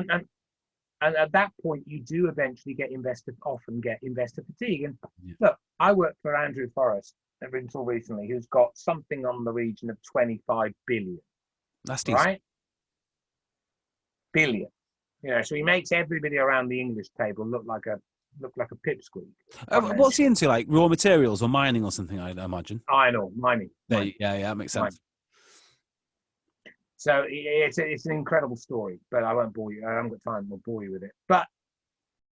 S3: And at that point, you do eventually get investor fatigue. And look, I worked for Andrew Forrest until recently, who's got something on the region of 25 billion.
S1: That's decent.
S3: Right? Billion. You know, so he makes everybody around the English table look like a pipsqueak.
S1: What's he into, like raw materials or mining or something? I imagine.
S3: Iron ore, mining.
S1: Yeah, that makes sense.
S3: Mining. So it's an incredible story, but I won't bore you. I haven't got time. I'll bore you with it. But